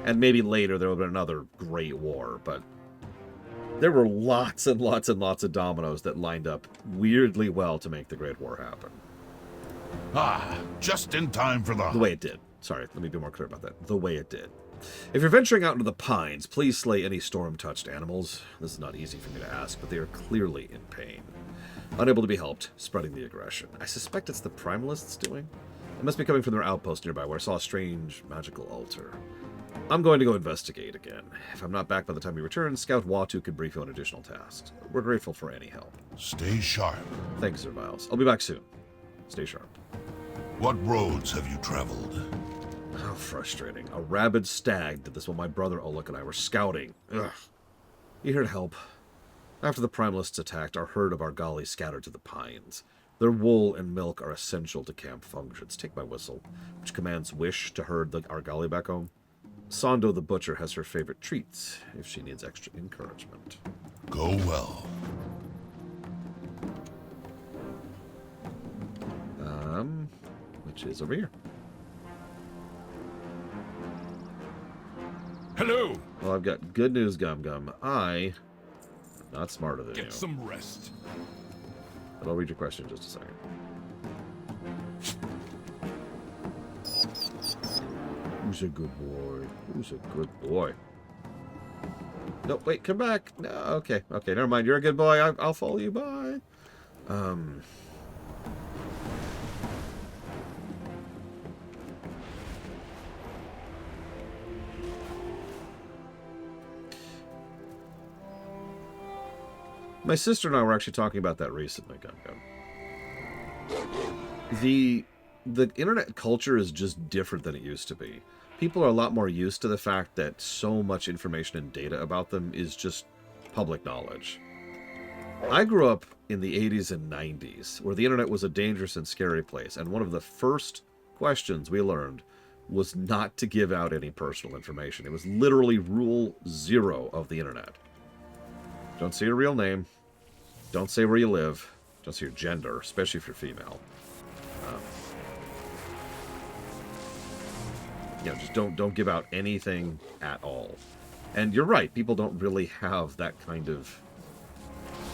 And maybe later there would have been another Great War, but there were lots and lots and lots of dominoes that lined up weirdly well to make the Great War happen. Ah, just in time for the way it did. Sorry, let me be more clear about that. The way it did. If you're venturing out into the pines, please slay any storm-touched animals. This is not easy for me to ask, but they are clearly in pain. Unable to be helped, spreading the aggression. I suspect it's the Primalists doing. It must be coming from their outpost nearby, where I saw a strange magical altar. I'm going to go investigate again. If I'm not back by the time we return, Scout Watu could brief you on additional tasks. We're grateful for any help. Stay sharp. Thanks, Sir Viles. I'll be back soon. Stay sharp. What roads have you traveled? How frustrating. A rabid stag did this while my brother Oleg and I were scouting. Ugh. You here to help? After the Primalists attacked, our herd of Argali scattered to the pines. Their wool and milk are essential to camp functions. Take my whistle, which commands Wish to herd the Argali back home. Sando the Butcher has her favorite treats if she needs extra encouragement. Go well. Which is over here. Hello. Well, I've got good news, Gum Gum. I am not smarter than you. Get some rest. But I'll read your question in just a second. Who's a good boy? Who's a good boy? No, wait, come back. No, okay, never mind. You're a good boy. I'll follow you. Bye. My sister and I were actually talking about that recently, Gum Gum. The internet culture is just different than it used to be. People are a lot more used to the fact that so much information and data about them is just public knowledge. I grew up in the 80s and 90s, where the internet was a dangerous and scary place, and one of the first questions we learned was not to give out any personal information. It was literally rule 0 of the internet. Don't say your real name. Don't say where you live. Don't say your gender, especially if you're female. Just don't give out anything at all. And you're right, people don't really have that kind of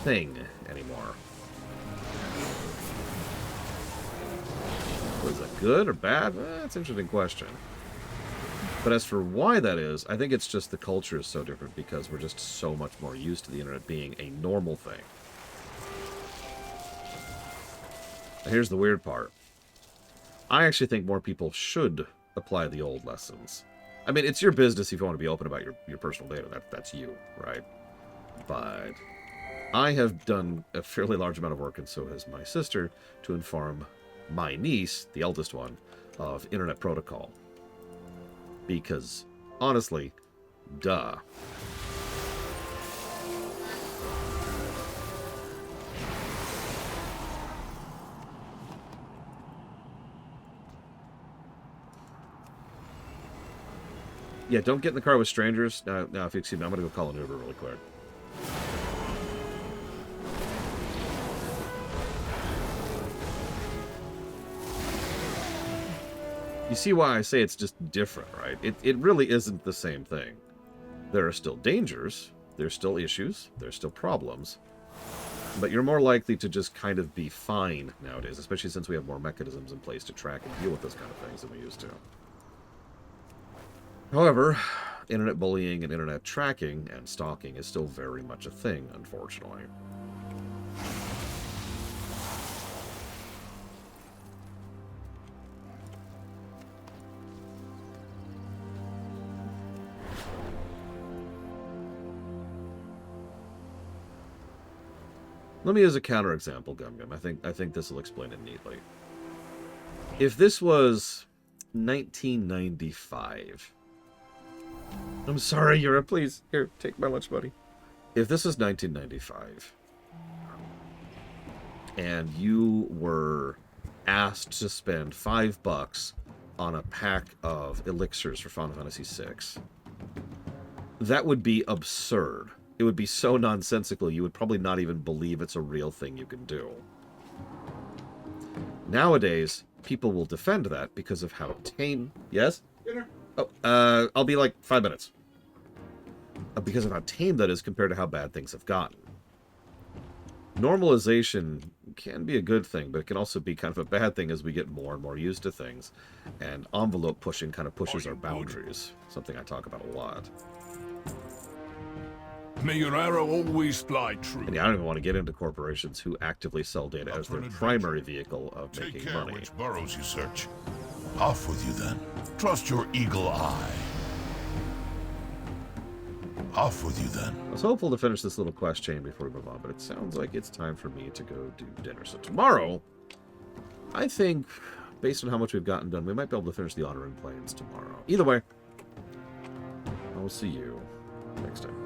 thing anymore. Was that good or bad? That's an interesting question. But as for why that is, I think it's just the culture is so different because we're just so much more used to the internet being a normal thing. Now, here's the weird part. I actually think more people should apply the old lessons. I mean, it's your business if you want to be open about your personal data. That's you, right? But I have done a fairly large amount of work, and so has my sister, to inform my niece, the eldest one, of internet protocol. Because, honestly, duh. Yeah, don't get in the car with strangers. Now, if you excuse me, I'm going to go call an Uber really quick. You see why I say it's just different, right? It really isn't the same thing. There are still dangers, there's still issues, there's still problems, but you're more likely to just kind of be fine nowadays, especially since we have more mechanisms in place to track and deal with those kind of things than we used to. However, internet bullying and internet tracking and stalking is still very much a thing, unfortunately. Let me use a counterexample, Gum Gum. I think this will explain it neatly. If this was 1995... I'm sorry, Europe, please. Here, take my lunch money. If this was 1995, and you were asked to spend $5 on a pack of elixirs for Final Fantasy VI, that would be absurd. It would be so nonsensical, you would probably not even believe it's a real thing you can do. Nowadays, people will defend that because of how tame... Yes? Dinner. Oh, I'll be like 5 minutes. Because of how tame that is compared to how bad things have gotten. Normalization can be a good thing, but it can also be kind of a bad thing as we get more and more used to things. And envelope pushing kind of pushes our boundaries. Something I talk about a lot. May your arrow always fly true. And yeah, I don't even want to get into corporations who actively sell data as their primary vehicle of making Take care money. which burrows you search. Off with you then. Trust your eagle eye. Off with you then. I was hopeful to finish this little quest chain before we move on, but it sounds like it's time for me to go do dinner. So tomorrow, I think, based on how much we've gotten done, we might be able to finish the Ohn'ahran Plains tomorrow. Either way, I will see you next time.